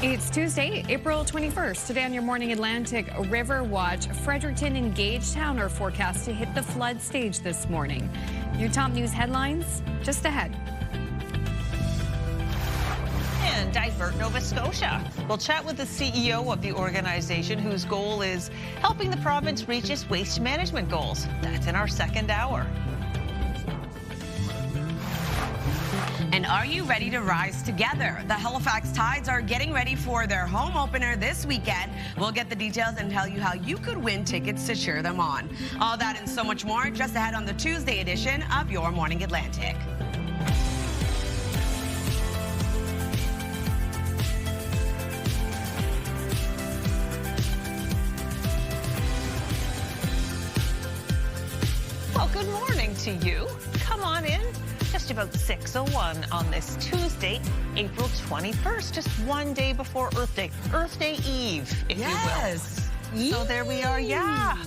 It's Tuesday, April 21st. Today on your Morning Atlantic, River Watch. Fredericton and Gagetown are forecast to hit the flood stage this morning. Your top news headlines just ahead. And Divert Nova Scotia. We'll chat with the CEO of the organization, whose goal is helping the province reach its waste management goals. That's in our second hour. And are you ready to rise together? The Halifax Tides are getting ready for their home opener this weekend. We'll get the details and tell you how you could win tickets to cheer them on. All that and so much more just ahead on the Tuesday edition of Your Morning Atlantic. Well, good morning to you. Come on in. Just about 6:01 on this Tuesday, April 21st, just one day before Earth Day Eve, if you will. So there we are, yeah.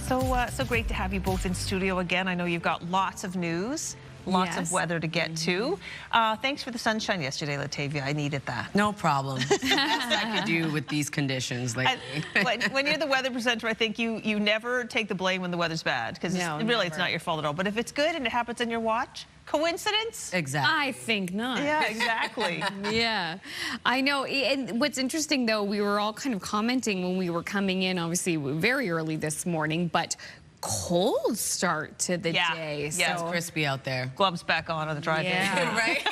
So great to have you both in studio again. I know you've got lots of news, lots of weather to get to. Thanks for the sunshine yesterday, Latavia. I needed that. No problem. Best I could do with these conditions lately. When you're the weather presenter, I think you never take the blame when the weather's bad, because really it's not your fault at all. But if it's good and it happens in your watch, coincidence? Exactly. I think not. Yeah, exactly. Yeah, I know. And what's interesting, though, we were all kind of commenting when we were coming in, obviously very early this morning, but cold start to the day. Yeah, it's crispy out there. Gloves back on the drive-in. Yeah. Right?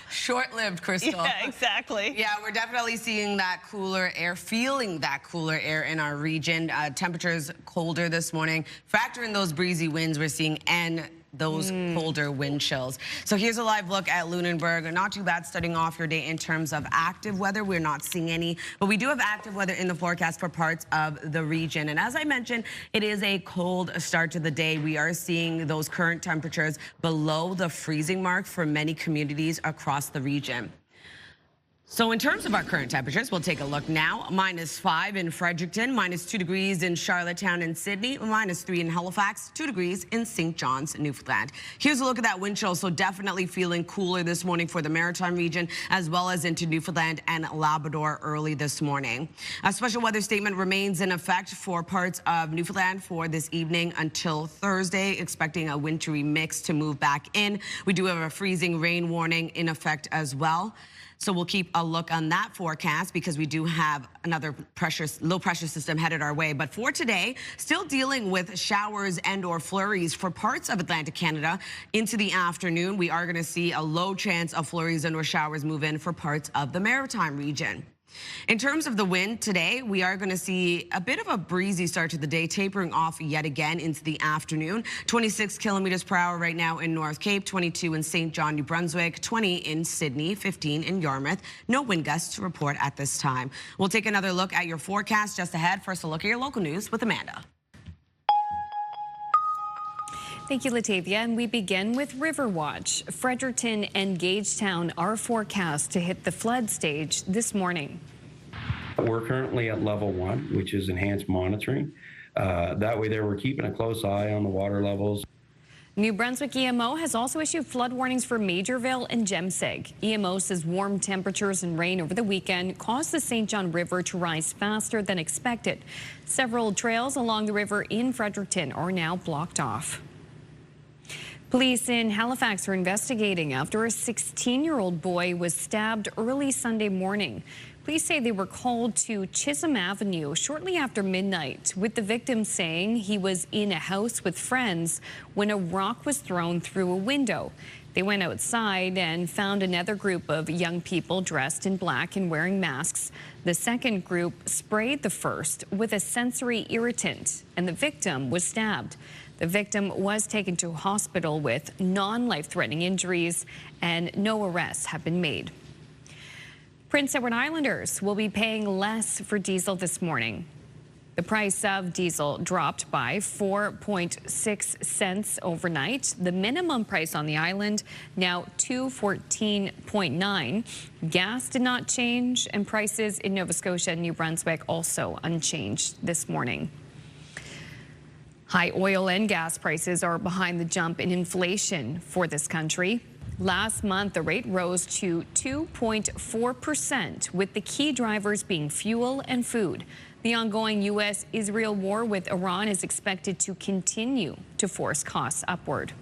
Short-lived, Crystal. Yeah, exactly. Yeah, we're definitely seeing that cooler air, feeling that cooler air in our region. Temperatures colder this morning. Factor in those breezy winds we're seeing and those colder wind chills. So here's a live look at Lunenburg. Not too bad starting off your day in terms of active weather. We're not seeing any, but we do have active weather in the forecast for parts of the region. And as I mentioned, it is a cold start to the day. We are seeing those current temperatures below the freezing mark for many communities across the region. So in terms of our current temperatures, we'll take a look now. -5 in Fredericton, -2 degrees in Charlottetown and Sydney, -3 in Halifax, 2 degrees in St. John's, Newfoundland. Here's a look at that wind chill. So definitely feeling cooler this morning for the Maritime region, as well as into Newfoundland and Labrador early this morning. A special weather statement remains in effect for parts of Newfoundland for this evening until Thursday, expecting a wintry mix to move back in. We do have a freezing rain warning in effect as well. So we'll keep a look on that forecast because we do have another low pressure system headed our way. But for today, still dealing with showers and or flurries for parts of Atlantic Canada into the afternoon. We are going to see a low chance of flurries and or showers move in for parts of the Maritime region. In terms of the wind today, we are going to see a bit of a breezy start to the day, tapering off yet again into the afternoon. 26 kilometers per hour right now in North Cape, 22 in St. John, New Brunswick, 20 in Sydney, 15 in Yarmouth. No wind gusts to report at this time. We'll take another look at your forecast just ahead. First, a look at your local news with Amanda. Thank you, Latavia. And we begin with River Watch. Fredericton and Gagetown are forecast to hit the flood stage this morning. We're currently at level 1, which is enhanced monitoring. That way there, we're keeping a close eye on the water levels. New Brunswick EMO has also issued flood warnings for Majorville and Jemseg. EMO says warm temperatures and rain over the weekend caused the St. John River to rise faster than expected. Several trails along the river in Fredericton are now blocked off. Police in Halifax are investigating after a 16-year-old boy was stabbed early Sunday morning. Police say they were called to Chisholm Avenue shortly after midnight, with the victim saying he was in a house with friends when a rock was thrown through a window. They went outside and found another group of young people dressed in black and wearing masks. The second group sprayed the first with a sensory irritant, and the victim was stabbed. The victim was taken to a hospital with non-life-threatening injuries, and no arrests have been made. Prince Edward Islanders will be paying less for diesel this morning. The price of diesel dropped by 4.6 cents overnight. The minimum price on the island now $2.14.9. Gas did not change, and prices in Nova Scotia and New Brunswick also unchanged this morning. High oil and gas prices are behind the jump in inflation for this country. Last month, the rate rose to 2.4%, with the key drivers being fuel and food. The ongoing U.S.-Israel war with Iran is expected to continue to force costs upward.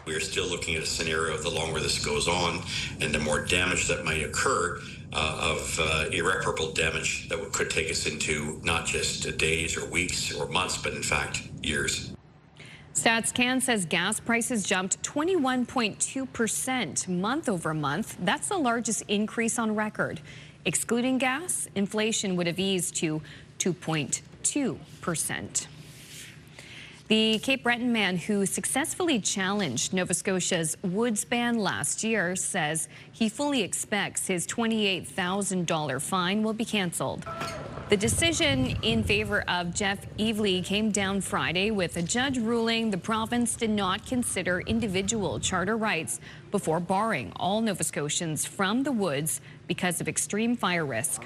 We are still looking at a scenario the longer this goes on and the more damage that might occur of irreparable damage that could take us into not just days or weeks or months, but in fact years. StatsCan says gas prices jumped 21.2% month over month. That's the largest increase on record. Excluding gas, inflation would have eased to 2.2%. The Cape Breton man who successfully challenged Nova Scotia's Woods ban last year says he fully expects his $28,000 fine will be canceled. The decision in favor of Jeff Evely came down Friday, with a judge ruling the province did not consider individual charter rights before barring all Nova Scotians from the woods because of extreme fire risk.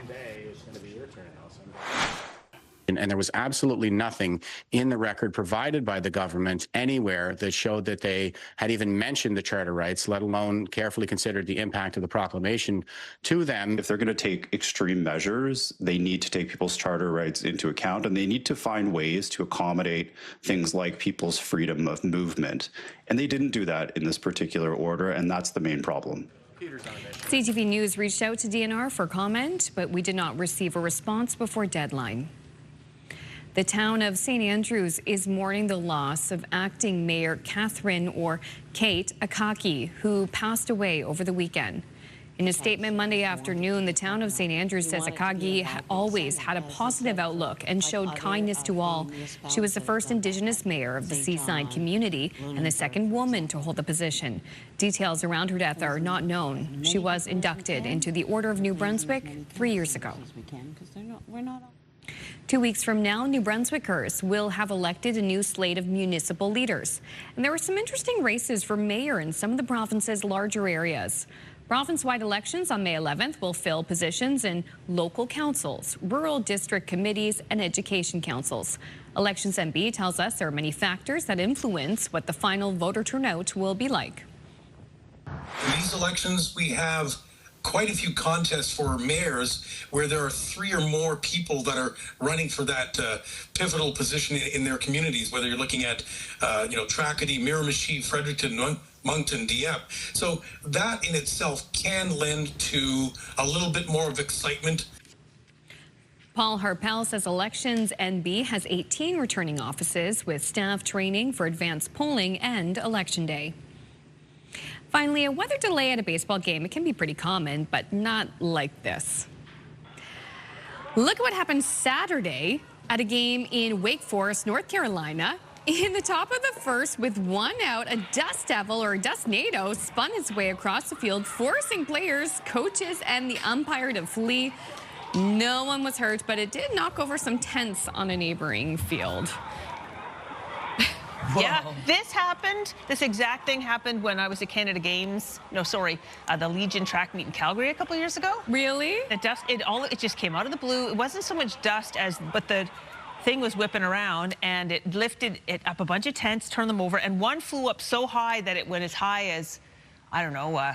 And there was absolutely nothing in the record provided by the government anywhere that showed that they had even mentioned the charter rights, let alone carefully considered the impact of the proclamation to them. If they're going to take extreme measures, they need to take people's charter rights into account, and they need to find ways to accommodate things like people's freedom of movement. And they didn't do that in this particular order, and that's the main problem. CTV News reached out to DNR for comment, but we did not receive a response before deadline. The town of St. Andrews is mourning the loss of acting Mayor Catherine, or Kate, Akaki, who passed away over the weekend. In a statement Monday afternoon, the town of St. Andrews says Akaki always had a positive outlook and showed kindness to all. She was the first Indigenous mayor of the seaside community and the second woman to hold the position. Details around her death are not known. She was inducted into the Order of New Brunswick 3 years ago. 2 weeks from now, New Brunswickers will have elected a new slate of municipal leaders. And there were some interesting races for mayor in some of the province's larger areas. Province-wide elections on May 11th will fill positions in local councils, rural district committees, and education councils. Elections MB tells us there are many factors that influence what the final voter turnout will be like. In these elections, we have quite a few contests for mayors where there are 3 or more people that are running for that pivotal position in their communities, whether you're looking at, Tracadie, Miramichi, Fredericton, Moncton, Dieppe. So that in itself can lend to a little bit more of excitement. Paul Harpel says Elections NB has 18 returning offices with staff training for advanced polling and Election Day. Finally, a weather delay at a baseball game. It can be pretty common, but not like this. Look at what happened Saturday at a game in Wake Forest, North Carolina. In the top of the first, with 1 out, a Dust Devil, or a Dustnado, spun its way across the field, forcing players, coaches, and the umpire to flee. No one was hurt, but it did knock over some tents on a neighboring field. Yeah, this exact thing happened when I was at Canada Games. The Legion track meet in Calgary a couple years ago. Really? The dust, it just came out of the blue. It wasn't so much dust but the thing was whipping around, and it lifted it up a bunch of tents, turned them over, and one flew up so high that it went as high as, I don't know,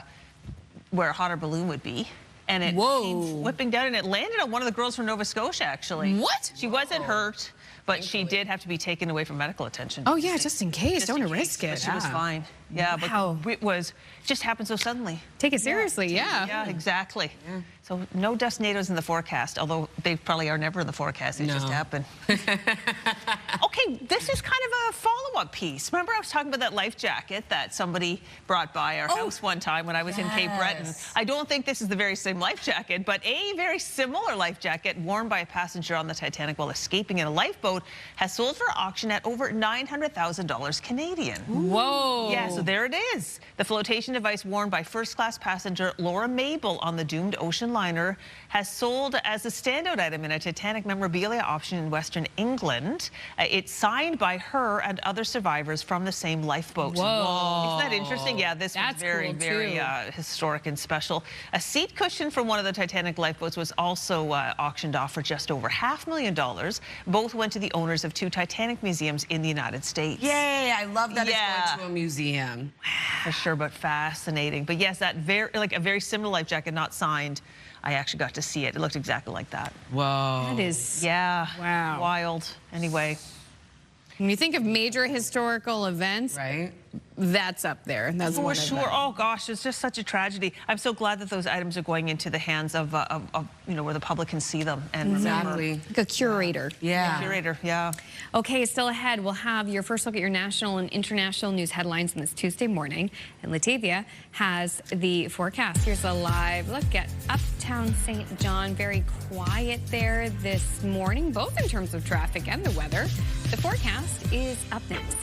where a hot air balloon would be. And it came whipping down, and it landed on one of the girls from Nova Scotia, actually. What? She wasn't hurt, but she did have to be taken away for medical attention. Oh, yeah, just in case. Don't want to risk it. But she was fine. Yeah, but it just happened so suddenly. Take it seriously, yeah. Yeah, exactly. Yeah. So no Dustnados in the forecast, although they probably are never in the forecast. It just happened. Okay, this is kind of a follow-up piece. Remember I was talking about that life jacket that somebody brought by our house one time when I was in Cape Breton? I don't think this is the very same life jacket, but a very similar life jacket worn by a passenger on the Titanic while escaping in a lifeboat has sold for auction at over $900,000 Canadian. Whoa. Yeah, so there it is. The flotation device worn by first-class passenger Laura Mabel on the doomed ocean liner has sold as a standout item in a Titanic memorabilia auction in Western England. It's signed by her and other survivors from the same lifeboat. Whoa. Isn't that interesting? Yeah, this was very, very historic and special. A seat cushion from one of the Titanic lifeboats was also auctioned off for just over $500,000. Both went to the owners of 2 Titanic museums in the United States. Yay, I love that it's going to a museum. a.m. For sure, but fascinating. But yes, that a very similar life jacket, not signed. I actually got to see it. It looked exactly like that. Whoa. That is, yeah, wow. Wild. Anyway. When you think of major historical events, right? That's up there. That's for sure. Them. Oh gosh, it's just such a tragedy. I'm so glad that those items are going into the hands of where the public can see them and exactly. remember. Like a curator. Yeah. A curator. Yeah. Okay, still ahead, we'll have your first look at your national and international news headlines on this Tuesday morning. And Latavia has the forecast. Here's a live look at uptown St. John. Very quiet there this morning, both in terms of traffic and the weather. The forecast is up next.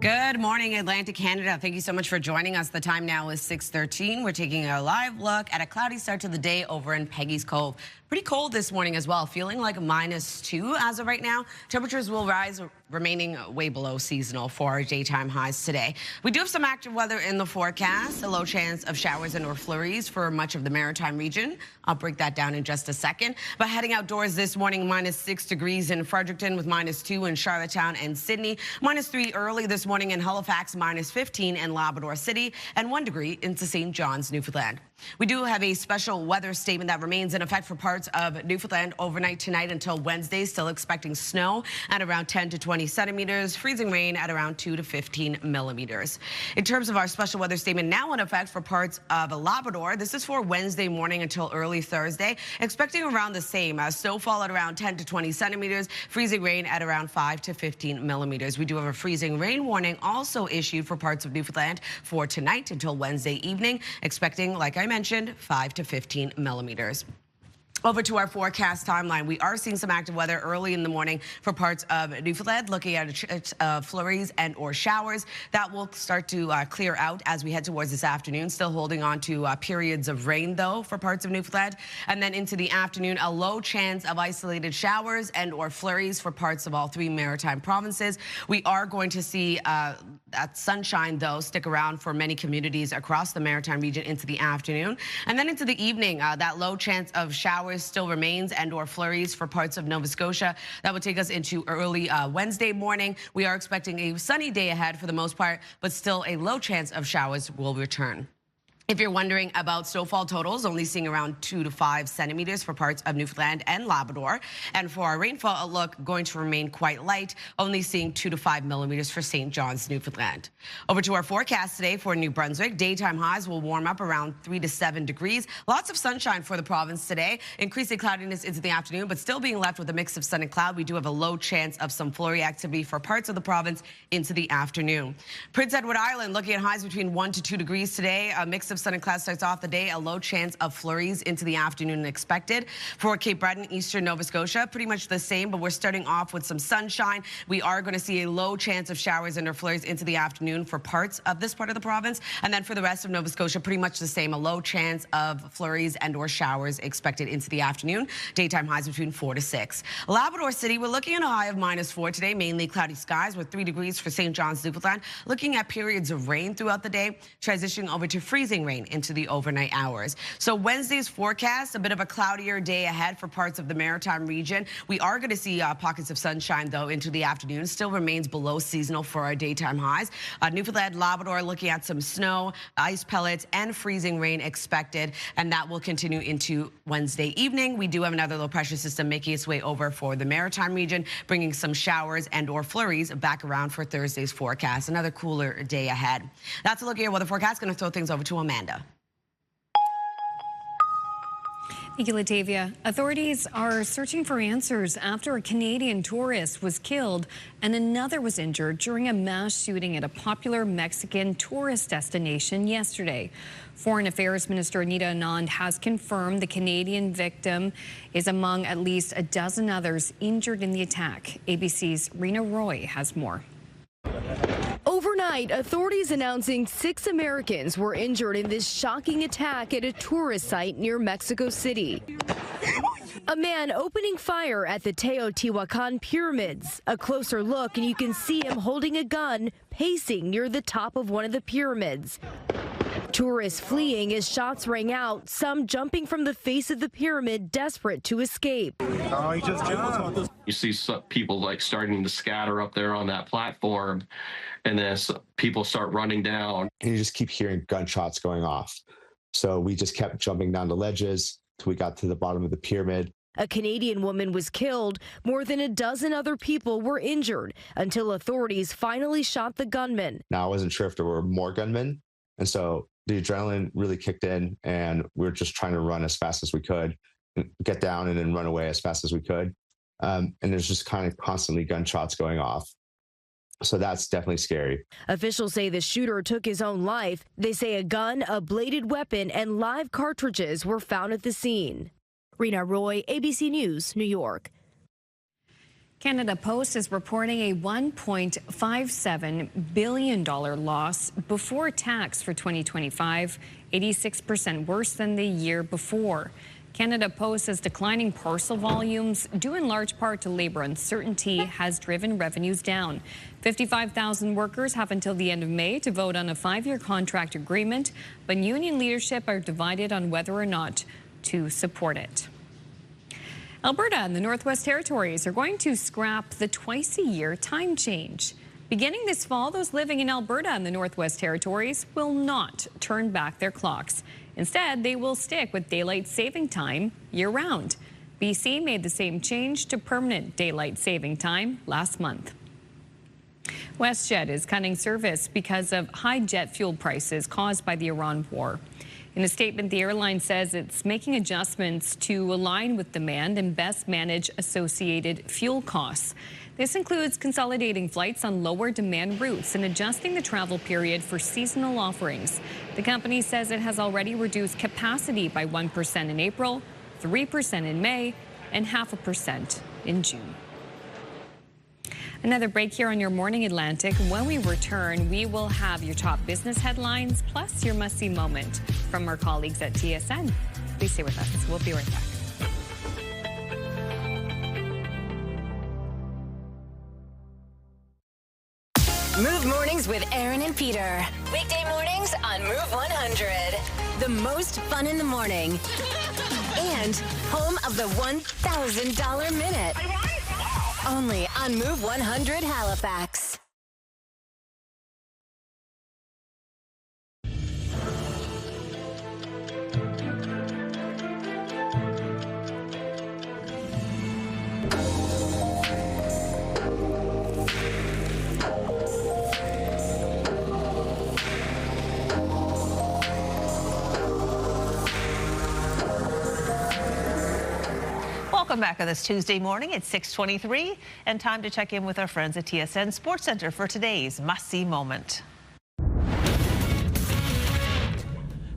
Good morning, Atlantic Canada. Thank you so much for joining us. The time now is 6:13. We're taking a live look at a cloudy start to the day over in Peggy's Cove. Pretty cold this morning as well, feeling like -2 as of right now. Temperatures will rise, remaining way below seasonal for our daytime highs today. We do have some active weather in the forecast, a low chance of showers and or flurries for much of the maritime region. I'll break that down in just a second. But heading outdoors this morning, -6 degrees in Fredericton with -2 in Charlottetown and Sydney, -3 early this morning in Halifax, -15 in Labrador City, and 1 degree into St. John's, Newfoundland. We do have a special weather statement that remains in effect for parts of Newfoundland overnight tonight until Wednesday. Still expecting snow at around 10 to 20 centimeters, freezing rain at around 2 to 15 millimeters. In terms of our special weather statement now in effect for parts of Labrador, this is for Wednesday morning until early Thursday. Expecting around the same, snowfall at around 10 to 20 centimeters, freezing rain at around 5 to 15 millimeters. We do have a freezing rain warning also issued for parts of Newfoundland for tonight until Wednesday evening. Expecting, like I mentioned, 5 to 15 millimeters. Over to our forecast timeline. We are seeing some active weather early in the morning for parts of Newfoundland, looking at flurries and or showers. That will start to clear out as we head towards this afternoon. Still holding on to periods of rain, though, for parts of Newfoundland. And then into the afternoon, a low chance of isolated showers and or flurries for parts of all 3 maritime provinces. We are going to see that sunshine, though, stick around for many communities across the maritime region into the afternoon. And then into the evening, that low chance of showers still remains and or flurries for parts of Nova Scotia. That would take us into early Wednesday morning. We are expecting a sunny day ahead for the most part, but still a low chance of showers will return. If you're wondering about snowfall totals, only seeing around 2 to 5 centimeters for parts of Newfoundland and Labrador. And for our rainfall outlook, going to remain quite light, only seeing 2 to 5 millimeters for St. John's, Newfoundland. Over to our forecast today for New Brunswick. Daytime highs will warm up around 3 to 7 degrees. Lots of sunshine for the province today. Increasing cloudiness into the afternoon, but still being left with a mix of sun and cloud. We do have a low chance of some flurry activity for parts of the province into the afternoon. Prince Edward Island looking at highs between 1 to 2 degrees today. A mix of sun and clouds starts off the day. A low chance of flurries into the afternoon expected. For Cape Breton, eastern Nova Scotia, pretty much the same, but we're starting off with some sunshine. We are going to see a low chance of showers and or flurries into the afternoon for parts of this part of the province. And then for the rest of Nova Scotia, pretty much the same. A low chance of flurries and or showers expected into the afternoon. Daytime highs between 4 to 6. Labrador City, we're looking at a high of -4 today. Mainly cloudy skies with 3 degrees for St. John's, Newfoundland. Looking at periods of rain throughout the day, transitioning over to freezing rain into the overnight hours. So Wednesday's forecast, a bit of a cloudier day ahead for parts of the maritime region. We are going to see pockets of sunshine, though, into the afternoon. Still remains below seasonal for our daytime highs. Newfoundland, Labrador looking at some snow, ice pellets, and freezing rain expected, and that will continue into Wednesday evening. We do have another low pressure system making its way over for the maritime region, bringing some showers and or flurries back around for Thursday's forecast. Another cooler day ahead. That's a look at your weather forecast. Going to throw things over to Amanda. Thank you, Latavia. Authorities are searching for answers after a Canadian tourist was killed and another was injured during a mass shooting at a popular Mexican tourist destination yesterday. Foreign Affairs Minister Anita Anand has confirmed the Canadian victim is among at least a dozen others injured in the attack. ABC's Rena Roy has more. Overnight, authorities announcing 6 Americans were injured in this shocking attack at a tourist site near Mexico City. A man opening fire at the Teotihuacan pyramids. A closer look and you can see him holding a gun, pacing near the top of one of the pyramids. Tourists fleeing as shots rang out, some jumping from the face of the pyramid, desperate to escape. Oh, he just jumped. You see some people like starting to scatter up there on that platform, and then people start running down. And you just keep hearing gunshots going off. So we just kept jumping down the ledges till we got to the bottom of the pyramid. A Canadian woman was killed. More than a dozen other people were injured until authorities finally shot the gunman. Now, I wasn't sure if there were more gunmen. And so the adrenaline really kicked in, and we were just trying to run as fast as we could, get down and then run away as fast as we could. And there's just kind of constantly gunshots going off. So that's definitely scary. Officials say the shooter took his own life. They say a gun, a bladed weapon, and live cartridges were found at the scene. Rena Roy, ABC News, New York. Canada Post is reporting a $1.57 billion loss before tax for 2025, 86% worse than the year before. Canada Post says declining parcel volumes, due in large part to labor uncertainty, has driven revenues down. 55,000 workers have until the end of May to vote on a 5-year contract agreement, but union leadership are divided on whether or not to support it. Alberta and the Northwest Territories are going to scrap the twice-a-year time change. Beginning this fall, those living in Alberta and the Northwest Territories will not turn back their clocks. Instead, they will stick with daylight saving time year-round. BC made the same change to permanent daylight saving time last month. WestJet is cutting service because of high jet fuel prices caused by the Iran war. In a statement, the airline says it's making adjustments to align with demand and best manage associated fuel costs. This includes consolidating flights on lower demand routes and adjusting the travel period for seasonal offerings. The company says it has already reduced capacity by 1% in April, 3% in May, and 0.5% in June. Another break here on Your Morning Atlantic. When we return, we will have your top business headlines plus your must-see moment from our colleagues at TSN. Please stay with us. We'll be right back. Move Mornings with Aaron and Peter. Weekday mornings on Move 100. The most fun in the morning. And home of the $1,000 minute. Only on Move 100 Halifax. Welcome back on this Tuesday morning. It's 6:23 and time to check in with our friends at TSN Sports Center for today's must-see moment.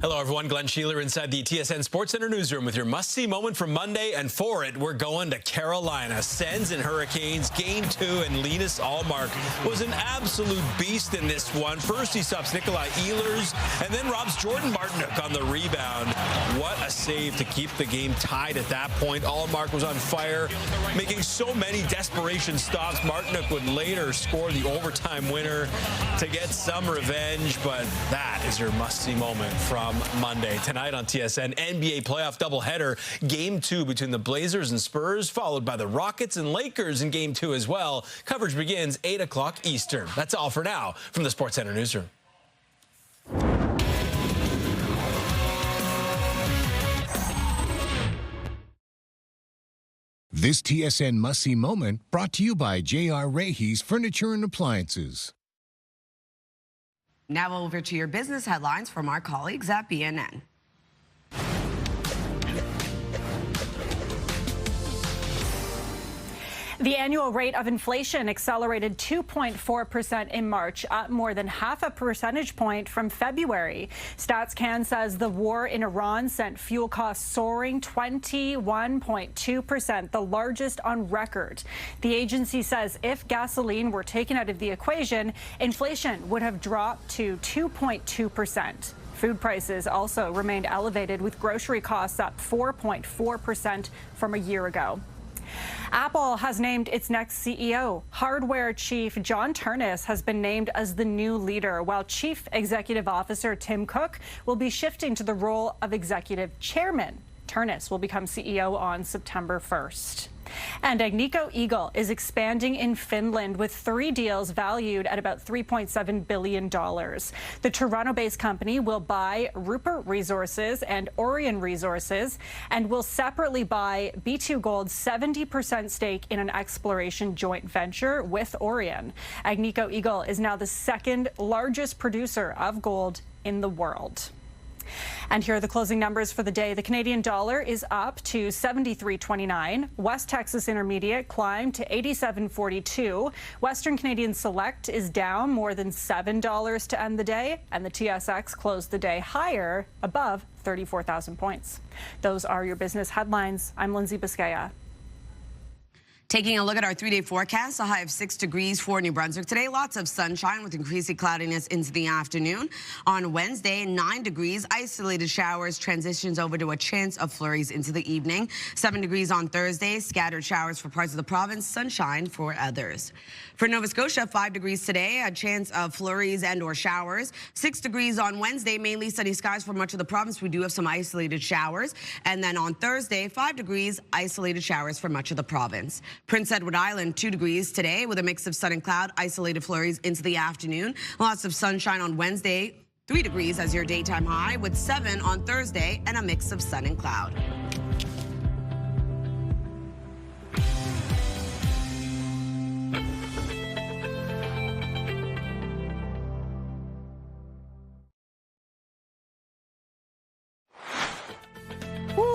Hello, everyone. Glenn Sheeler inside the TSN Sports Center newsroom with your must-see moment from Monday. And for it, we're going to Carolina. Sens and Hurricanes, Game 2, and Linus Ullmark was an absolute beast in this one. First, he stops Nikolai Ehlers, and then robs Jordan Martinook on the rebound. What a save to keep the game tied at that point. Ullmark was on fire, making so many desperation stops. Martinook would later score the overtime winner to get some revenge, but that is your must-see moment from Monday. Tonight on TSN, NBA playoff doubleheader, Game 2 between the Blazers and Spurs, followed by the Rockets and Lakers in Game 2 as well. Coverage begins 8 o'clock Eastern. That's all for now from the Sports Center newsroom. This TSN must-see moment brought to you by J.R. Rahe's Furniture and Appliances. Now over to your business headlines from our colleagues at BNN. The annual rate of inflation accelerated 2.4% in March, up more than 0.5 percentage point from February. StatsCan says the war in Iran sent fuel costs soaring 21.2%, the largest on record. The agency says if gasoline were taken out of the equation, inflation would have dropped to 2.2%. Food prices also remained elevated, with grocery costs up 4.4% from a year ago. Apple has named its next CEO. Hardware chief John Ternus has been named as the new leader, while Chief Executive Officer Tim Cook will be shifting to the role of executive chairman. Ternus will become CEO on September 1st. And Agnico Eagle is expanding in Finland with 3 deals valued at about $3.7 billion. The Toronto-based company will buy Rupert Resources and Orion Resources and will separately buy B2 Gold's 70% stake in an exploration joint venture with Orion. Agnico Eagle is now the 2nd largest producer of gold in the world. And here are the closing numbers for the day. The Canadian dollar is up to 73.29. West Texas Intermediate climbed to 87.42. Western Canadian Select is down more than $7 to end the day. And the TSX closed the day higher, above 34,000 points. Those are your business headlines. I'm Lindsay Biscaya. Taking a look at our 3-day forecast, a high of 6 degrees for New Brunswick today. Lots of sunshine with increasing cloudiness into the afternoon. On Wednesday, 9 degrees, isolated showers, transitions over to a chance of flurries into the evening. 7 degrees on Thursday, scattered showers for parts of the province, sunshine for others. For Nova Scotia, 5 degrees today, a chance of flurries and or showers. 6 degrees on Wednesday, mainly sunny skies for much of the province. We do have some isolated showers. And then on Thursday, 5 degrees, isolated showers for much of the province. Prince Edward Island, 2 degrees today with a mix of sun and cloud, isolated flurries into the afternoon. Lots of sunshine on Wednesday, 3 degrees as your daytime high with 7 on Thursday and a mix of sun and cloud.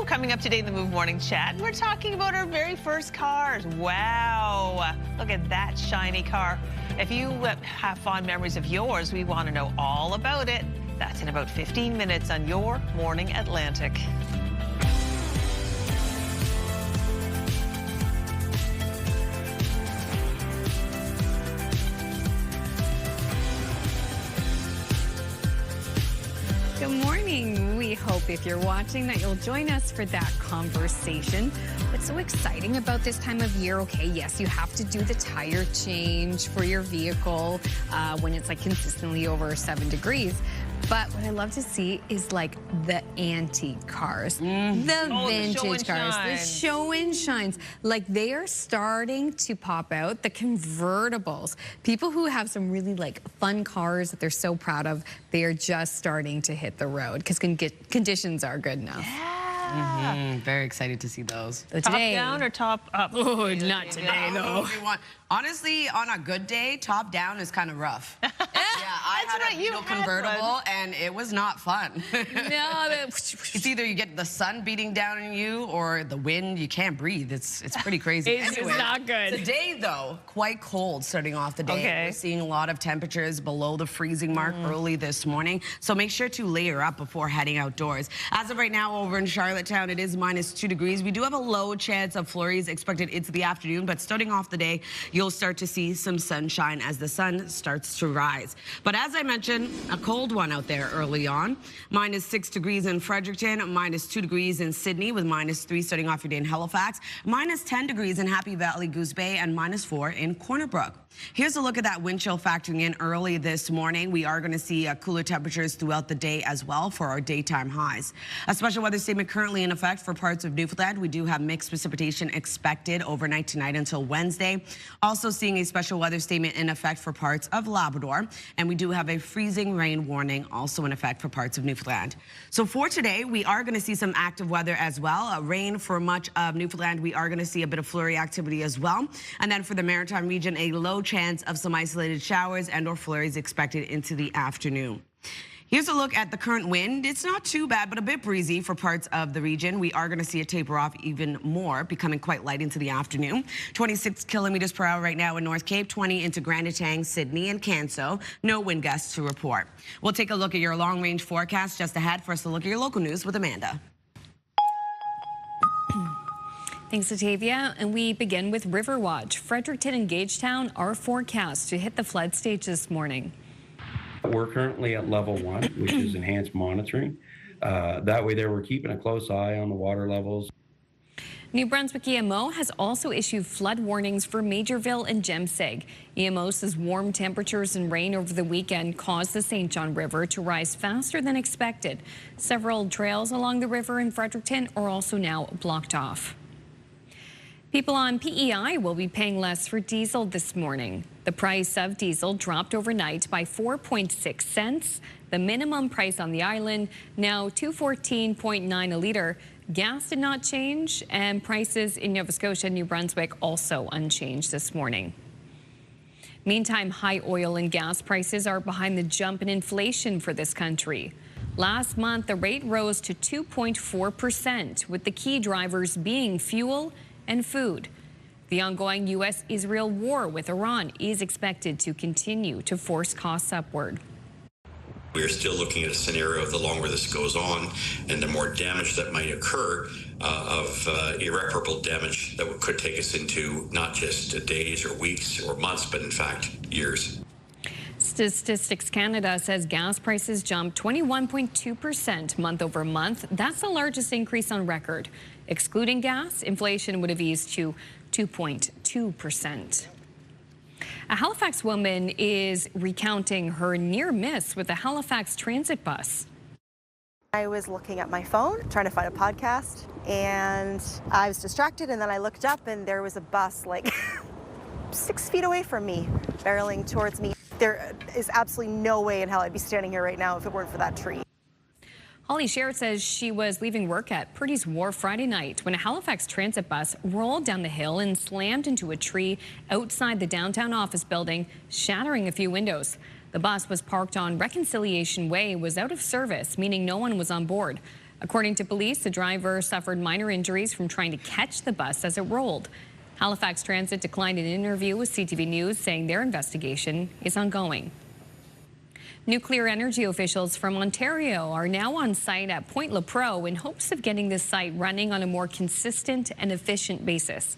Coming up today in the Move Morning Chat, we're talking about our very first cars. Wow, look at that shiny car. If you have fond memories of yours, we want to know all about it. That's in about 15 minutes on Your Morning Atlantic. Good morning. We hope if you're watching that you'll join us for that conversation. What's so exciting about this time of year? Okay, yes, you have to do the tire change for your vehicle when it's like consistently over 7 degrees. But what I love to see is like the antique cars, the vintage cars, the show and shines. Like they are starting to pop out, the convertibles. People who have some really like fun cars that they're so proud of, they are just starting to hit the road because conditions are good enough. Yeah. Very excited to see those. So today, top down or top up? Oh, not today though. Honestly, on a good day, top down is kind of rough. I had a Beetle convertible, and it was not fun. No, it's either you get the sun beating down on you or the wind. You can't breathe. It's pretty crazy. It's not good. Today, though, quite cold starting off the day. Okay. We're seeing a lot of temperatures below the freezing mark early this morning. So make sure to layer up before heading outdoors. As of right now, over in Charlottetown, it is -2 degrees. We do have a low chance of flurries expected into the afternoon, but starting off the day, you'll start to see some sunshine as the sun starts to rise. But as I mentioned, a cold one out there early on. -6 degrees in Fredericton, -2 degrees in Sydney with -3 starting off your day in Halifax, -10 degrees in Happy Valley, Goose Bay, and -4 in Corner Brook. Here's a look at that wind chill factoring in early this morning. We are going to see cooler temperatures throughout the day as well for our daytime highs. A special weather statement currently in effect for parts of Newfoundland. We do have mixed precipitation expected overnight tonight until Wednesday. Also seeing a special weather statement in effect for parts of Labrador. And we do have a freezing rain warning also in effect for parts of Newfoundland. So for today, we are going to see some active weather as well. Rain for much of Newfoundland. We are going to see a bit of flurry activity as well. And then for the Maritime region, a low chance of some isolated showers and or flurries expected into the afternoon. Here's a look at the current wind. It's not too bad, but a bit breezy for parts of the region. We are going to see it taper off even more, becoming quite light into the afternoon. 26 kilometers per hour right now in North Cape, 20 into Grand Etang, Sydney, and Canso. No wind gusts to report. We'll take a look at your long-range forecast just ahead. First, a look at your local news with Amanda. Thanks, Atavia. And we begin with River Watch. Fredericton and Gagetown are forecast to hit the flood stage this morning. We're currently at level 1, which is enhanced monitoring. That way there, we're keeping a close eye on the water levels. New Brunswick EMO has also issued flood warnings for Majorville and Gemsig. EMO says warm temperatures and rain over the weekend caused the St. John River to rise faster than expected. Several trails along the river in Fredericton are also now blocked off. People on PEI will be paying less for diesel this morning. The price of diesel dropped overnight by 4.6 cents. The minimum price on the island now $2.14.9 a litre. Gas did not change, and prices in Nova Scotia and New Brunswick also unchanged this morning. Meantime, high oil and gas prices are behind the jump in inflation for this country. Last month, the rate rose to 2.4%, with the key drivers being fuel and food. The ongoing U.S.-Israel war with Iran is expected to continue to force costs upward. We are still looking at a scenario the longer this goes on and the more damage that might occur of irreparable damage that could take us into not just days or weeks or months, but in fact years. Statistics Canada says gas prices jumped 21.2% month over month. That's the largest increase on record. Excluding gas, inflation would have eased to 2.2%. A Halifax woman is recounting her near miss with a Halifax transit bus. I was looking at my phone, trying to find a podcast, and I was distracted, and then I looked up, and there was a bus like 6 feet away from me, barreling towards me. There is absolutely no way in hell I'd be standing here right now if it weren't for that tree. Holly Sherritt says she was leaving work at Purdy's Wharf Friday night when a Halifax transit bus rolled down the hill and slammed into a tree outside the downtown office building, shattering a few windows. The bus was parked on Reconciliation Way, was out of service, meaning no one was on board. According to police, the driver suffered minor injuries from trying to catch the bus as it rolled. Halifax Transit declined an interview with CTV News, saying their investigation is ongoing. Nuclear energy officials from Ontario are now on site at Point Lepreau in hopes of getting this site running on a more consistent and efficient basis.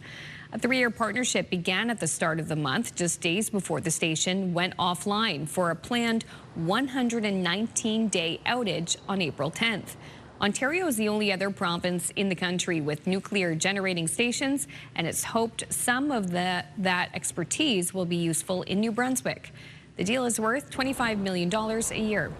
A 3-year partnership began at the start of the month, just days before the station went offline for a planned 119-day outage on April 10th. Ontario is the only other province in the country with nuclear generating stations, and it's hoped some of that expertise will be useful in New Brunswick. The deal is worth $25 million a year.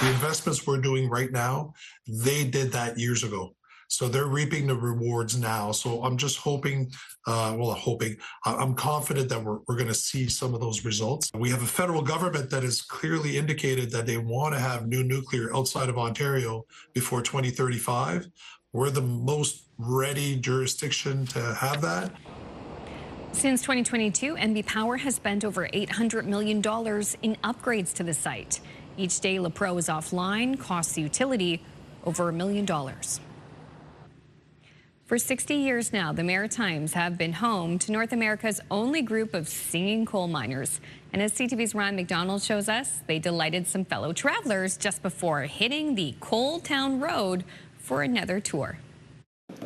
The investments we're doing right now, they did that years ago. So they're reaping the rewards now. So I'm just hoping, I'm confident that we're going to see some of those results. We have a federal government that has clearly indicated that they want to have new nuclear outside of Ontario before 2035. We're the most ready jurisdiction to have that. Since 2022, NB Power has spent over $800 million in upgrades to the site. Each day Lepreau is offline costs the utility over $1 million. For 60 years now, the Maritimes have been home to North America's only group of singing coal miners. And as CTV's Ryan McDonald shows us, they delighted some fellow travelers just before hitting the Coal Town Road for another tour.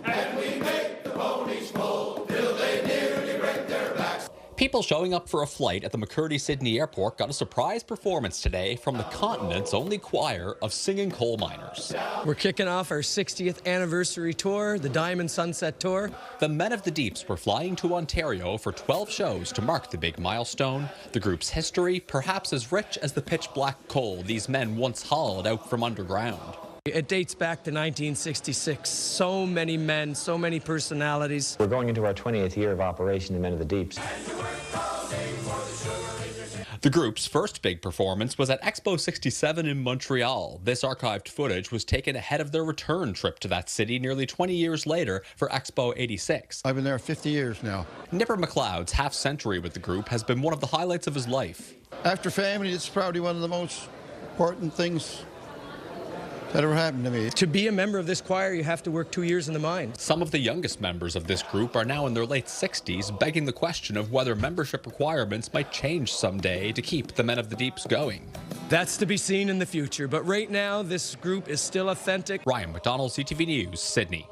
And we make the ponies pull till they nearly break their backs. People showing up for a flight at the McCurdy-Sydney Airport got a surprise performance today from the continent's only choir of singing coal miners. We're kicking off our 60th anniversary tour, the Diamond Sunset Tour. The Men of the Deeps were flying to Ontario for 12 shows to mark the big milestone. The group's history, perhaps as rich as the pitch black coal these men once hauled out from underground. It dates back to 1966. So many men, so many personalities. We're going into our 20th year of operation, the Men of the Deeps. The group's first big performance was at Expo 67 in Montreal. This archived footage was taken ahead of their return trip to that city nearly 20 years later for Expo 86. I've been there 50 years now. Nipper McLeod's half-century with the group has been one of the highlights of his life. After family, it's probably one of the most important things that ever happened to me. To be a member of this choir, you have to work 2 years in the mine. Some of the youngest members of this group are now in their late 60s, begging the question of whether membership requirements might change someday to keep the Men of the Deeps going. That's to be seen in the future, but right now, this group is still authentic. Ryan McDonald, CTV News, Sydney.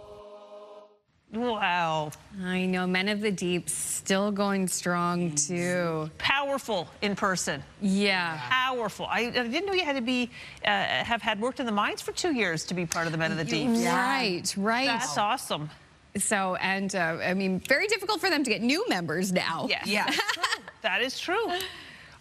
Wow. I know, Men of the Deep still going strong too. Powerful in person. Yeah. Powerful. I didn't know you had to be, have had worked in the mines for 2 years to be part of the Men of the Deep. Right, right. That's awesome. So, and I mean, very difficult for them to get new members now. Yes. Yeah. That is true.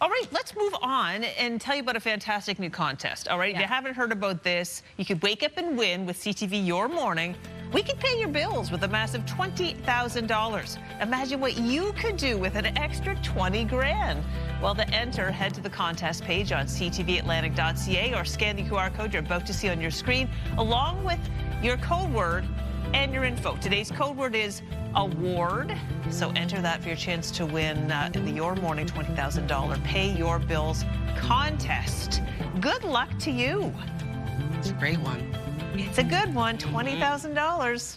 All right, let's move on and tell you about a fantastic new contest. All right, if you haven't heard about this, you could wake up and win with CTV Your Morning. We could pay your bills with a massive $20,000. Imagine what you could do with an extra 20 grand. Well, to enter, head to the contest page on ctvatlantic.ca or scan the QR code you're about to see on your screen, along with your code word and your info. Today's code word is award. So enter that for your chance to win in the Your Morning $20,000 Pay Your Bills contest. Good luck to you. It's a great one. It's a good one. $20,000.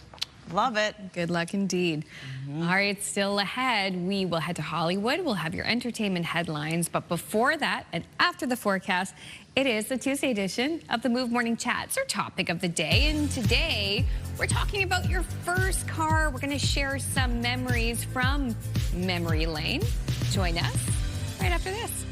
Love it. Good luck indeed. All right, still ahead, we will head to Hollywood. We'll have your entertainment headlines. But before that, and after the forecast, it is the Tuesday edition of the Move Morning Chat. It's our topic of the day. And today, we're talking about your first car. We're going to share some memories from memory lane. Join us right after this.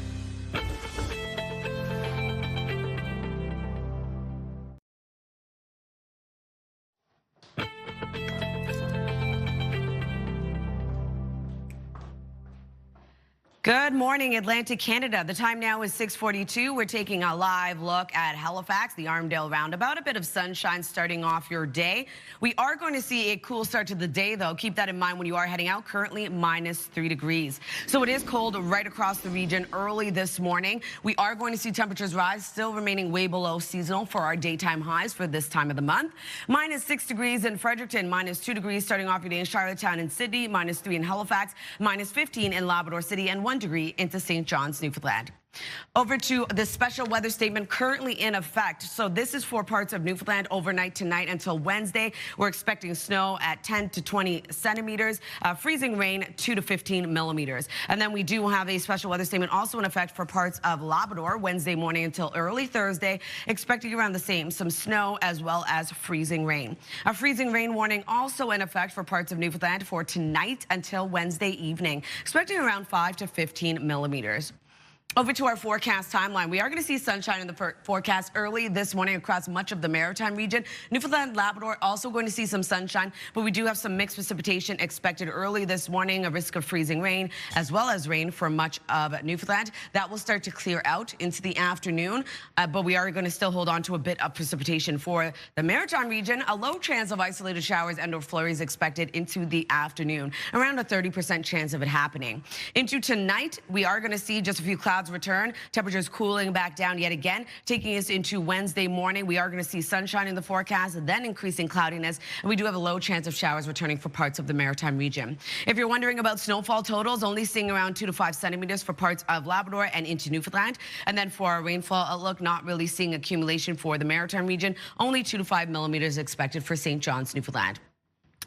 Good morning, Atlantic Canada. The time now is 6:42. We're taking a live look at Halifax, the Armdale Roundabout. A bit of sunshine starting off your day. We are going to see a cool start to the day, though. Keep that in mind when you are heading out. Currently, -3 degrees. So it is cold right across the region early this morning. We are going to see temperatures rise, still remaining way below seasonal for our daytime highs for this time of the month. -6 degrees in Fredericton, -2 degrees starting off your day in Charlottetown and Sydney, -3 in Halifax, -15 in Labrador City, and 1 degree into St. John's, Newfoundland. Over to the special weather statement currently in effect. So this is for parts of Newfoundland overnight tonight until Wednesday. We're expecting snow at 10 to 20 centimeters, freezing rain 2 to 15 millimeters. And then we do have a special weather statement also in effect for parts of Labrador Wednesday morning until early Thursday, expecting around the same, some snow as well as freezing rain. A freezing rain warning also in effect for parts of Newfoundland for tonight until Wednesday evening, expecting around 5 to 15 millimeters. Over to our forecast timeline. We are going to see sunshine in the forecast early this morning across much of the maritime region. Newfoundland, Labrador also going to see some sunshine, but we do have some mixed precipitation expected early this morning, a risk of freezing rain as well as rain for much of Newfoundland. That will start to clear out into the afternoon, but we are going to still hold on to a bit of precipitation for the maritime region. A low chance of isolated showers and or flurries expected into the afternoon, around a 30% chance of it happening. Into tonight, we are going to see just a few clouds return. Temperatures cooling back down yet again, taking us into Wednesday morning. We are going to see sunshine in the forecast, then increasing cloudiness, and we do have a low chance of showers returning for parts of the maritime region. If you're wondering about snowfall totals, only seeing around 2 to 5 centimeters for parts of Labrador and into Newfoundland. And then for our rainfall outlook, not really seeing accumulation for the maritime region, only 2 to 5 millimeters expected for St. John's, Newfoundland.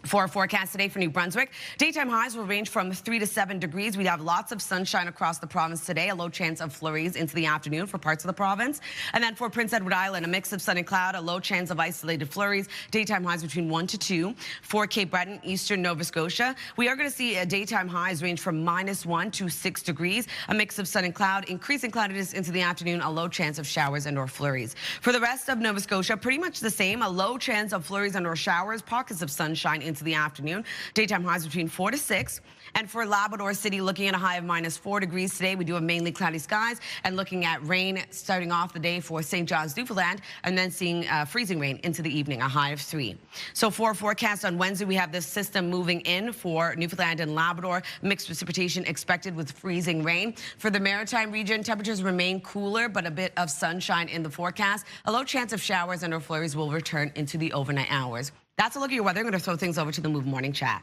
For our forecast today for New Brunswick, daytime highs will range from 3 to 7 degrees. We'd have lots of sunshine across the province today, a low chance of flurries into the afternoon for parts of the province. And then for Prince Edward Island, a mix of sun and cloud, a low chance of isolated flurries, daytime highs between 1 to 2. For Cape Breton, eastern Nova Scotia, we are going to see daytime highs range from -1 to 6 degrees, a mix of sun and cloud, increasing cloudiness into the afternoon, a low chance of showers and or flurries. For the rest of Nova Scotia, pretty much the same, a low chance of flurries and or showers, pockets of sunshine into the afternoon. Daytime highs between 4 to 6. And for Labrador City, looking at a high of -4 degrees today. We do have mainly cloudy skies and looking at rain starting off the day for St. John's, Newfoundland, and then seeing freezing rain into the evening, a high of 3. So for forecast on Wednesday, we have this system moving in for Newfoundland and Labrador. Mixed precipitation expected with freezing rain. For the maritime region, temperatures remain cooler, but a bit of sunshine in the forecast. A low chance of showers and or flurries will return into the overnight hours. That's a look at your weather. I'm going to throw things over to the Move Morning Chat.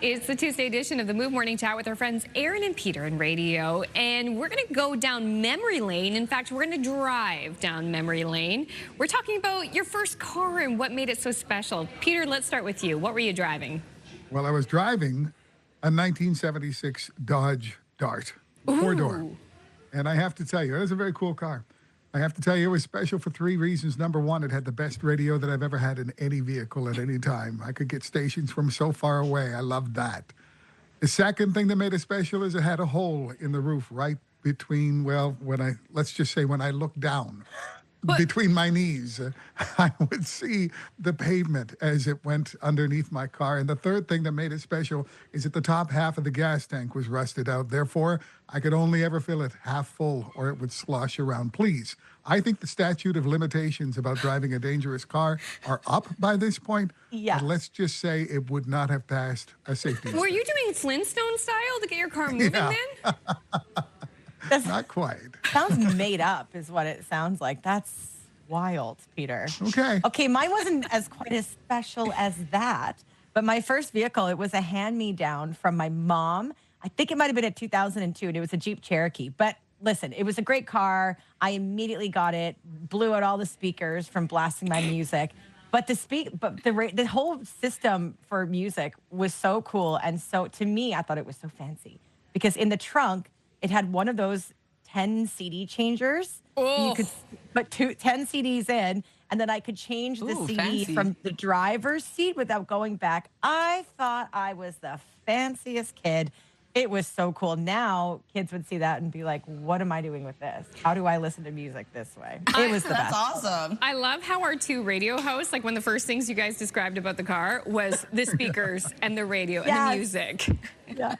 It's the Tuesday edition of the Move Morning Chat with our friends Aaron and Peter in radio. And we're going to go down memory lane. In fact, we're going to drive down memory lane. We're talking about your first car and what made it so special. Peter, let's start with you. What were you driving? Well, I was driving a 1976 Dodge Dart. 4-door. And I have to tell you, it was a very cool car. I have to tell you, it was special for 3 reasons. Number one, it had the best radio that I've ever had in any vehicle at any time. I could get stations from so far away. I loved that. The second thing that made it special is it had a hole in the roof right between, well, let's just say when I look down between my knees, I would see the pavement as it went underneath my car. And the third thing that made it special is that the top half of the gas tank was rusted out. Therefore, I could only ever fill it half full or it would slosh around. Please, I think the statute of limitations about driving a dangerous car are up by this point. Yeah. But let's just say it would not have passed a safety Were inspection. you doing Flintstone style to get your car moving then? Not quite. Sounds made up is what it sounds like. That's wild, Peter. Okay. Okay, mine wasn't quite as special as that, but my first vehicle, it was a hand-me-down from my mom. I think it might have been a 2002, and it was a Jeep Cherokee. But listen, it was a great car. I immediately got it, blew out all the speakers from blasting my music. But the whole system for music was so cool, and so to me, I thought it was so fancy because in the trunk, it had one of those 10 CD changers. Oh. You could put 10 CDs in, and then I could change the CD fancy. from the driver's seat without going back. I thought I was the fanciest kid. It was so cool. Now kids would see that and be like, what am I doing with this? How do I listen to music this way? It was the best. That's awesome. I love how our two radio hosts, like one of the first things you guys described about the car was the speakers and the radio and the music. Yeah.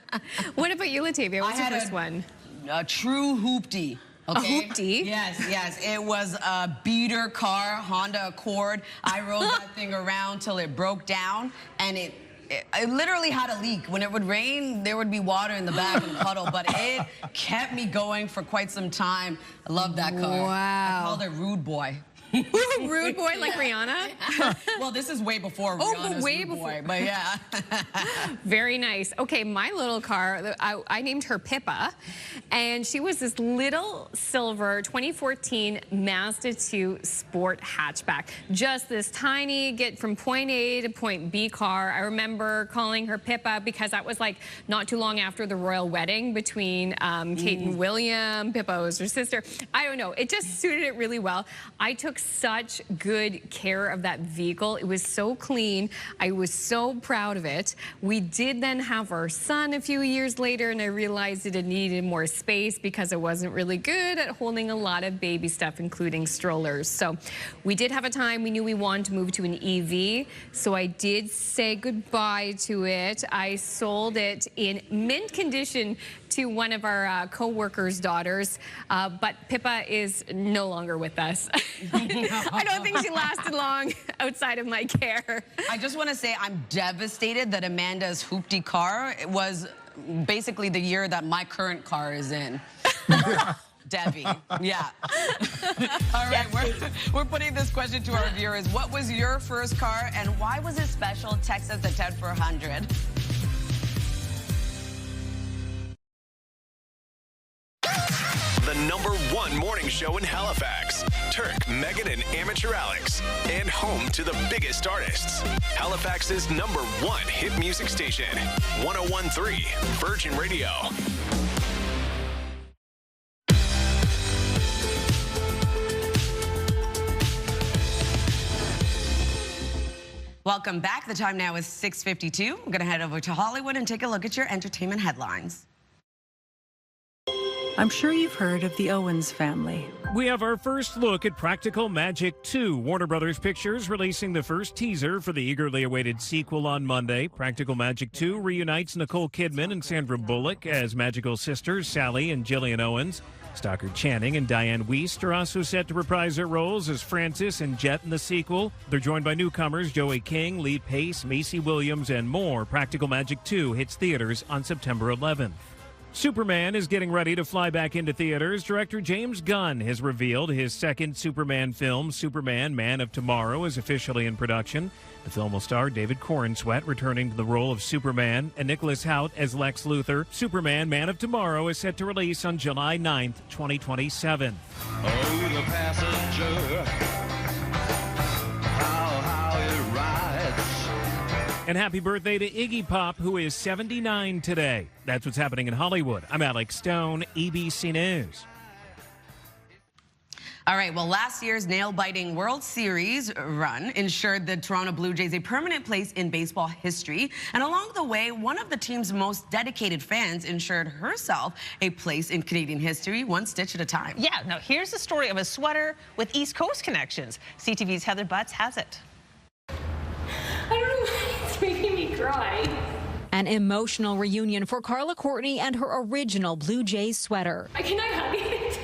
What about you, Latavia? What's your first one? A true hoopty. Okay. A hoopty? Yes. It was a beater car, Honda Accord. I rode that thing around till it broke down, and it literally had a leak. When it would rain, there would be water in the back and puddle, but it kept me going for quite some time. I love that car. Wow. I called it Rude Boy. Rude Boy like Rihanna? Well, this is way before Rihanna's way Rude before. Boy, but yeah. Very nice. Okay, my little car, I named her Pippa, and she was this little silver 2014 Mazda 2 Sport hatchback. Just this tiny, get from point A to point B car. I remember calling her Pippa because that was like not too long after the royal wedding between Kate and William. Pippa was her sister. I don't know. It just suited it really well. I took such good care of that vehicle. It was so clean. I was so proud of it. We did then have our son a few years later, and I realized that it needed more space because it wasn't really good at holding a lot of baby stuff, including strollers. So we did have a time we knew we wanted to move to an EV, so I did say goodbye to it. I sold it in mint condition to one of our co-workers' daughters, but Pippa is no longer with us. I don't think she lasted long outside of my care. I just want to say I'm devastated that Amanda's hoopty car was basically the year that my current car is in. Debbie, yeah. All right, we're putting this question to our viewers. What was your first car and why was it special? Text us at 10-400. The #1 morning show in Halifax. Turk, Megan, and Amateur Alex. And home to the biggest artists. Halifax's #1 hit music station. 101.3 Virgin Radio. Welcome back. The time now is 6:52. We're going to head over to Hollywood and take a look at your entertainment headlines. I'm sure you've heard of the Owens family. We have our first look at Practical Magic 2. Warner Brothers Pictures releasing the first teaser for the eagerly awaited sequel on Monday. Practical Magic 2 reunites Nicole Kidman and Sandra Bullock as magical sisters Sally and Gillian Owens. Stockard Channing and Diane Wiest are also set to reprise their roles as Francis and Jet in the sequel. They're joined by newcomers Joey King, Lee Pace, Macy Williams, and more. Practical Magic 2 hits theaters on September 11th. Superman is getting ready to fly back into theaters. Director James Gunn has revealed his second Superman film, Superman, Man of Tomorrow, is officially in production. The film will star David Corenswet returning to the role of Superman and Nicholas Hoult as Lex Luthor. Superman, Man of Tomorrow is set to release on July 9th, 2027. Oh, the passenger, how it rides. And happy birthday to Iggy Pop, who is 79 today. That's what's happening in Hollywood. I'm Alex Stone, ABC News. All right, well, last year's nail-biting World Series run ensured the Toronto Blue Jays a permanent place in baseball history. And along the way, one of the team's most dedicated fans ensured herself a place in Canadian history, one stitch at a time. Yeah, now here's the story of a sweater with East Coast connections. CTV's Heather Butts has it. I don't know why it's making me cry. An emotional reunion for Carla Courtney and her original Blue Jays sweater. Can I hug it?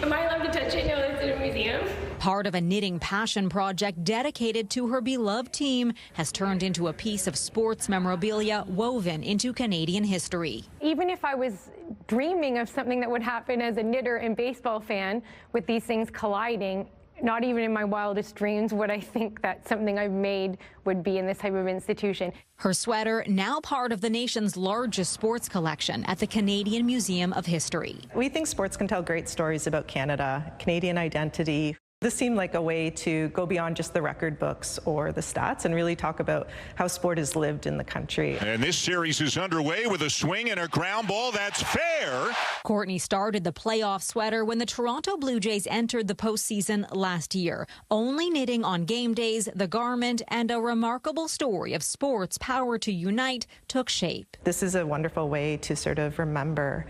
Am I allowed to touch it now that it's in a museum? Part of a knitting passion project dedicated to her beloved team has turned into a piece of sports memorabilia woven into Canadian history. Even if I was dreaming of something that would happen as a knitter and baseball fan with these things colliding, not even in my wildest dreams would I think that something I've made would be in this type of institution. Her sweater now part of the nation's largest sports collection at the Canadian Museum of History. We think sports can tell great stories about Canada, Canadian identity. This seemed like a way to go beyond just the record books or the stats and really talk about how sport is lived in the country. And this series is underway with a swing and a ground ball. That's fair. Courtney started the playoff sweater when the Toronto Blue Jays entered the postseason last year. Only knitting on game days, the garment and a remarkable story of sports' power to unite took shape. This is a wonderful way to sort of remember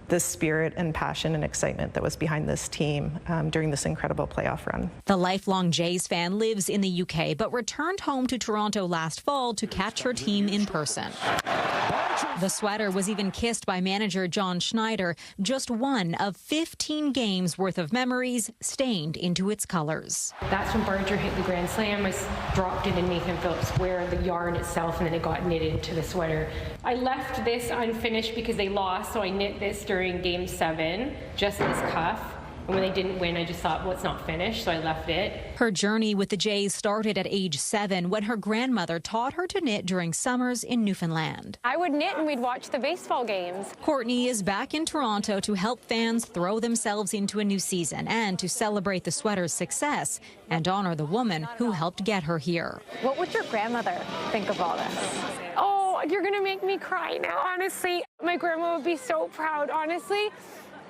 the spirit and passion and excitement that was behind this team during this incredible playoff run. The lifelong Jays fan lives in the UK, but returned home to Toronto last fall to catch her team in person. The sweater was even kissed by manager John Schneider, just one of 15 games worth of memories stained into its colors. That's when Barger hit the grand slam. I dropped it in Nathan Phillips Square, the yarn itself, and then it got knitted to the sweater. I left this unfinished because they lost, so I knit this during Game 7, just this cuff. And when they didn't win, I just thought, well, it's not finished, so I left it. Her journey with the Jays started at age 7 when her grandmother taught her to knit during summers in Newfoundland. I would knit and we'd watch the baseball games. Courtney is back in Toronto to help fans throw themselves into a new season and to celebrate the sweater's success and honor the woman who helped get her here. What would your grandmother think of all this? Oh, you're going to make me cry now, honestly. My grandma would be so proud, honestly.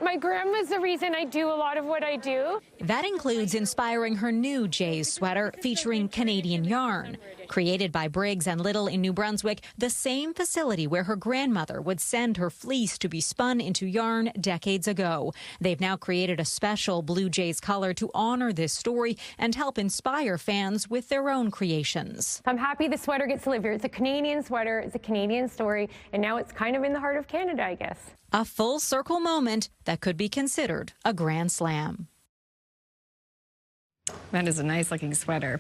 My grandma's the reason I do a lot of what I do. That includes inspiring her new Jays sweater featuring Canadian yarn. Created by Briggs & Little in New Brunswick, the same facility where her grandmother would send her fleece to be spun into yarn decades ago. They've now created a special Blue Jays color to honor this story and help inspire fans with their own creations. I'm happy the sweater gets delivered. It's a Canadian sweater, it's a Canadian story, and now it's kind of in the heart of Canada, I guess. A full circle moment that could be considered a grand slam. That is a nice looking sweater.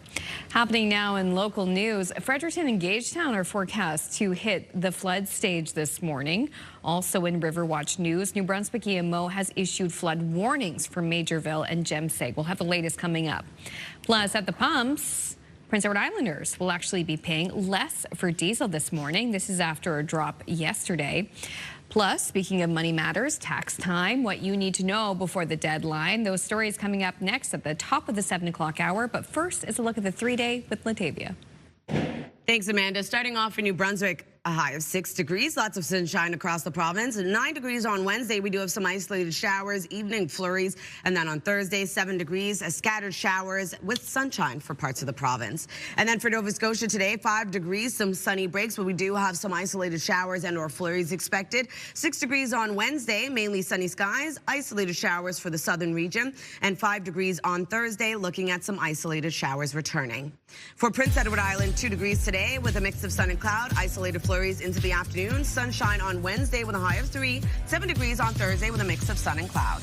Happening now in local news, Fredericton and Gagetown are forecast to hit the flood stage this morning. Also in Riverwatch News, New Brunswick EMO has issued flood warnings for Majorville and Jemseg. We'll have the latest coming up. Plus at the pumps, Prince Edward Islanders will actually be paying less for diesel this morning. This is after a drop yesterday. Plus, speaking of money matters, tax time, what you need to know before the deadline. Those stories coming up next at the top of the 7 o'clock hour. But first is a look at the 3-day with Latavia. Thanks, Amanda. Starting off in New Brunswick, a high of 6 degrees, lots of sunshine across the province. 9 degrees on Wednesday. We do have some isolated showers, evening flurries. And then on Thursday, 7 degrees, scattered showers with sunshine for parts of the province. And then for Nova Scotia today, 5 degrees, some sunny breaks, but we do have some isolated showers and or flurries expected. 6 degrees on Wednesday, mainly sunny skies, isolated showers for the southern region. And 5 degrees on Thursday, looking at some isolated showers returning. For Prince Edward Island, 2 degrees today with a mix of sun and cloud, isolated flurries into the afternoon. Sunshine on Wednesday with a high of 3. 7 degrees on Thursday with a mix of sun and cloud.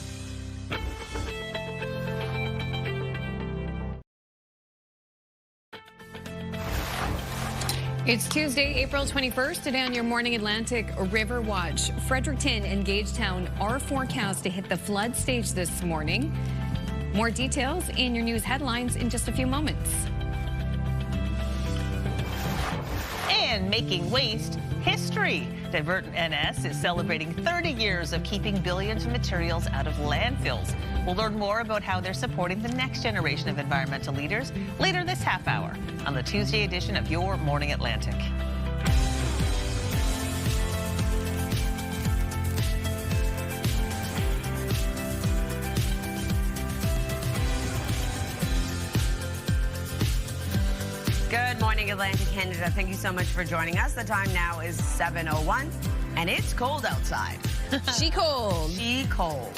It's Tuesday, April 21st. Today on your Morning Atlantic River Watch, Fredericton and Gagetown are forecast to hit the flood stage this morning. More details in your news headlines in just a few moments. And making waste history. Divert NS is celebrating 30 years of keeping billions of materials out of landfills. We'll learn more about how they're supporting the next generation of environmental leaders later this half hour on the Tuesday edition of Your Morning Atlantic. Good morning, Atlantic Canada. Thank you so much for joining us. The time now is 7:01, and it's cold outside. She cold. She cold.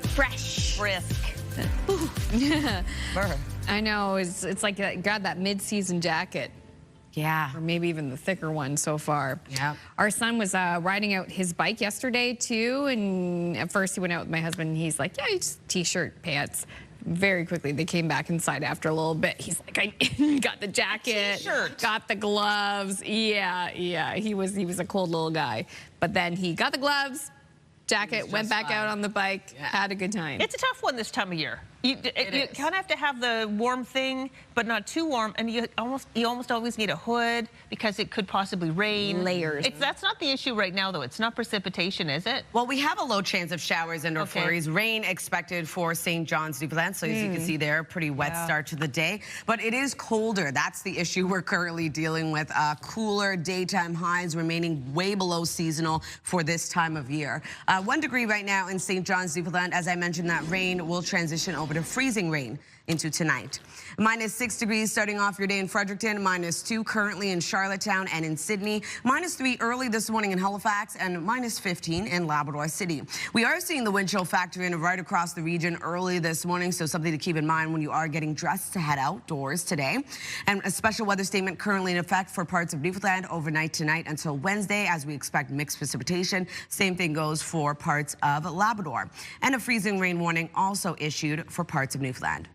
Fresh. Brisk. I know. It's like grab that mid-season jacket. Yeah. Or maybe even the thicker one so far. Yeah. Our son was riding out his bike yesterday, too. And at first he went out with my husband. And he's like, yeah, just T-shirt, pants. Very quickly, they came back inside after a little bit. He's like, I got the jacket, got the gloves. Yeah. He was a cold little guy. But then he got the gloves, jacket, went back out on the bike, had a good time. It's a tough one this time of year. You kind of have to have the warm thing, but not too warm, and you almost always need a hood because it could possibly rain. Layers. That's not the issue right now, though. It's not precipitation, is it? Well, we have a low chance of showers and/or flurries. Rain expected for St. John's, Newfoundland. So as you can see there, pretty wet start to the day. But it is colder. That's the issue we're currently dealing with. Cooler daytime highs remaining way below seasonal for this time of year. 1 degree right now in St. John's, Newfoundland. As I mentioned, that rain will transition over to freezing rain into tonight. -6 degrees starting off your day in Fredericton, -2 currently in Charlottetown and in Sydney, -3 early this morning in Halifax, and -15 in Labrador City. We are seeing the wind chill factor in right across the region early this morning, so something to keep in mind when you are getting dressed to head outdoors today. And a special weather statement currently in effect for parts of Newfoundland overnight tonight until Wednesday, as we expect mixed precipitation. Same thing goes for parts of Labrador. And a freezing rain warning also issued for parts of Newfoundland.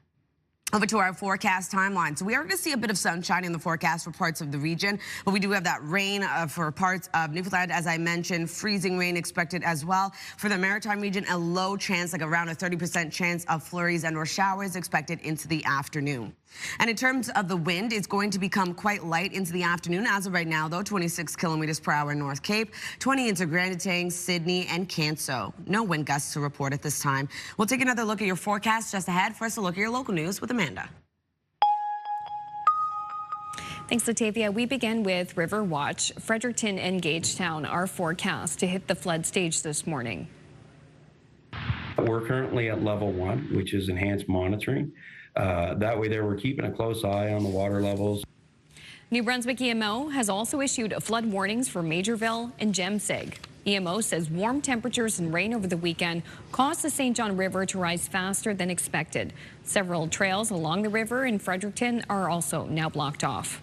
Over to our forecast timeline. So we are going to see a bit of sunshine in the forecast for parts of the region, but we do have that rain for parts of Newfoundland. As I mentioned, freezing rain expected as well. For the Maritime region, a low chance, like around a 30% chance of flurries and or showers expected into the afternoon. And in terms of the wind, it's going to become quite light into the afternoon. As of right now, though, 26 kilometers per hour in North Cape, 20 into Grand Tang, Sydney, and Canso. No wind gusts to report at this time. We'll take another look at your forecast just ahead. First, a look at your local news with Amanda. Thanks, Latavia. We begin with River Watch. Fredericton and Gagetown are forecast to hit the flood stage this morning. We're currently at level 1, which is enhanced monitoring. That way there, we're keeping a close eye on the water levels. New Brunswick EMO has also issued flood warnings for Majorville and Jemsig. EMO says warm temperatures and rain over the weekend caused the St. John River to rise faster than expected. Several trails along the river in Fredericton are also now blocked off.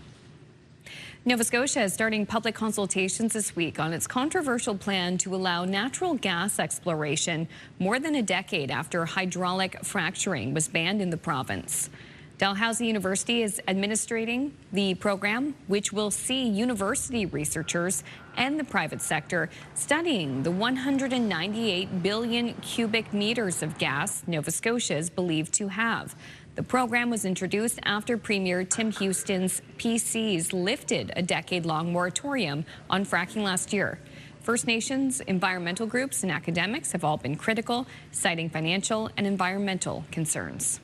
Nova Scotia is starting public consultations this week on its controversial plan to allow natural gas exploration more than a decade after hydraulic fracturing was banned in the province. Dalhousie University is administrating the program, which will see university researchers and the private sector studying the 198 billion cubic meters of gas Nova Scotia is believed to have. The program was introduced after Premier Tim Houston's PCs lifted a decade-long moratorium on fracking last year. First Nations, environmental groups, and academics have all been critical, citing financial and environmental concerns.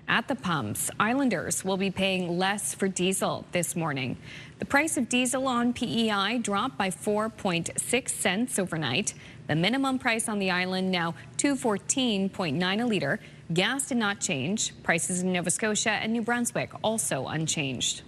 At the pumps, Islanders will be paying less for diesel this morning. The price of diesel on PEI dropped by 4.6 cents overnight. The minimum price on the island now $2.14.9 a litre. Gas did not change. Prices in Nova Scotia and New Brunswick also unchanged.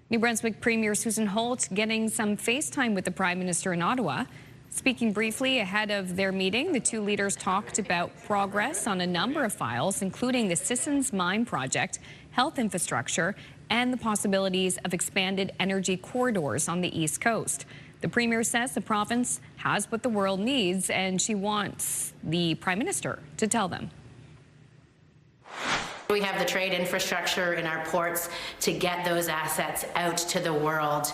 New Brunswick Premier Susan Holt getting some FaceTime with the Prime Minister in Ottawa. Speaking briefly ahead of their meeting, the two leaders talked about progress on a number of files, including the Sissons Mine project, health infrastructure, and the possibilities of expanded energy corridors on the East Coast. The Premier says the province has what the world needs, and she wants the Prime Minister to tell them. We have the trade infrastructure in our ports to get those assets out to the world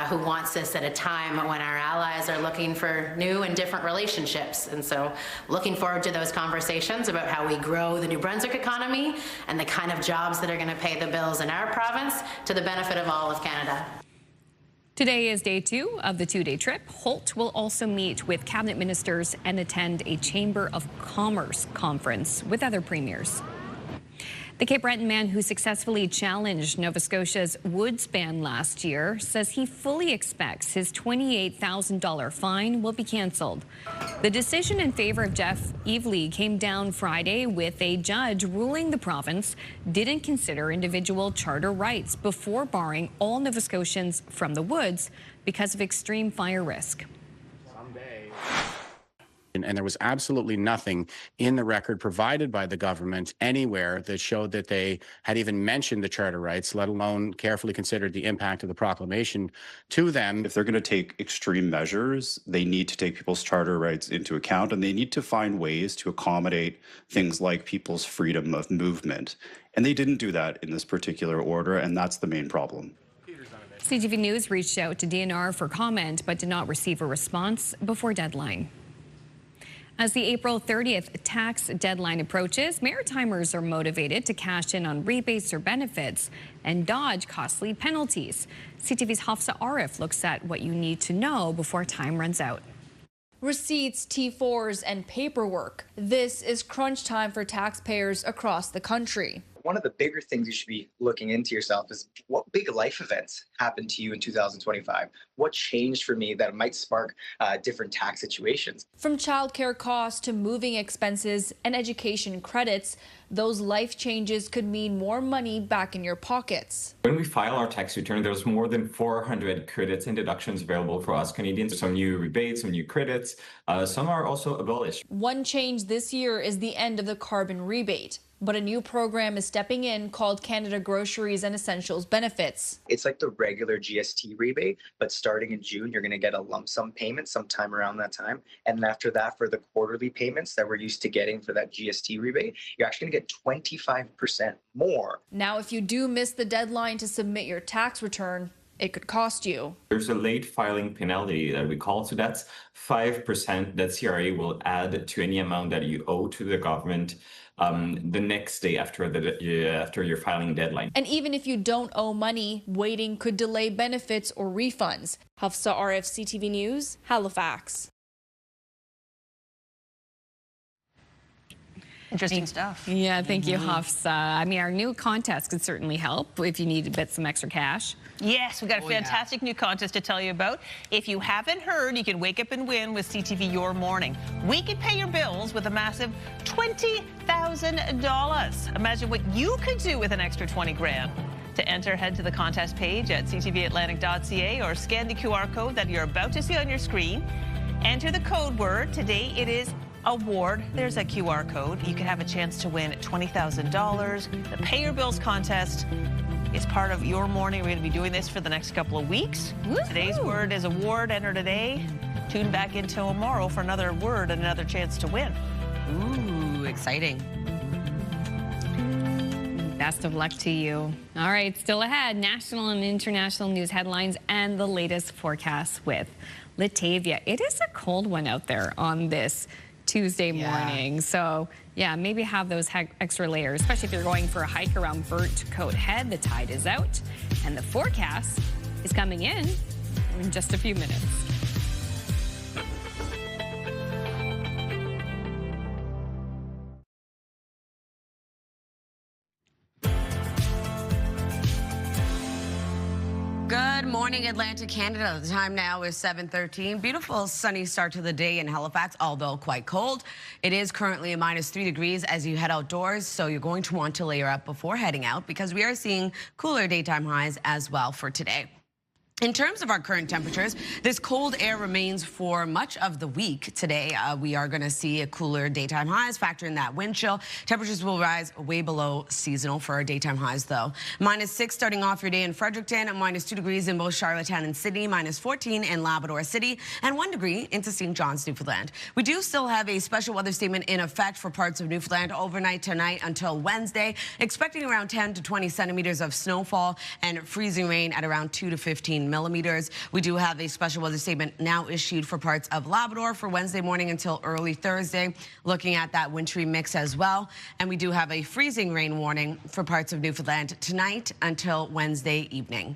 who wants this at a time when our allies are looking for new and different relationships. And so looking forward to those conversations about how we grow the New Brunswick economy and the kind of jobs that are going to pay the bills in our province to the benefit of all of Canada. Today is day 2 of the 2-day trip. Holt will also meet with cabinet ministers and attend a Chamber of Commerce conference with other premiers. The Cape Breton man who successfully challenged Nova Scotia's woods ban last year says he fully expects his $28,000 fine will be canceled. The decision in favor of Jeff Evely came down Friday with a judge ruling the province didn't consider individual charter rights before barring all Nova Scotians from the woods because of extreme fire risk. And there was absolutely nothing in the record provided by the government anywhere that showed that they had even mentioned the charter rights, let alone carefully considered the impact of the proclamation to them. If they're going to take extreme measures, they need to take people's charter rights into account, and they need to find ways to accommodate things like people's freedom of movement. And they didn't do that in this particular order, and that's the main problem. CTV News reached out to DNR for comment, but did not receive a response before deadline. As the April 30th tax deadline approaches, Maritimers are motivated to cash in on rebates or benefits and dodge costly penalties. CTV's Hafsa Arif looks at what you need to know before time runs out. Receipts, T4s, and paperwork. This is crunch time for taxpayers across the country. One of the bigger things you should be looking into yourself is what big life events happened to you in 2025? What changed for me that might spark different tax situations? From childcare costs to moving expenses and education credits, those life changes could mean more money back in your pockets. When we file our tax return, there's more than 400 credits and deductions available for us Canadians. Some new rebates, some new credits, some are also abolished. One change this year is the end of the carbon rebate. But a new program is stepping in called Canada Groceries and Essentials Benefits. It's like the regular GST rebate, but starting in June, you're going to get a lump sum payment sometime around that time. And after that, for the quarterly payments that we're used to getting for that GST rebate, you're actually going to get 25% more. Now, if you do miss the deadline to submit your tax return, it could cost you. There's a late filing penalty that we call, so that's 5% that CRA will add to any amount that you owe to the government the next day after your filing deadline. And even if you don't owe money, waiting could delay benefits or refunds. Hafsa Arif, CTV News, Halifax. Interesting stuff. Yeah, thank you, Hafsa. I mean, our new contest could certainly help if you need a bit some extra cash. Yes, we got a fantastic new contest to tell you about. If you haven't heard, you can wake up and win with CTV Your Morning. We can pay your bills with a massive $20,000. Imagine what you could do with an extra 20 grand. To enter, head to the contest page at ctvatlantic.ca or scan the QR code that you're about to see on your screen. Enter the code word. Today it is award. There's a QR code. You could have a chance to win $20,000. The Pay Your Bills contest is part of Your Morning. We're going to be doing this for the next couple of weeks. Today's word is award. Enter today. Tune back in tomorrow for another word and another chance to win. Ooh, exciting. Best of luck to you. All right, still ahead, national and international news headlines and the latest forecasts with Latavia. It is a cold one out there on this Tuesday morning. So, yeah, maybe have those extra layers, especially if you're going for a hike around Burnt Coat Head. The tide is out, and the forecast is coming in just a few minutes. Good morning, Atlantic, Canada. The time now is 7:13. Beautiful sunny start to the day in Halifax, although quite cold. It is currently a -3 degrees as you head outdoors, so you're going to want to layer up before heading out because we are seeing cooler daytime highs as well for today. In terms of our current temperatures, this cold air remains for much of the week. Today, we are going to see a cooler daytime highs. Factor in that wind chill. Temperatures will rise way below seasonal for our daytime highs, though. -6 starting off your day in Fredericton, -2 degrees in both Charlottetown and Sydney, -14 in Labrador City, and 1 degree into St. John's, Newfoundland. We do still have a special weather statement in effect for parts of Newfoundland overnight tonight until Wednesday, expecting around 10 to 20 centimeters of snowfall and freezing rain at around 2 to 15 millimeters. We do have a special weather statement now issued for parts of Labrador for Wednesday morning until early Thursday, looking at that wintry mix as well. And we do have a freezing rain warning for parts of Newfoundland tonight until Wednesday evening.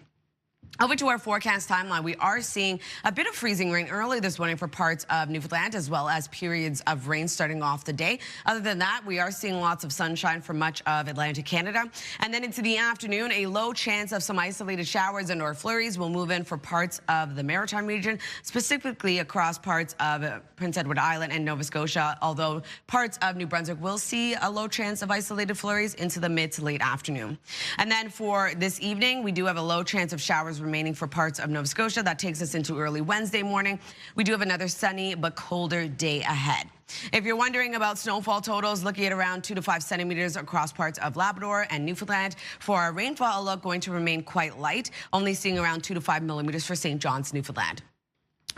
Over to our forecast timeline, we are seeing a bit of freezing rain early this morning for parts of Newfoundland, as well as periods of rain starting off the day. Other than that, we are seeing lots of sunshine for much of Atlantic Canada. And then into the afternoon, a low chance of some isolated showers and or flurries will move in for parts of the Maritime region, specifically across parts of Prince Edward Island and Nova Scotia, although parts of New Brunswick will see a low chance of isolated flurries into the mid to late afternoon. And then for this evening, we do have a low chance of showers remaining for parts of Nova Scotia. That takes us into early Wednesday morning. We do have another sunny but colder day ahead. If you're wondering about snowfall totals, looking at around 2 to 5 centimeters across parts of Labrador and Newfoundland. For our rainfall outlook, going to remain quite light, only seeing around 2 to 5 millimeters for St. John's, Newfoundland.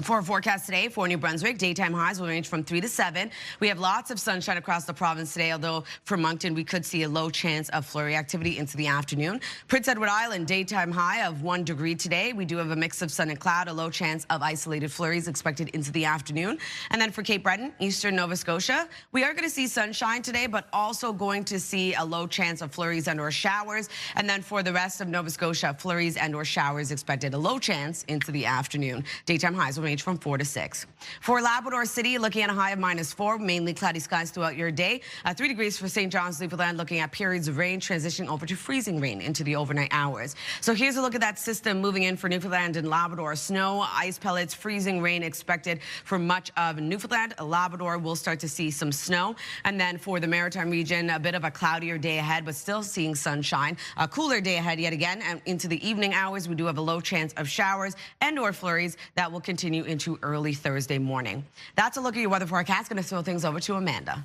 For our forecast today for New Brunswick, daytime highs will range from 3 to 7. We have lots of sunshine across the province today, although for Moncton, we could see a low chance of flurry activity into the afternoon. Prince Edward Island, daytime high of 1 degree today. We do have a mix of sun and cloud, a low chance of isolated flurries expected into the afternoon. And then for Cape Breton, eastern Nova Scotia, we are going to see sunshine today, but also going to see a low chance of flurries and or showers. And then for the rest of Nova Scotia, flurries and or showers expected, a low chance into the afternoon. Daytime highs will range from 4 to 6. For Labrador City, looking at a high of -4, mainly cloudy skies throughout your day. 3 degrees for St. John's, Newfoundland, looking at periods of rain transitioning over to freezing rain into the overnight hours. So here's a look at that system moving in for Newfoundland and Labrador. Snow, ice pellets, freezing rain expected for much of Newfoundland. Labrador will start to see some snow. And then for the Maritime region, a bit of a cloudier day ahead, but still seeing sunshine. A cooler day ahead yet again. And into the evening hours, we do have a low chance of showers and or flurries that will continue into early Thursday morning. That's a look at your weather forecast. Going to throw things over to Amanda.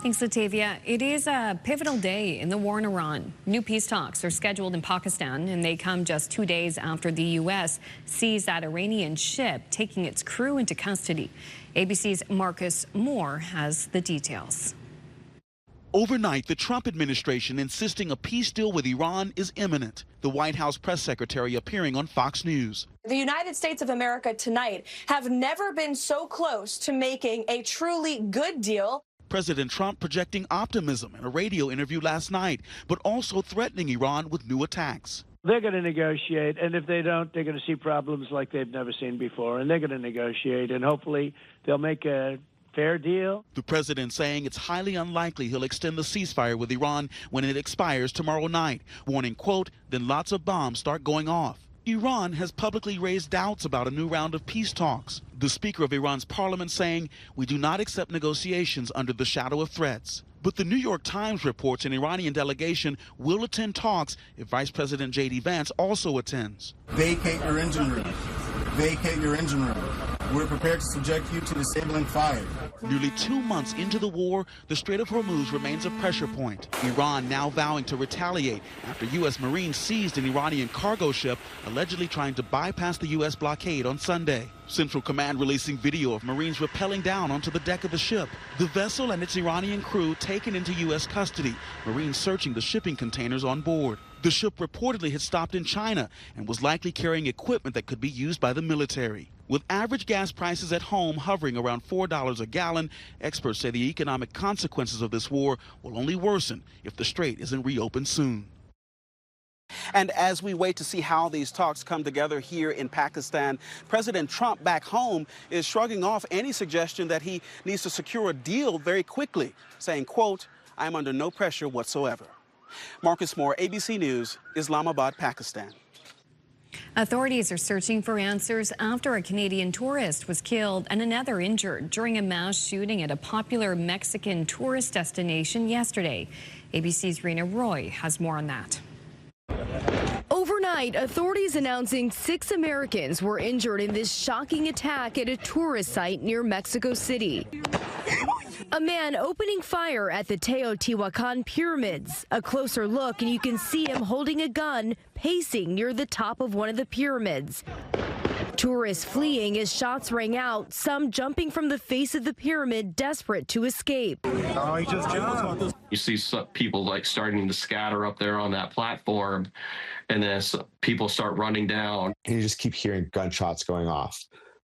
Thanks, Latavia. It is a pivotal day in the war in Iran. New peace talks are scheduled in Pakistan, and they come just 2 days after the U.S. seized that Iranian ship, taking its crew into custody. ABC's Marcus Moore has the details. Overnight, the Trump administration insisting a peace deal with Iran is imminent. The White House press secretary appearing on Fox News. The United States of America tonight have never been so close to making a truly good deal. President Trump projecting optimism in a radio interview last night, but also threatening Iran with new attacks. They're going to negotiate, and if they don't, they're going to see problems like they've never seen before, and they're going to negotiate, and hopefully they'll make a fair deal. The president saying it's highly unlikely he'll extend the ceasefire with Iran when it expires tomorrow night, warning, quote, then lots of bombs start going off. Iran has publicly raised doubts about a new round of peace talks. The Speaker of Iran's parliament saying, we do not accept negotiations under the shadow of threats. But the New York Times reports an Iranian delegation will attend talks if Vice President J.D. Vance also attends. Vacate your engine room. Vacate your engine room. We're prepared to subject you to disabling fire. Nearly 2 months into the war, the Strait of Hormuz remains a pressure point. Iran now vowing to retaliate after U.S. Marines seized an Iranian cargo ship allegedly trying to bypass the U.S. blockade on Sunday. Central Command releasing video of Marines rappelling down onto the deck of the ship. The vessel and its Iranian crew taken into U.S. custody. Marines searching the shipping containers on board. The ship reportedly had stopped in China and was likely carrying equipment that could be used by the military. With average gas prices at home hovering around $4 a gallon, experts say the economic consequences of this war will only worsen if the strait isn't reopened soon. And as we wait to see how these talks come together here in Pakistan, President Trump back home is shrugging off any suggestion that he needs to secure a deal very quickly, saying, quote, I'm under no pressure whatsoever. Marcus Moore, ABC News, Islamabad, Pakistan. Authorities are searching for answers after a Canadian tourist was killed and another injured during a mass shooting at a popular Mexican tourist destination yesterday. ABC's Rena Roy has more on that. Overnight, authorities announcing 6 Americans were injured in this shocking attack at a tourist site near Mexico City. A man opening fire at the Teotihuacan pyramids. A closer look and you can see him holding a gun, pacing near the top of one of the pyramids. Tourists fleeing as shots rang out, some jumping from the face of the pyramid, desperate to escape. Oh, he just jumped. You see some people like starting to scatter up there on that platform, and then people start running down. And you just keep hearing gunshots going off.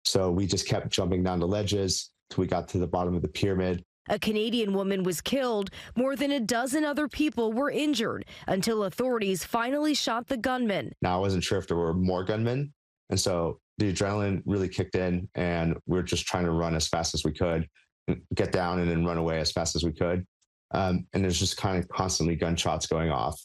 So we just kept jumping down the ledges till we got to the bottom of the pyramid. A Canadian woman was killed. More than a dozen other people were injured until authorities finally shot the gunman. Now, I wasn't sure if there were more gunmen. And so the adrenaline really kicked in, and we were just trying to run as fast as we could, get down and then run away as fast as we could. And there's just kind of constantly gunshots going off.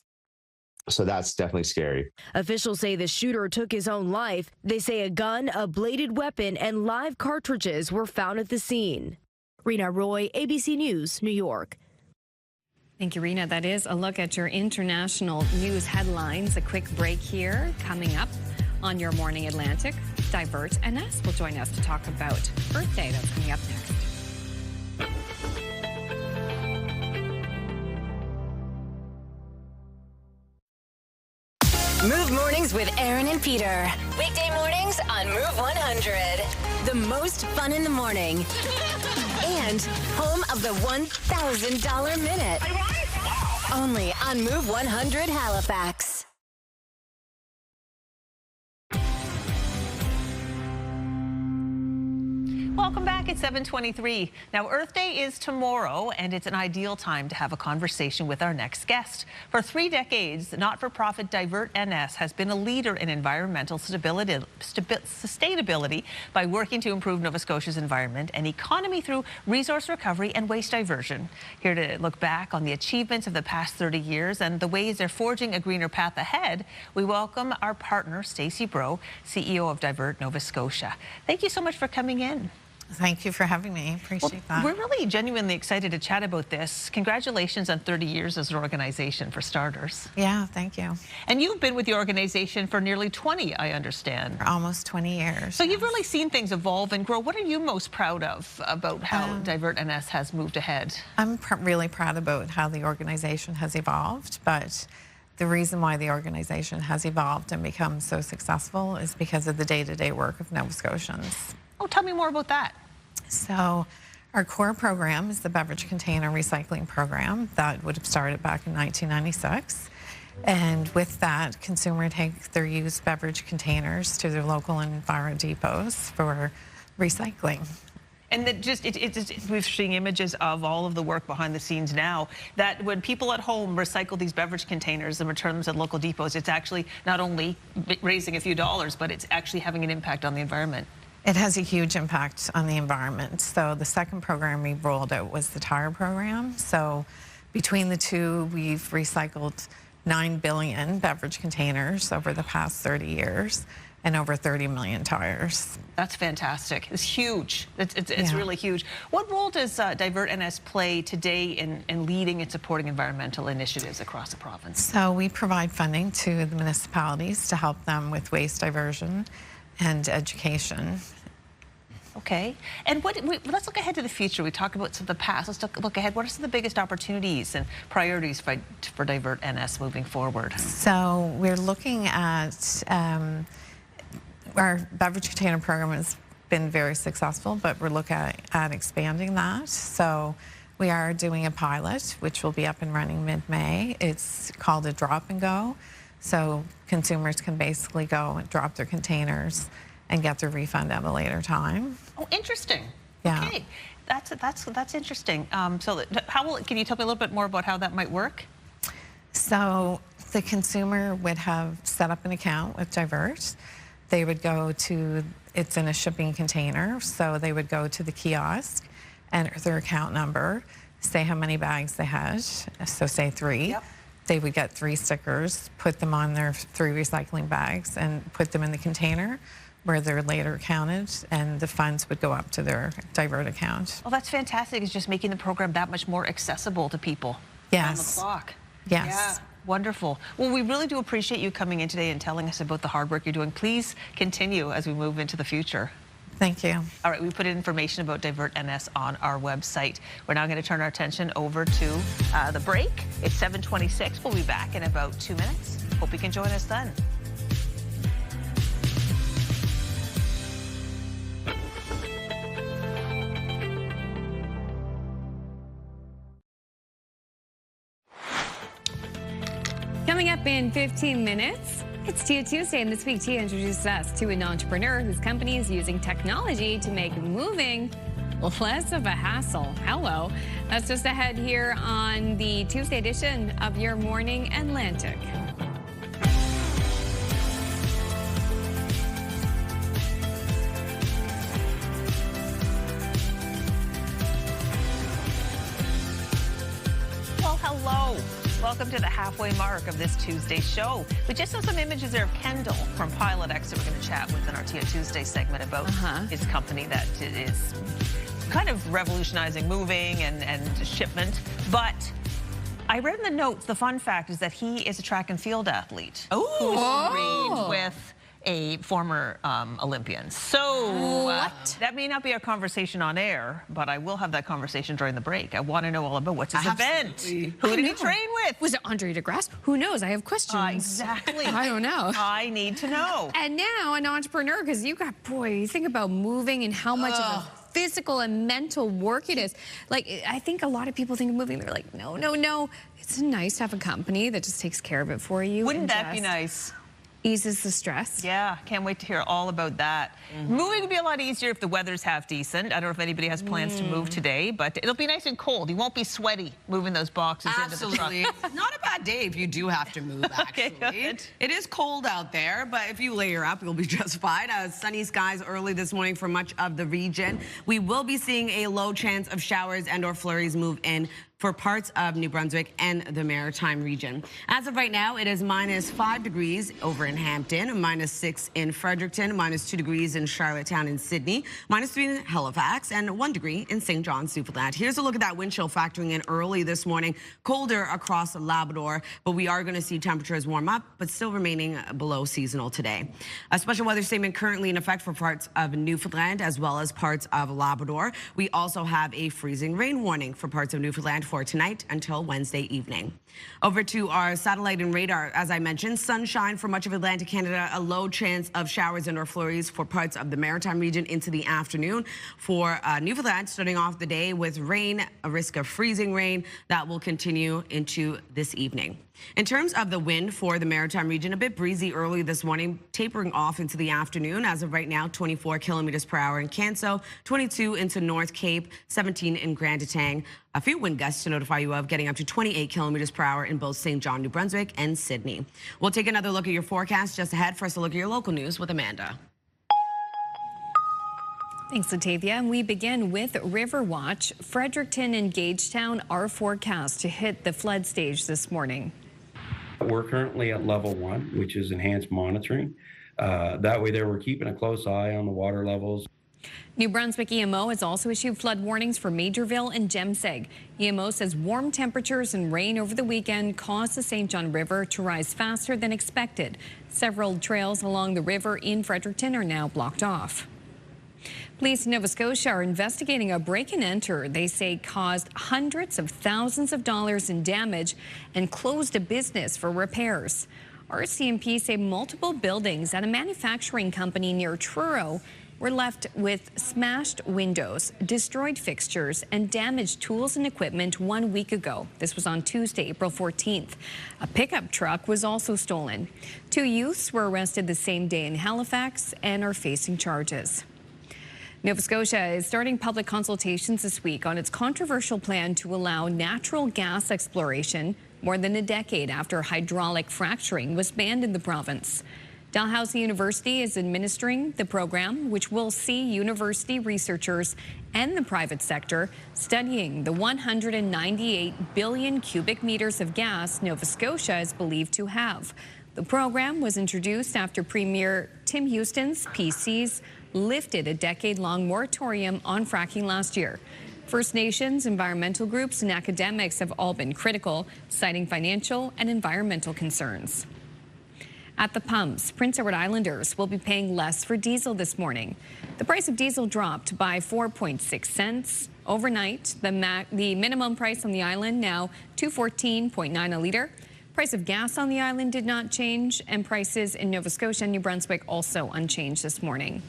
So that's definitely scary. Officials say the shooter took his own life. They say a gun, a bladed weapon, and live cartridges were found at the scene. Rena Roy, ABC News, New York. Thank you, Rena. That is a look at your international news headlines. A quick break here. Coming up on Your Morning Atlantic, Divert NS will join us to talk about Earth Day. That's coming up next. Move Mornings with Aaron and Peter. Weekday mornings on Move 100. The most fun in the morning. And home of the $1,000 minute. Only on Move 100 Halifax. Welcome back at 7:23. Now, Earth Day is tomorrow, and it's an ideal time to have a conversation with our next guest. For 3 decades, not-for-profit Divert NS has been a leader in environmental sustainability by working to improve Nova Scotia's environment and economy through resource recovery and waste diversion. Here to look back on the achievements of the past 30 years and the ways they're forging a greener path ahead, we welcome our partner, Stacey Bro, CEO of Divert Nova Scotia. Thank you so much for coming in. Thank you for having me. Appreciate that. We're really genuinely excited to chat about this. Congratulations on 30 years as an organization, for starters. Yeah, thank you. And you've been with the organization for nearly 20, I understand. For almost 20 years. So you've really seen things evolve and grow. What are you most proud of about how Divert NS has moved ahead? I'm really proud about how the organization has evolved, but the reason why the organization has evolved and become so successful is because of the day-to-day work of Nova Scotians. Oh, tell me more about that. So our core program is the beverage container recycling program that would have started back in 1996. And with that, consumers take their used beverage containers to their local and enviro depots for recycling. And that just, we're seeing images of all of the work behind the scenes now, that when people at home recycle these beverage containers and return them to local depots, it's actually not only raising a few dollars, but it's actually having an impact on the environment. It has a huge impact on the environment. So the second program we rolled out was the tire program. So between the two, we've recycled 9 billion beverage containers over the past 30 years and over 30 million tires. That's fantastic. It's huge. It's really huge. What role does Divert NS play today in leading and supporting environmental initiatives across the province? So we provide funding to the municipalities to help them with waste diversion and education. Okay. And let's look ahead to the future. We talked about some of the past. Let's look ahead. What are some of the biggest opportunities and priorities for Divert NS moving forward? So we're looking at our beverage container program has been very successful, but we're looking at expanding that. So we are doing a pilot, which will be up and running mid-May. It's called a drop and go. So consumers can basically go and drop their containers and get their refund at a later time. Oh, interesting. Yeah. Okay, that's interesting. So can you tell me a little bit more about how that might work? So the consumer would have set up an account with Divert. They would go to, it's in a shipping container, so they would go to the kiosk, enter their account number, say how many bags they had, so say 3. Yep. They would get 3 stickers, put them on their 3 recycling bags, and put them in the container where they're later counted, and the funds would go up to their Divert account. Well, that's fantastic. It's just making the program that much more accessible to people. Yes. On the clock. Yes. Yeah. Wonderful. Well, we really do appreciate you coming in today and telling us about the hard work you're doing. Please continue as we move into the future. Thank you. All right, we put information about Divert NS on our website. We're now going to turn our attention over to the break. It's 7:26. We'll be back in about 2 minutes. Hope you can join us then. Coming up in 15 minutes, it's Tia Tuesday, and this week Tia introduces us to an entrepreneur whose company is using technology to make moving less of a hassle. Hello. That's just ahead here on the Tuesday edition of Your Morning Atlantic. Well, hello. Welcome to the halfway mark of this Tuesday show. We just saw some images there of Kendall from Pilot X that we're going to chat with in our Tuesday segment about his company that is kind of revolutionizing moving and shipment. But I read in the notes, the fun fact is that he is a track and field athlete who's trained with a former Olympian. So that may not be a conversation on air, but I will have that conversation during the break. I want to know all about what's his event. Who did he train with? Was it Andre DeGrasse? Who knows? I have questions. Exactly. I don't know. I need to know. And now an entrepreneur, because you think about moving and how much of a physical and mental work it is. Like, I think a lot of people think of moving, they're like, no, no, no. It's nice to have a company that just takes care of it for you. Wouldn't that be nice? Eases the stress. Yeah, can't wait to hear all about that. Moving would be a lot easier if the weather's half decent. I don't know if anybody has plans to move today, but it'll be nice and cold. You won't be sweaty moving those boxes into the truck. Absolutely. Not a bad day if you do have to move, actually. It is cold out there, but if you layer up, you'll be just fine. Sunny skies early this morning for much of the region. We will be seeing a low chance of showers and or flurries move in for parts of New Brunswick and the Maritime region. As of right now, it is -5 degrees over in Hampton, -6 in Fredericton, -2 degrees in Charlottetown and Sydney, -3 in Halifax, and 1 degree in St. John's, Newfoundland. Here's a look at that wind chill factoring in early this morning. Colder across Labrador, but we are going to see temperatures warm up, but still remaining below seasonal today. A special weather statement currently in effect for parts of Newfoundland as well as parts of Labrador. We also have a freezing rain warning for parts of Newfoundland for tonight until Wednesday evening. Over to our satellite and radar. As I mentioned, sunshine for much of Atlantic Canada, a low chance of showers and or flurries for parts of the Maritime region into the afternoon. For Newfoundland, starting off the day with rain, a risk of freezing rain that will continue into this evening. In terms of the wind for the Maritime region, a bit breezy early this morning, tapering off into the afternoon. As of right now, 24 kilometers per hour in Canso, 22 into North Cape, 17 in Grand Etang. A few wind gusts to notify you of, getting up to 28 kilometers per hour in both St. John, New Brunswick and Sydney. We'll take another look at your forecast just ahead. First, a look at your local news with Amanda. Thanks, Latavia. And we begin with River Watch. Fredericton and Gagetown are forecast to hit the flood stage this morning. We're currently at level 1, which is enhanced monitoring. That way there, we're keeping a close eye on the water levels. New Brunswick EMO has also issued flood warnings for Majorville and Jemseg. EMO says warm temperatures and rain over the weekend caused the St. John River to rise faster than expected. Several trails along the river in Fredericton are now blocked off. Police in Nova Scotia are investigating a break-and-enter they say caused hundreds of thousands of dollars in damage and closed a business for repairs. RCMP say multiple buildings at a manufacturing company near Truro were left with smashed windows, destroyed fixtures, and damaged tools and equipment 1 week ago. This was on Tuesday, April 14th. A pickup truck was also stolen. 2 youths were arrested the same day in Halifax and are facing charges. Nova Scotia is starting public consultations this week on its controversial plan to allow natural gas exploration more than a decade after hydraulic fracturing was banned in the province. Dalhousie University is administering the program, which will see university researchers and the private sector studying the 198 billion cubic meters of gas Nova Scotia is believed to have. The program was introduced after Premier Tim Houston's PCs lifted a decade-long moratorium on fracking last year. First Nations, environmental groups, and academics have all been critical, citing financial and environmental concerns. At the pumps, Prince Edward Islanders will be paying less for diesel this morning. The price of diesel dropped by 4.6 cents overnight. The minimum price on the island now $2.14.9 a litre. Price of gas on the island did not change, and prices in Nova Scotia and New Brunswick also unchanged this morning.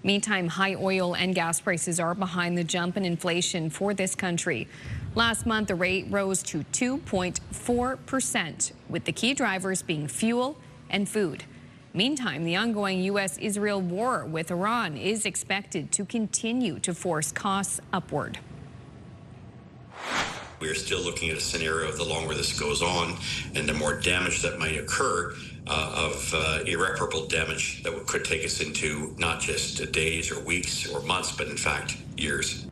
Meantime, high oil and gas prices are behind the jump in inflation for this country. Last month, the rate rose to 2.4%, with the key drivers being fuel and food. Meantime, the ongoing U.S.-Israel war with Iran is expected to continue to force costs upward. We are still looking at a scenario the longer this goes on and the more damage that might occur of irreparable damage that could take us into not just days or weeks or months, but in fact, years.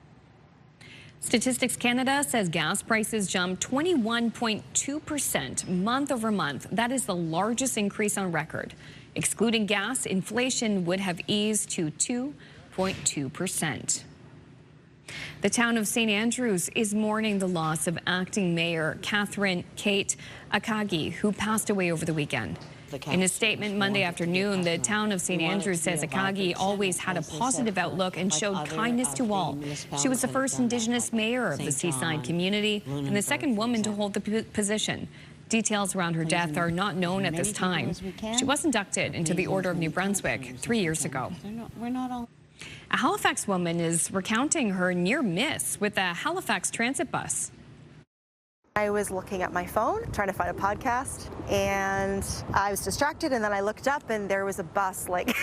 Statistics Canada says gas prices jumped 21.2% month over month. That is the largest increase on record. Excluding gas, inflation would have eased to 2.2%. The town of St. Andrews is mourning the loss of acting mayor Catherine Kate Akagi, who passed away over the weekend. In a statement Monday afternoon, the town of St. Andrews says Akagi always had a positive outlook and showed kindness to all. She was the first Indigenous mayor of the seaside community and the second woman to hold the position. Details around her death are not known at this time. She was inducted into the Order of New Brunswick 3 years ago. A Halifax woman is recounting her near miss with a Halifax transit bus. I was looking at my phone, trying to find a podcast, and I was distracted, and then I looked up, and there was a bus like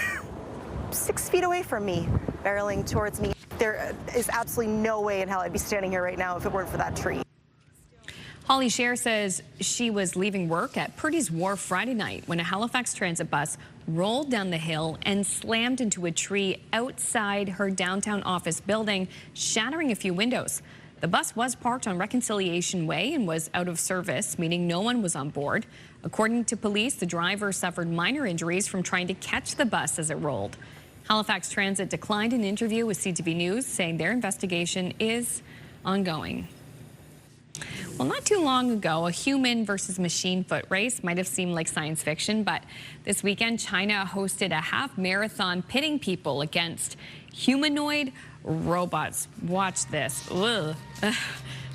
6 feet away from me, barreling towards me. There is absolutely no way in hell I'd be standing here right now if it weren't for that tree. Holly Scher says she was leaving work at Purdy's Wharf Friday night when a Halifax transit bus rolled down the hill and slammed into a tree outside her downtown office building, shattering a few windows. The bus was parked on Reconciliation Way and was out of service, meaning no one was on board. According to police, the driver suffered minor injuries from trying to catch the bus as it rolled. Halifax Transit declined an interview with CTV News, saying their investigation is ongoing. Well, not too long ago, a human versus machine foot race might have seemed like science fiction, but this weekend, China hosted a half marathon pitting people against humanoid robots. Watch this. Ugh.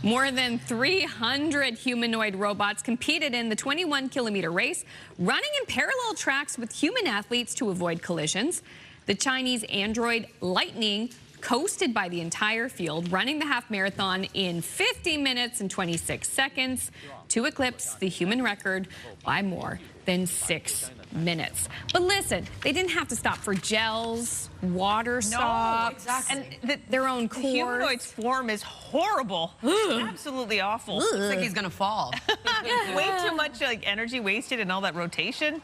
More than 300 humanoid robots competed in the 21-kilometer race, running in parallel tracks with human athletes to avoid collisions. The Chinese android Lightning coasted by the entire field, running the half marathon in 50 minutes and 26 seconds to eclipse the human record by more than 6 minutes. But listen, they didn't have to stop for gels, water stops, and their own course. The humanoid's form is horrible. Absolutely awful. Looks like he's gonna fall. Way too much energy wasted and all that rotation.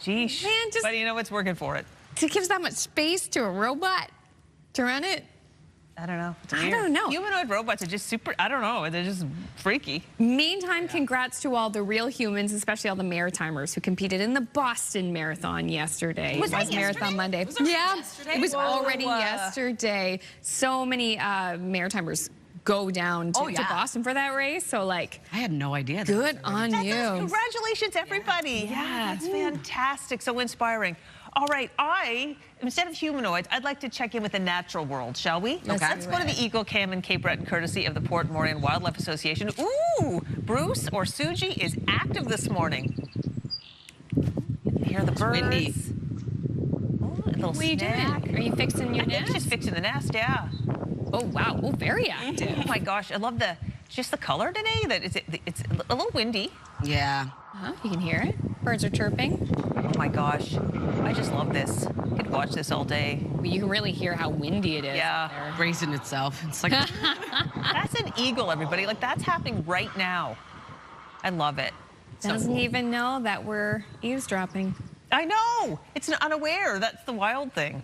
Geesh. Man, but you know what's working for it. To give that much space to a robot to run it? I don't know. I don't know. Humanoid robots are just super, I don't know, they're just freaky. Meantime, congrats to all the real humans, especially all the Maritimers who competed in the Boston Marathon yesterday. Was that Marathon Monday. Was it yesterday? It was already yesterday. So many Maritimers go down to Boston for that race. So, like, I had no idea. Good on you. Congratulations, everybody. Yeah, that's fantastic. So inspiring. All right, instead of humanoids, I'd like to check in with the natural world, shall we? Let's go to the EcoCam in Cape Breton, courtesy of the Port Moreton Wildlife Association. Ooh, Bruce or Suji is active this morning. You can hear the birds. Windy. What are you doing? Are you fixing your nest? I think she's fixing the nest, yeah. Oh, wow. Oh, very active. Oh, my gosh. I love just the color today. It's a little windy. Yeah. You can hear it. Birds are chirping. Oh, my gosh. I just love this. I could watch this all day. Well, you can really hear how windy it is. Yeah. Bracing itself. It's like... That's an eagle, everybody. Like, that's happening right now. I love it. Doesn't even know that we're eavesdropping. I know. It's unaware. That's the wild thing.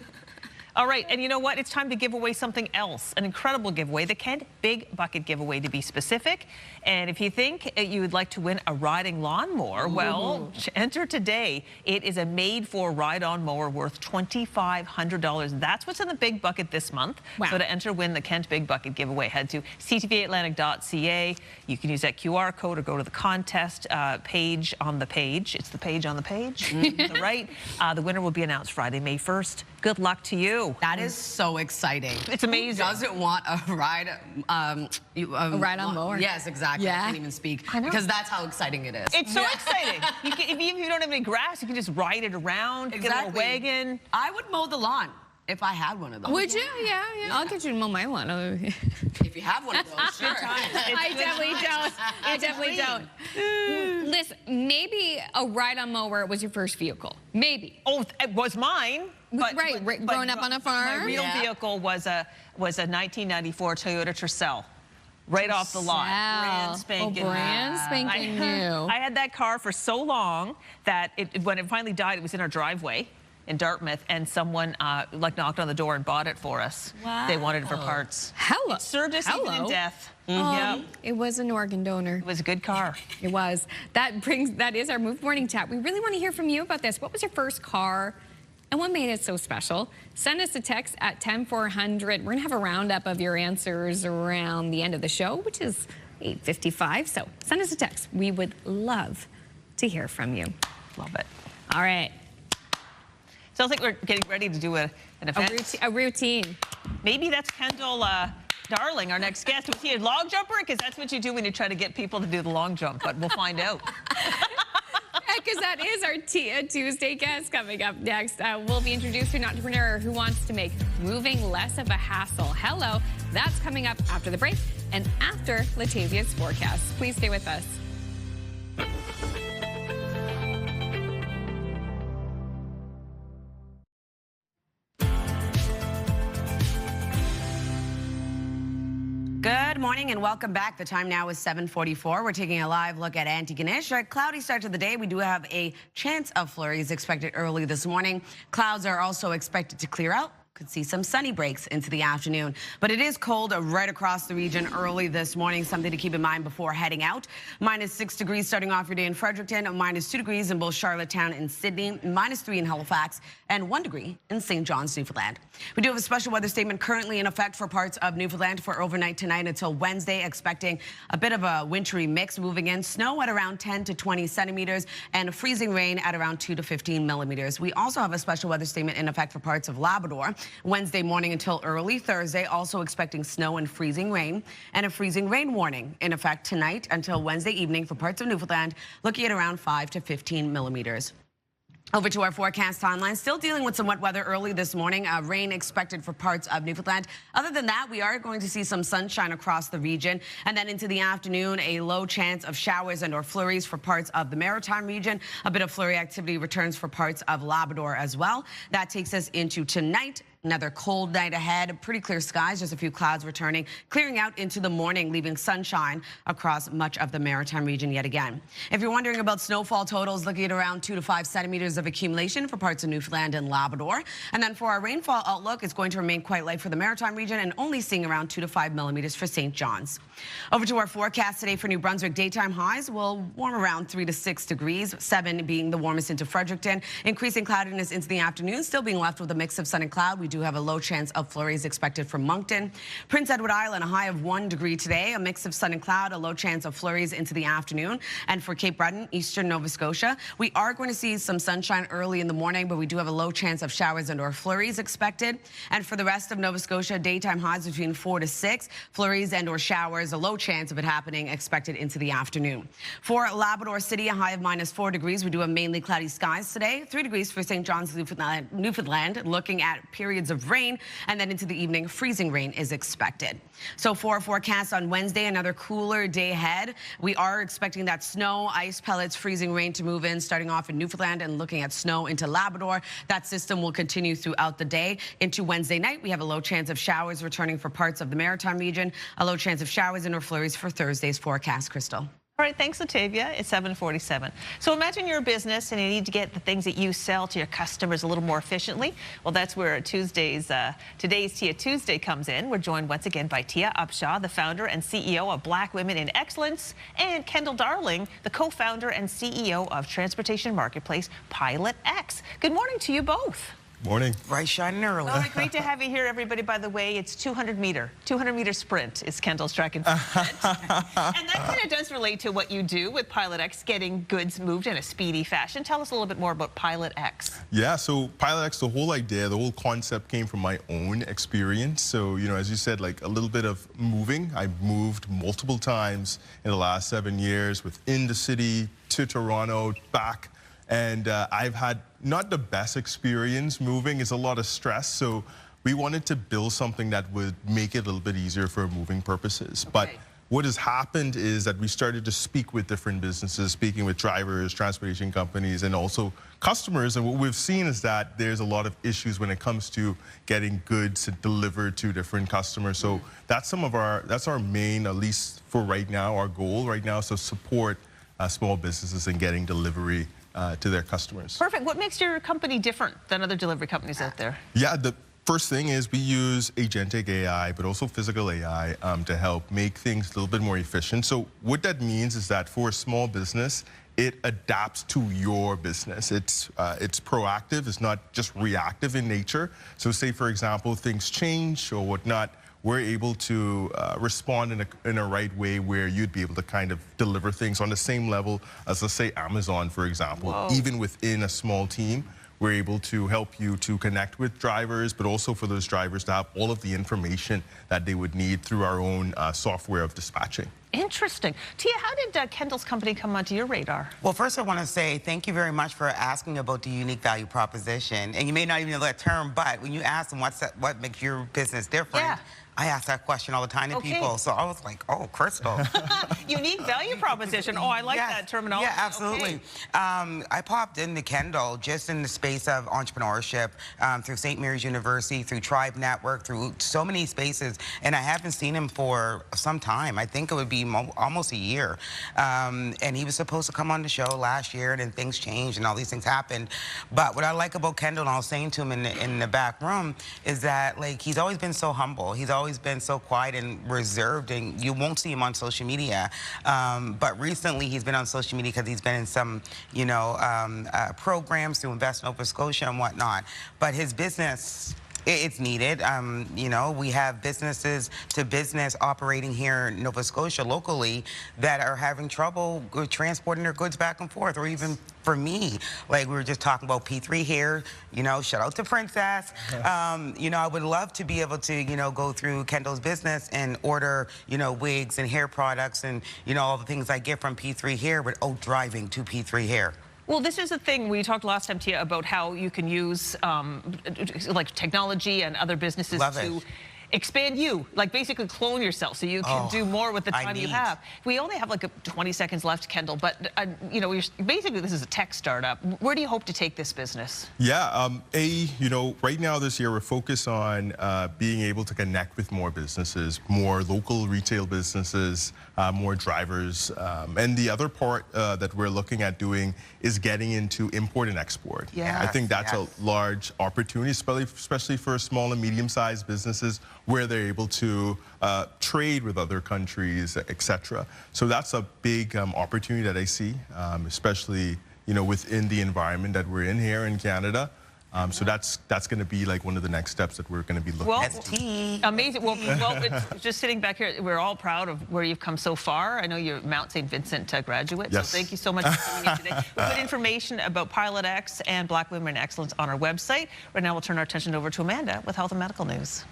All right, and you know what? It's time to give away something else, an incredible giveaway, the Kent Big Bucket giveaway, to be specific. And if you think you would like to win a riding lawnmower, well, enter today. It is a made-for ride-on mower worth $2,500. That's what's in the Big Bucket this month. Wow. So to enter, win the Kent Big Bucket giveaway, head to ctvatlantic.ca. You can use that QR code or go to the contest page on the page. It's the page on the page, right? The winner will be announced Friday, May 1st. Good luck to you. That is so exciting. It's amazing. Who doesn't want a ride? A ride-on mower. Yes, exactly. Yeah. I can't even speak because that's how exciting it is. It's so exciting. If you don't have any grass, you can just ride it around. Exactly. Get a little wagon. I would mow the lawn if I had one of those. Would you? Yeah. I'll get you to mow my lawn. If you have one of those, sure. I definitely don't. Listen, maybe a ride-on mower was your first vehicle. Maybe. Oh, it was mine. But growing up on a farm. My real vehicle was a 1994 Toyota Tercel. Right off the lot. Brand spanking new. Brand spanking new. I had that car for so long that when it finally died, it was in our driveway in Dartmouth, and someone knocked on the door and bought it for us. Wow. They wanted it for parts. Hello. It served us even in death. Yeah. It was an organ donor. It was a good car. It was. That is our Move Morning Chat. We really want to hear from you about this. What was your first car? And what made it so special? Send us a text at 10400. We're going to have a roundup of your answers around the end of the show, which is 8:55. So send us a text. We would love to hear from you. Love it. All right. So I think we're getting ready to do an event. A routine. Maybe that's Kendall Darling, our next guest. Was he a long jumper? Because that's what you do when you try to get people to do the long jump, but we'll find out. Because that is our Tuesday guest coming up next. We'll be introduced to an entrepreneur who wants to make moving less of a hassle. Hello, that's coming up after the break and after Latavia's forecast. Please stay with us. Good morning and welcome back. The time now is 7:44. We're taking a live look at Antigonish. A cloudy start to the day. We do have a chance of flurries expected early this morning. Clouds are also expected to clear out. Could see some sunny breaks into the afternoon. But it is cold right across the region early this morning. Something to keep in mind before heading out. -6 degrees starting off your day in Fredericton. -2 degrees in both Charlottetown and Sydney. -3 in Halifax. And 1 degree in St. John's, Newfoundland. We do have a special weather statement currently in effect for parts of Newfoundland for overnight tonight until Wednesday. Expecting a bit of a wintry mix moving in. Snow at around 10 to 20 centimeters. And freezing rain at around 2 to 15 millimeters. We also have a special weather statement in effect for parts of Labrador. Wednesday morning until early Thursday, also expecting snow and freezing rain, and a freezing rain warning in effect tonight until Wednesday evening for parts of Newfoundland, looking at around 5 to 15 millimeters. Over to our forecast timeline. Still dealing with some wet weather early this morning. Rain expected for parts of Newfoundland. Other than that, we are going to see some sunshine across the region. And then into the afternoon, a low chance of showers and or flurries for parts of the Maritime region. A bit of flurry activity returns for parts of Labrador as well. That takes us into tonight. Another cold night ahead. Pretty clear skies, just a few clouds returning, clearing out into the morning, leaving sunshine across much of the Maritime region yet again. If you're wondering about snowfall totals, looking at around 2 to 5 centimeters of accumulation for parts of Newfoundland and Labrador. And then for our rainfall outlook, it's going to remain quite light for the Maritime region and only seeing around 2 to 5 millimeters for St. John's. Over to our forecast today for New Brunswick. Daytime highs will warm around 3 to 6 degrees, 7 being the warmest into Fredericton. Increasing cloudiness into the afternoon, still being left with a mix of sun and cloud. We do have a low chance of flurries expected from Moncton. Prince Edward Island, a high of 1 degree today, a mix of sun and cloud, a low chance of flurries into the afternoon. And for Cape Breton, eastern Nova Scotia, we are going to see some sunshine early in the morning, but we do have a low chance of showers and or flurries expected. And for the rest of Nova Scotia, daytime highs between 4 to 6, flurries and or showers, a low chance of it happening expected into the afternoon. For Labrador City, a high of -4 degrees. We do have mainly cloudy skies today. 3 degrees for St. John's, Newfoundland, looking at periods of rain, and then into the evening, freezing rain is expected. So for our forecast on Wednesday, another cooler day ahead. We are expecting that snow, ice pellets, freezing rain to move in, starting off in Newfoundland and looking at snow into Labrador. That system will continue throughout the day. Into Wednesday night, we have a low chance of showers returning for parts of the Maritime region, a low chance of showers and or flurries for Thursday's forecast. Crystal. All right, thanks, Latavia. It's 7:47. So imagine you're a business and you need to get the things that you sell to your customers a little more efficiently. Well, that's where today's Tia Tuesday comes in. We're joined once again by Tia Upshaw, the founder and CEO of Black Women in Excellence, and Kendall Darling, the co-founder and CEO of transportation marketplace Pilot X. Good morning to you both. Morning. Bright, shining early. Well, great to have you here, everybody. By the way, it's 200-meter sprint is Kendall's track and field event. And that kind of does relate to what you do with Pilot X, getting goods moved in a speedy fashion. Tell us a little bit more about Pilot X. Yeah, so Pilot X, the whole idea, the whole concept came from my own experience. So, you know, as you said, like a little bit of moving. I've moved multiple times in the last 7 years within the city, to Toronto, back. And I've had not the best experience moving. It's a lot of stress. So we wanted to build something that would make it a little bit easier for moving purposes. But what has happened is that we started to speak with different businesses, speaking with drivers, transportation companies, and also customers. And what we've seen is that there's a lot of issues when it comes to getting goods delivered to different customers. So that's our main, at least for right now, our goal right now is to support small businesses in getting delivery to their customers. Perfect. What makes your company different than other delivery companies out there? Yeah, the first thing is we use agentic AI, but also physical AI to help make things a little bit more efficient. So what that means is that for a small business, it adapts to your business. It's proactive. It's not just reactive in nature. So say, for example, things change or whatnot, we're able to respond in a right way where you'd be able to kind of deliver things on the same level as, let's say, Amazon, for example. Whoa. Even within a small team, we're able to help you to connect with drivers, but also for those drivers to have all of the information that they would need through our own software of dispatching. Interesting. Tia, how did Kendall's company come onto your radar? Well, first I want to say thank you very much for asking about the unique value proposition. And you may not even know that term, but when you ask them what makes your business different, I ask that question all the time to people. So I was like, oh, Crystal. Unique value proposition. Oh, I like that terminology. Yeah, absolutely. Okay. I popped into Kendall just in the space of entrepreneurship through St. Mary's University, through Tribe Network, through so many spaces. And I haven't seen him for some time. I think it would be almost a year. And he was supposed to come on the show last year, and then things changed and all these things happened. But what I like about Kendall, and I was saying to him in the back room, is that like he's always been so humble. He's always been so quiet and reserved, and you won't see him on social media. But recently he's been on social media because he's been in some, programs to invest in Nova Scotia and whatnot. But his business, it's needed. We have businesses to business operating here in Nova Scotia locally that are having trouble transporting their goods back and forth, or even for me, like we were just talking about P3 here, shout out to Princess. I would love to be able to, go through Kendall's business and order, wigs and hair products and, all the things I get from P3 here without driving to P3 here. Well, this is the thing we talked last time, Tia, about how you can use like technology and other businesses to expand you, like basically clone yourself so you can do more with the time you have. We only have like 20 seconds left, Kendall, but basically this is a tech startup. Where do you hope to take this business? Yeah, right now this year we're focused on being able to connect with more businesses, more local retail businesses, more drivers. And the other part that we're looking at doing is getting into import and export. I think that's a large opportunity, especially for small and medium-sized businesses where they're able to trade with other countries, etc. So that's a big opportunity that I see, especially within the environment that we're in here in Canada. So that's going to be like one of the next steps that we're going to be looking at. Amazing. Well, it's just sitting back here, we're all proud of where you've come so far. I know you're Mount St. Vincent graduate, so thank you so much for coming in today. Good information about Pilot X and Black Women in Excellence on our website. Right now, we'll turn our attention over to Amanda with Health and Medical News.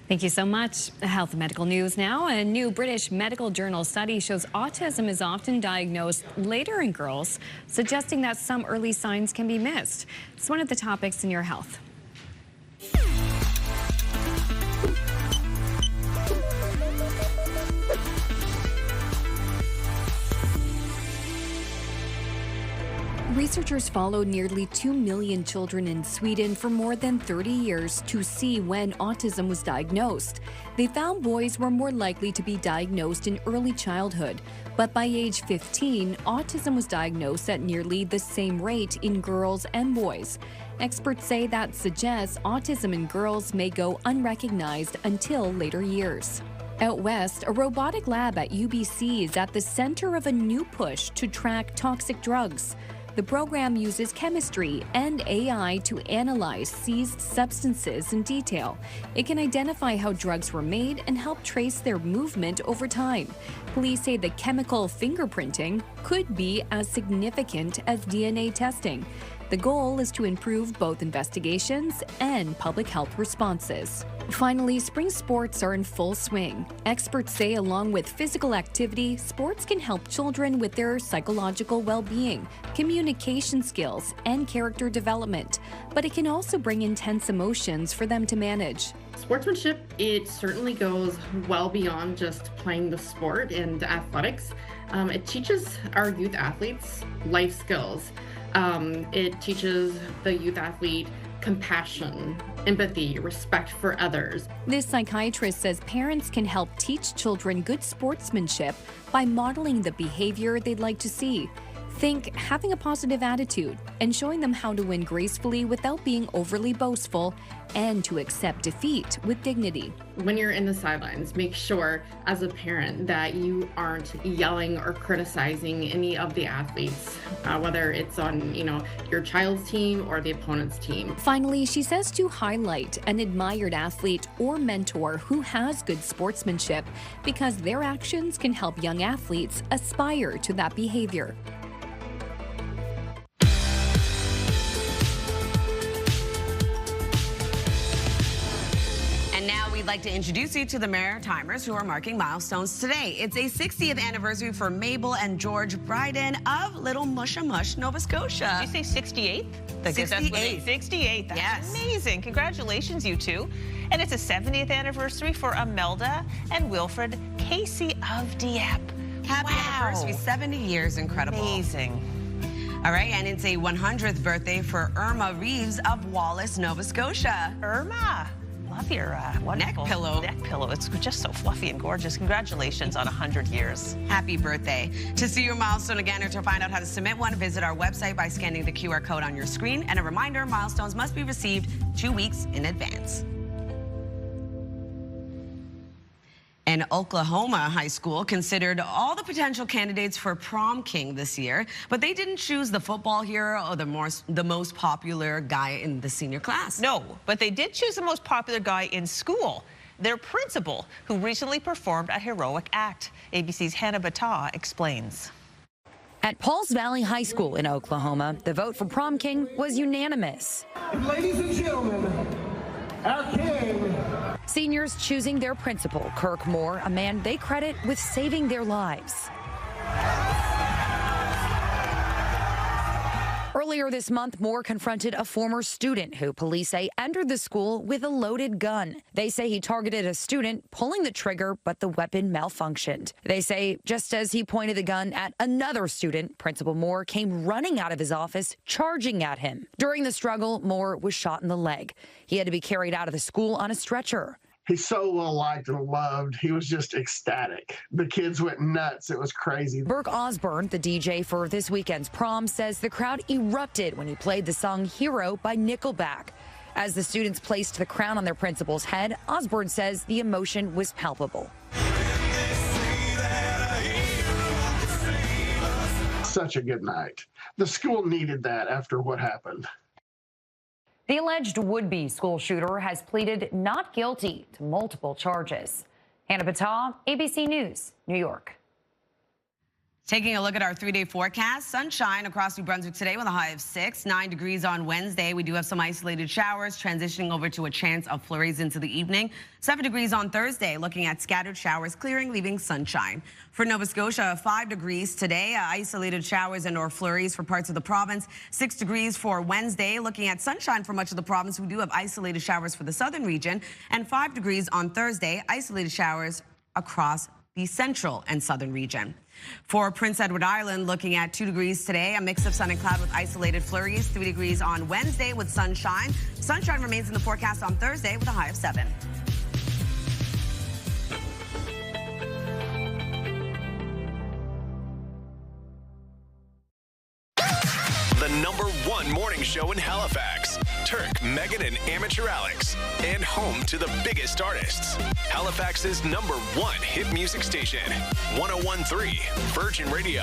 Thank you so much. Health and medical news now. A new British medical journal study shows autism is often diagnosed later in girls, suggesting that some early signs can be missed. It's one of the topics in your health. Researchers followed nearly 2 million children in Sweden for more than 30 years to see when autism was diagnosed. They found boys were more likely to be diagnosed in early childhood, but by age 15, autism was diagnosed at nearly the same rate in girls and boys. Experts say that suggests autism in girls may go unrecognized until later years. Out west, a robotic lab at UBC is at the center of a new push to track toxic drugs. The program uses chemistry and AI to analyze seized substances in detail. It can identify how drugs were made and help trace their movement over time. Police say the chemical fingerprinting could be as significant as DNA testing. The goal is to improve both investigations and public health responses. Finally, spring sports are in full swing. Experts say along with physical activity, sports can help children with their psychological well-being, communication skills, and character development. But it can also bring intense emotions for them to manage. Sportsmanship, it certainly goes well beyond just playing the sport and athletics. It teaches our youth athletes life skills. It teaches the youth athlete compassion, empathy, respect for others. This psychiatrist says parents can help teach children good sportsmanship by modeling the behavior they'd like to see. Think having a positive attitude and showing them how to win gracefully without being overly boastful and to accept defeat with dignity. When you're in the sidelines, make sure as a parent that you aren't yelling or criticizing any of the athletes, whether it's on, your child's team or the opponent's team. Finally, she says to highlight an admired athlete or mentor who has good sportsmanship because their actions can help young athletes aspire to that behavior. And now we'd like to introduce you to the Maritimers who are marking milestones today. It's a 60th anniversary for Mabel and George Bryden of Little Mushamush, Nova Scotia. Did you say 68th? 68th. 68th. That's yes. Amazing. Congratulations, you two. And it's a 70th anniversary for Imelda and Wilfred Casey of Dieppe. Happy anniversary. 70 years. Incredible. Amazing. All right, and it's a 100th birthday for Irma Reeves of Wallace, Nova Scotia. Irma. Love your wonderful neck pillow. Neck pillow. It's just so fluffy and gorgeous. Congratulations on 100 years. Happy birthday. To see your milestone again or to find out how to submit one, visit our website by scanning the QR code on your screen. And a reminder, milestones must be received 2 weeks in advance. An Oklahoma high school considered all the potential candidates for prom king this year, but they didn't choose the football hero or the most popular guy in the senior class. No, but they did choose the most popular guy in school, their principal, who recently performed a heroic act. ABC's Hannah Battah explains. At Pauls Valley High School in Oklahoma, the vote for prom king was unanimous. Ladies and gentlemen, our king. Seniors choosing their principal, Kirk Moore, a man they credit with saving their lives. Earlier this month, Moore confronted a former student who police say entered the school with a loaded gun. They say he targeted a student, pulling the trigger, but the weapon malfunctioned. They say just as he pointed the gun at another student, Principal Moore came running out of his office, charging at him. During the struggle, Moore was shot in the leg. He had to be carried out of the school on a stretcher. He's so well liked and loved. He was just ecstatic. The kids went nuts. It was crazy. Burke Osborne, the DJ for this weekend's prom, says the crowd erupted when he played the song Hero by Nickelback. As the students placed the crown on their principal's head, Osborne says the emotion was palpable. Such a good night. The school needed that after what happened. The alleged would-be school shooter has pleaded not guilty to multiple charges. Hannah Battah, ABC News, New York. Taking a look at our 3-day forecast, sunshine across New Brunswick today with a high of 6, 9 degrees on Wednesday. We do have some isolated showers transitioning over to a chance of flurries into the evening. 7 degrees on Thursday, looking at scattered showers clearing, leaving sunshine. For Nova Scotia, 5 degrees today, isolated showers and or flurries for parts of the province. 6 degrees for Wednesday, looking at sunshine for much of the province. We do have isolated showers for the southern region. And 5 degrees on Thursday, isolated showers across the central and southern region. For Prince Edward Island, looking at 2 degrees today, a mix of sun and cloud with isolated flurries. 3 degrees on Wednesday with sunshine. Sunshine remains in the forecast on Thursday with a high of 7. The #1 morning show in Halifax. Turk, Megan, and Amateur Alex. And home to the biggest artists. Halifax's #1 hit music station. 101.3 Virgin Radio.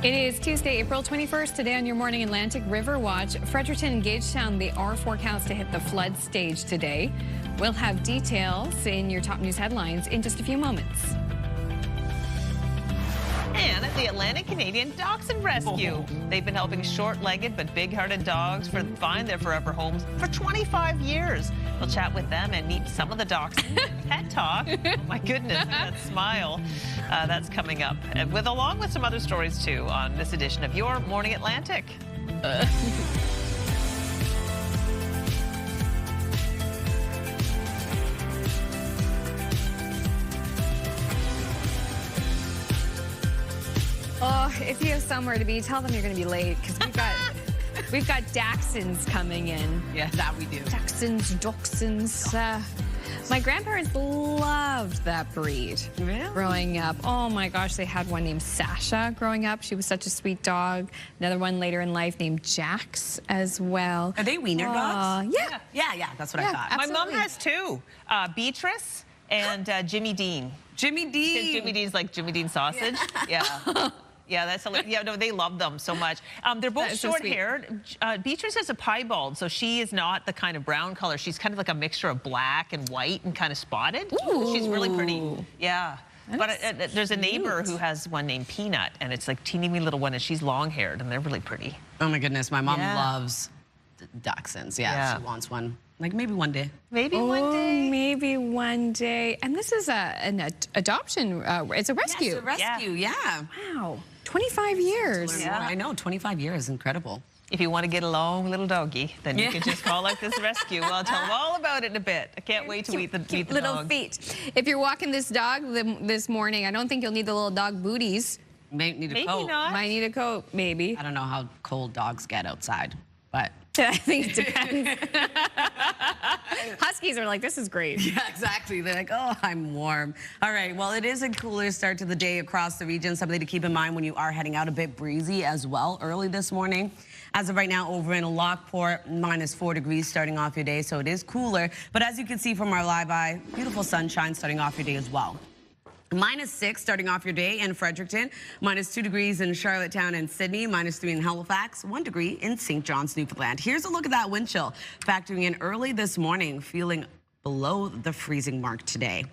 It is Tuesday, April 21st. Today on your Morning Atlantic River Watch, Fredericton and Gagetown, they are forecast to hit the flood stage today. We'll have details in your top news headlines in just a few moments. And the Atlantic Canadian Dachshund Rescue. They've been helping short-legged but big-hearted dogs find their forever homes for 25 years. We'll chat with them and meet some of the dachshunds. Pet talk. Oh my goodness, that smile. That's coming up, along with some other stories too on this edition of Your Morning Atlantic. Oh, if you have somewhere to be, tell them you're going to be late because we've got dachshunds coming in. Yeah, that we do. Dachshunds. My grandparents loved that breed growing up. Oh my gosh, they had one named Sasha growing up. She was such a sweet dog. Another one later in life named Jax as well. Are they wiener dogs? Yeah. That's what I thought. My mom has two, Beatrice and Jimmy Dean. Jimmy Dean. Because Jimmy Dean's like Jimmy Dean sausage. Yeah. Yeah, that's no, they love them so much. They're both short-haired. Beatrice has a piebald, so she is not the kind of brown color. She's kind of like a mixture of black and white and kind of spotted. Ooh. She's really pretty. Yeah. But there's a neighbor who has one named Peanut, and it's like teeny wee little one, and she's long-haired, and they're really pretty. Oh my goodness, my mom loves dachshunds. Yeah, she wants one. Like maybe one day. Maybe one day. Maybe one day. And this is an adoption. It's a rescue. Yes, a rescue. Yeah. Wow. 25 years. Yeah. I know. 25 years. Incredible. If you want to get a long little doggy, then you can just call up this rescue. Well, I'll tell them all about it in a bit. I can't wait to meet the little dog. feet. If you're walking this dog this morning, I don't think you'll need the little dog booties. Might need a coat. Maybe not. Might need a coat, maybe. I don't know how cold dogs get outside, but I think it depends. Huskies are like, this is great. Yeah, exactly. They're like, oh, I'm warm. All right, well, it is a cooler start to the day across the region. Something to keep in mind when you are heading out, a bit breezy as well early this morning. As of right now, over in Lockport, -4 degrees starting off your day, so it is cooler. But as you can see from our live eye, beautiful sunshine starting off your day as well. -6 starting off your day in Fredericton, -2 degrees in Charlottetown and Sydney, -3 in Halifax, 1 degree in St. John's, Newfoundland. Here's a look at that wind chill, factoring in early this morning, feeling below the freezing mark today.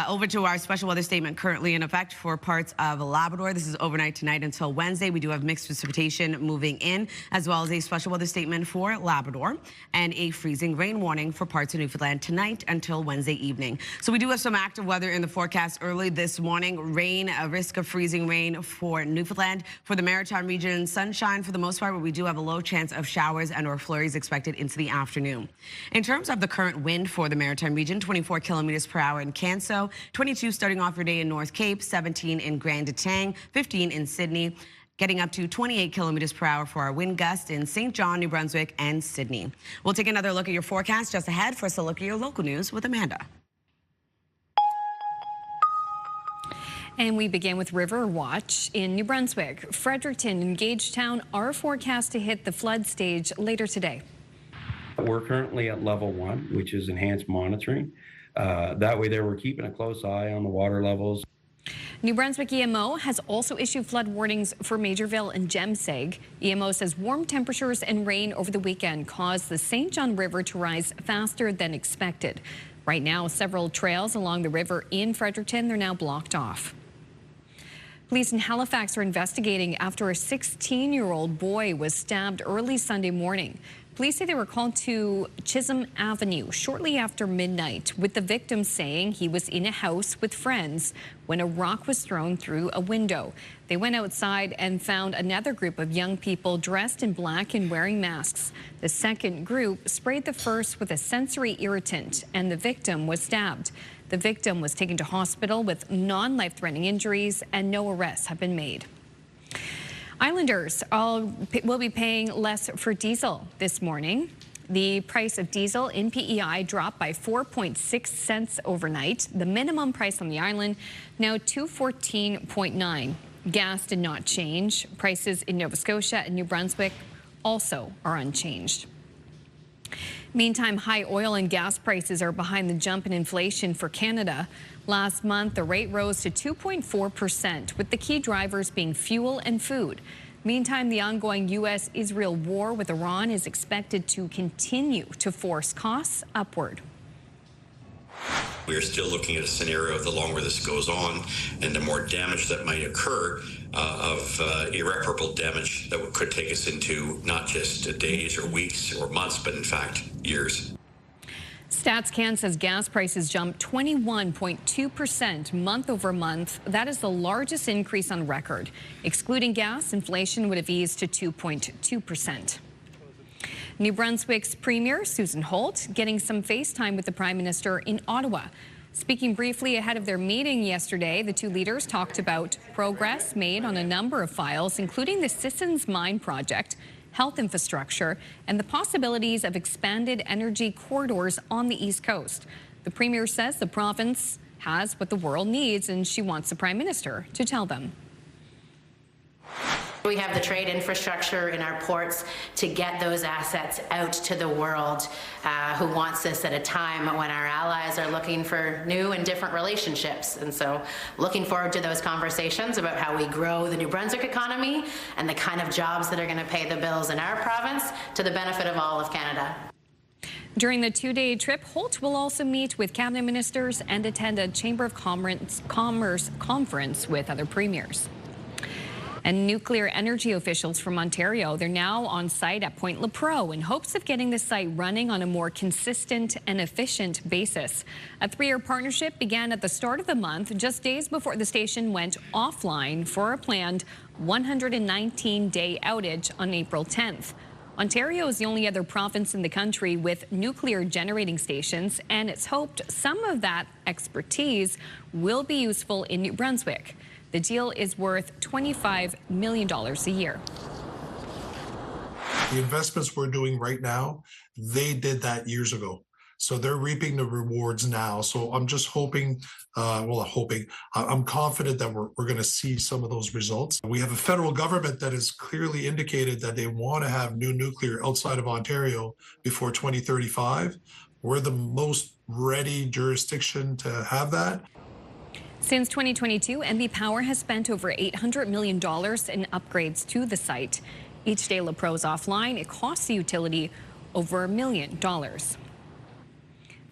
Over to our special weather statement currently in effect for parts of Labrador. This is overnight tonight until Wednesday. We do have mixed precipitation moving in, as well as a special weather statement for Labrador and a freezing rain warning for parts of Newfoundland tonight until Wednesday evening. So we do have some active weather in the forecast early this morning. Rain, a risk of freezing rain for Newfoundland. For the Maritime region, sunshine for the most part, but we do have a low chance of showers and or flurries expected into the afternoon. In terms of the current wind for the Maritime region, 24 kilometers per hour in Canso, 22 starting off your day in North Cape, 17 in Grand Detang, 15 in Sydney, getting up to 28 kilometers per hour for our wind gust in St. John, New Brunswick, and Sydney. We'll take another look at your forecast just ahead. First, a look at your local news with Amanda. And we begin with River Watch in New Brunswick. Fredericton and Gagetown are forecast to hit the flood stage later today. We're currently at level 1, which is enhanced monitoring. That way there, we're keeping a close eye on the water levels. New Brunswick EMO has also issued flood warnings for Majorville and Jemseg. EMO says warm temperatures and rain over the weekend caused the St. John River to rise faster than expected. Right now, several trails along the river in Fredericton, they're now blocked off. Police in Halifax are investigating after a 16-year-old boy was stabbed early Sunday morning. Police say they were called to Chisholm Avenue shortly after midnight, with the victim saying he was in a house with friends when a rock was thrown through a window. They went outside and found another group of young people dressed in black and wearing masks. The second group sprayed the first with a sensory irritant, and the victim was stabbed. The victim was taken to hospital with non-life-threatening injuries, and no arrests have been made. Islanders will be paying less for diesel this morning. The price of diesel in PEI dropped by 4.6 cents overnight. The minimum price on the island now $2.14.9. Gas did not change. Prices in Nova Scotia and New Brunswick also are unchanged. Meantime, high oil and gas prices are behind the jump in inflation for Canada. Last month, the rate rose to 2.4%, with the key drivers being fuel and food. Meantime, the ongoing U.S.-Israel war with Iran is expected to continue to force costs upward. We are still looking at a scenario the longer this goes on and the more damage that might occur of irreparable damage that could take us into not just days or weeks or months, but in fact, years. StatsCan says gas prices jumped 21.2% month over month. That is the largest increase on record. Excluding gas, inflation would have eased to 2.2%. New Brunswick's Premier Susan Holt getting some FaceTime with the Prime Minister in Ottawa. Speaking briefly ahead of their meeting yesterday, the two leaders talked about progress made on a number of files, including the Sissons Mine project, health infrastructure, and the possibilities of expanded energy corridors on the East Coast. The Premier says the province has what the world needs, and she wants the Prime Minister to tell them. We have the trade infrastructure in our ports to get those assets out to the world who wants this at a time when our allies are looking for new and different relationships. And so looking forward to those conversations about how we grow the New Brunswick economy and the kind of jobs that are going to pay the bills in our province to the benefit of all of Canada. During the two-day trip, Holt will also meet with cabinet ministers and attend a Chamber of Commerce conference with other premiers. And nuclear energy officials from Ontario, they're now on site at Point Lepreau in hopes of getting the site running on a more consistent and efficient basis. A 3-year partnership began at the start of the month, just days before the station went offline for a planned 119-day outage on April 10th. Ontario is the only other province in the country with nuclear generating stations, and it's hoped some of that expertise will be useful in New Brunswick. The deal is worth $25 million a year. The investments we're doing right now, they did that years ago. So they're reaping the rewards now. So I'm just hoping, I'm confident that we're going to see some of those results. We have a federal government that has clearly indicated that they want to have new nuclear outside of Ontario before 2035. We're the most ready jurisdiction to have that. Since 2022, NB Power has spent over $800 million in upgrades to the site. Each day Lepreau's offline, it costs the utility over $1 million.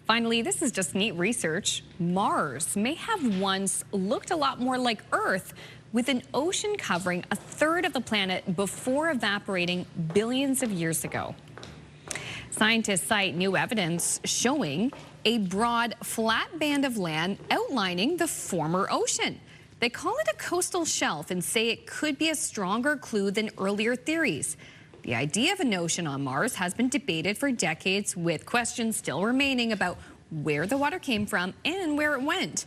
Finally, this is just neat research. Mars may have once looked a lot more like Earth, with an ocean covering a third of the planet before evaporating billions of years ago. Scientists cite new evidence showing a broad, flat band of land outlining the former ocean. They call it a coastal shelf and say it could be a stronger clue than earlier theories. The idea of an ocean on Mars has been debated for decades, with questions still remaining about where the water came from and where it went.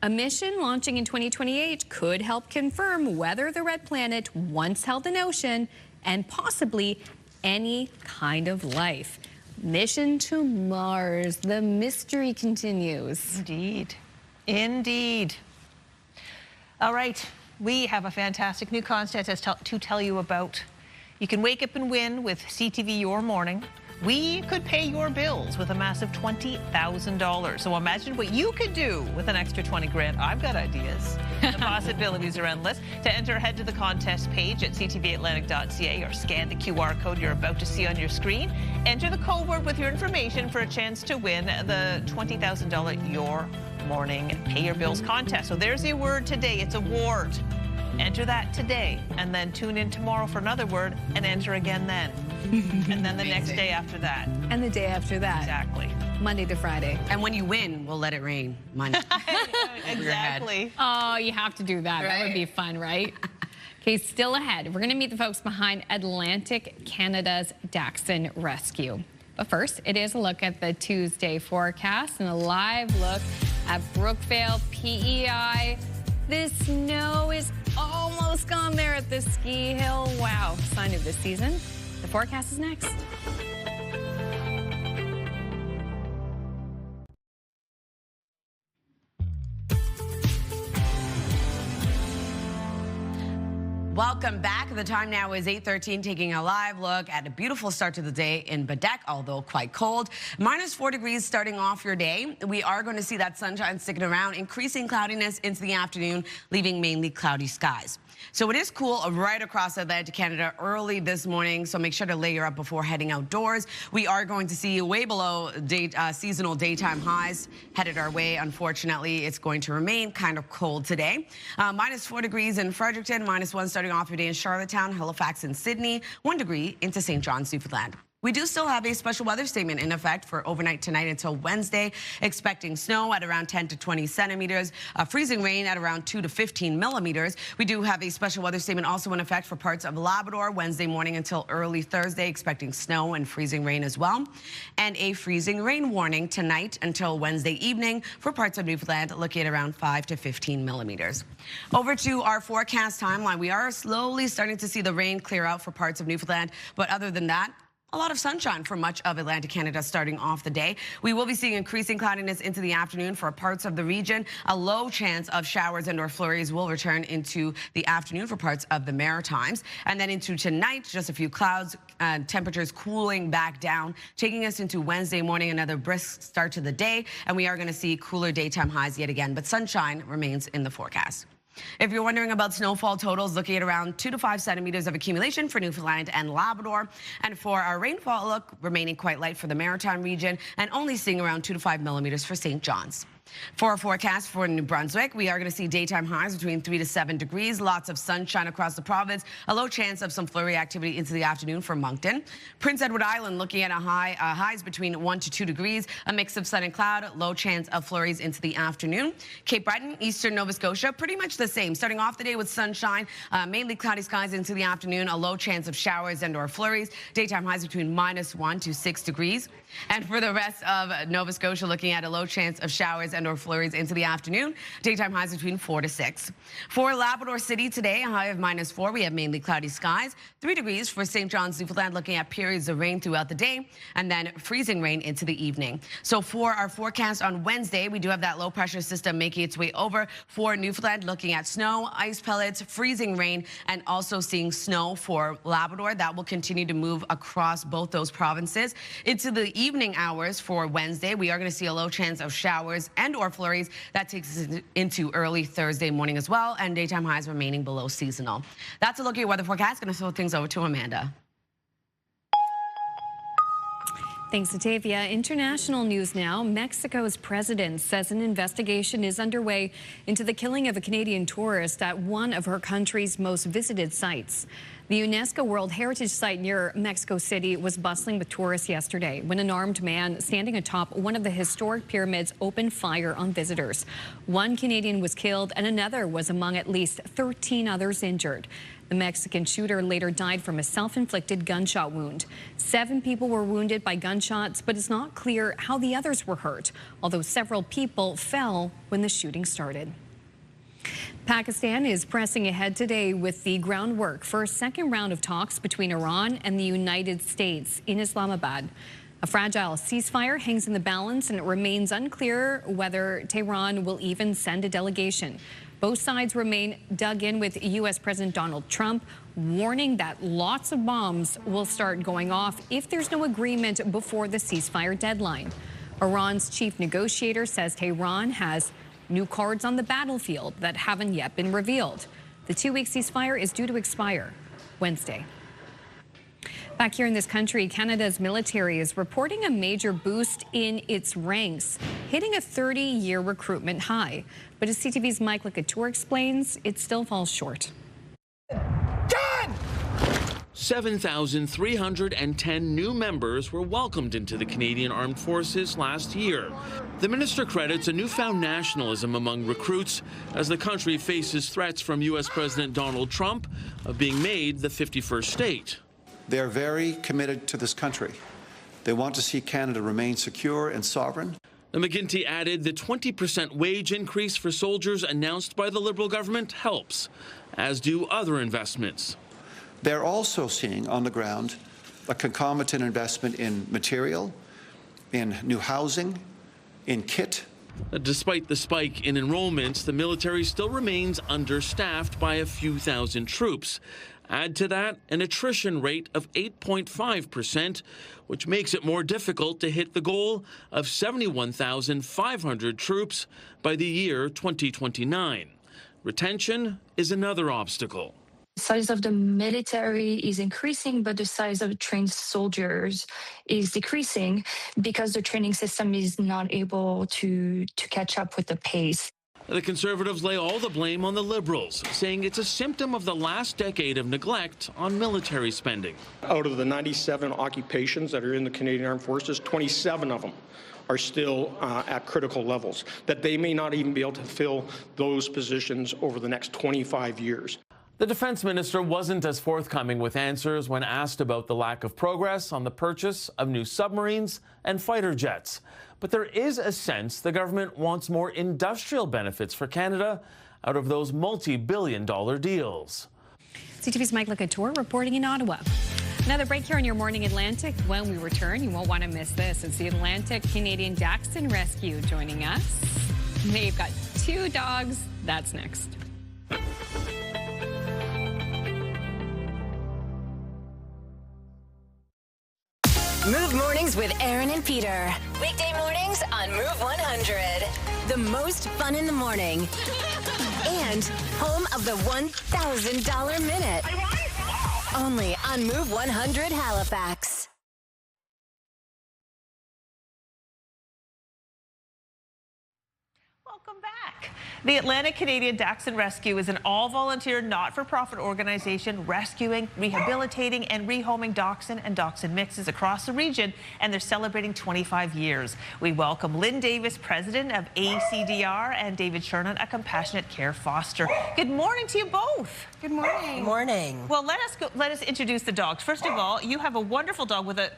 A mission launching in 2028 could help confirm whether the red planet once held an ocean and possibly any kind of life. Mission to Mars. The mystery continues. Indeed. Indeed. All right. We have a fantastic new contest to tell you about. You can wake up and win with CTV Your Morning. We could pay your bills with a massive $20,000. So imagine what you could do with an extra 20 grand. I've got ideas. The possibilities are endless. To enter, head to the contest page at ctvatlantic.ca or scan the QR code you're about to see on your screen. Enter the code word with your information for a chance to win the $20,000 Your Morning Pay Your Bills contest. So there's the word today. It's award. Enter that today, and then tune in tomorrow for another word and enter again then. And then the next day after that. And the day after that. Exactly. Monday to Friday. And when you win, we'll let it rain. Money. Exactly. Oh, you have to do that. Right? That would be fun, right? Okay, still ahead. We're going to meet the folks behind Atlantic Canada's Dachshund Rescue. But first, it is a look at the Tuesday forecast and a live look at Brookvale, PEI. The snow is almost gone there at the ski hill. Wow, sign of the season. The forecast is next. Welcome Welcome back. The time now is 8:13, taking a live look at a beautiful start to the day in Badek, although quite cold. -4 degrees starting off your day. We are going to see that sunshine sticking around, increasing cloudiness into the afternoon, leaving mainly cloudy skies. So it is cool right across Atlantic Canada early this morning, so make sure to layer up before heading outdoors. We are going to see way below seasonal daytime highs headed our way. Unfortunately, it's going to remain kind of cold today. -4 degrees in Fredericton, -1 starting off your day in Charlottetown, Halifax, and Sydney, 1 degree into St. John's, Newfoundland. We do still have a special weather statement in effect for overnight tonight until Wednesday, expecting snow at around 10 to 20 centimeters, freezing rain at around 2 to 15 millimeters. We do have a special weather statement also in effect for parts of Labrador Wednesday morning until early Thursday, expecting snow and freezing rain as well. And a freezing rain warning tonight until Wednesday evening for parts of Newfoundland, looking at around 5 to 15 millimeters. Over to our forecast timeline. We are slowly starting to see the rain clear out for parts of Newfoundland, but other than that, a lot of sunshine for much of Atlantic Canada starting off the day. We will be seeing increasing cloudiness into the afternoon for parts of the region. A low chance of showers and/or flurries will return into the afternoon for parts of the Maritimes. And then into tonight, just a few clouds, temperatures cooling back down, taking us into Wednesday morning, another brisk start to the day. And we are going to see cooler daytime highs yet again, but sunshine remains in the forecast. If you're wondering about snowfall totals, looking at around 2 to 5 centimeters of accumulation for Newfoundland and Labrador. And for our rainfall look, remaining quite light for the Maritime region and only seeing around 2 to 5 millimeters for St. John's. For our forecast for New Brunswick, we are going to see daytime highs between 3 to 7 degrees, lots of sunshine across the province, a low chance of some flurry activity into the afternoon for Moncton. Prince Edward Island looking at highs between 1 to 2 degrees, a mix of sun and cloud, low chance of flurries into the afternoon. Cape Breton, eastern Nova Scotia, pretty much the same. Starting off the day with sunshine, mainly cloudy skies into the afternoon, a low chance of showers and/or flurries. Daytime highs between -1 to 6 degrees. And for the rest of Nova Scotia, looking at a low chance of showers and/or flurries into the afternoon. Daytime highs between 4 to 6. For Labrador City today, a high of -4. We have mainly cloudy skies. 3 degrees for St. John's, Newfoundland, looking at periods of rain throughout the day and then freezing rain into the evening. So for our forecast on Wednesday, we do have that low pressure system making its way over for Newfoundland, looking at snow, ice pellets, freezing rain, and also seeing snow for Labrador. That will continue to move across both those provinces. Into the evening hours for Wednesday, we are going to see a low chance of showers and/or flurries. That takes us into early Thursday morning as well, and daytime highs remaining below seasonal. That's a look at your weather forecast. Going to throw things over to Amanda. Thanks, Atavia. International news now. Mexico's president says an investigation is underway into the killing of a Canadian tourist at one of her country's most visited sites. The UNESCO World Heritage Site near Mexico City was bustling with tourists yesterday when an armed man standing atop one of the historic pyramids opened fire on visitors. One Canadian was killed and another was among at least 13 others injured. The Mexican shooter later died from a self-inflicted gunshot wound. 7 people were wounded by gunshots, but it's not clear how the others were hurt, although several people fell when the shooting started. Pakistan is pressing ahead today with the groundwork for a second round of talks between Iran and the United States in Islamabad. A fragile ceasefire hangs in the balance, and it remains unclear whether Tehran will even send a delegation. Both sides remain dug in with U.S. President Donald Trump, warning that lots of bombs will start going off if there's no agreement before the ceasefire deadline. Iran's chief negotiator says Tehran has new cards on the battlefield that haven't yet been revealed. The 2-week ceasefire is due to expire Wednesday. Back here in this country, Canada's military is reporting a major boost in its ranks, hitting a 30-year recruitment high. But as CTV's Mike Lecouture explains, it still falls short. 7,310 new members were welcomed into the Canadian Armed Forces last year. The minister credits a newfound nationalism among recruits as the country faces threats from U.S. President Donald Trump of being made the 51st state. They're very committed to this country. They want to see Canada remain secure and sovereign. The McGuinty added the 20% wage increase for soldiers announced by the Liberal government helps, as do other investments. They're also seeing on the ground a concomitant investment in material, in new housing, in kit, Despite the spike in enrollments, the military still remains understaffed by a few thousand troops. Add to that an attrition rate of 8.5%, which makes it more difficult to hit the goal of 71,500 troops by the year 2029. Retention is another obstacle. The size of the military is increasing, but the size of trained soldiers is decreasing because the training system is not able to catch up with the pace. The Conservatives lay all the blame on the Liberals, saying it's a symptom of the last decade of neglect on military spending. Out of the 97 occupations that are in the Canadian Armed Forces, 27 of them are still at critical levels, that they may not even be able to fill those positions over the next 25 years. The defense minister wasn't as forthcoming with answers when asked about the lack of progress on the purchase of new submarines and fighter jets. But there is a sense the government wants more industrial benefits for Canada out of those multi-billion-dollar deals. CTV's Mike Couture reporting in Ottawa. Another break here on Your Morning Atlantic. When we return, you won't want to miss this. It's the Atlantic Canadian Dachshund Rescue joining us. They've got 2 dogs. That's next. Move Mornings with Aaron and Peter. Weekday mornings on Move 100. The most fun in the morning. And home of the $1,000 minute. Only on Move 100 Halifax. Welcome back. The Atlantic Canadian Dachshund Rescue is an all-volunteer, not-for-profit organization rescuing, rehabilitating, and rehoming dachshund and dachshund mixes across the region, and they're celebrating 25 years. We welcome Lynn Davis, president of ACDR, and David Chernon, a compassionate care foster. Good morning to you both. Good morning. Good morning. Well, let us introduce the dogs. First of all, you have a wonderful dog with a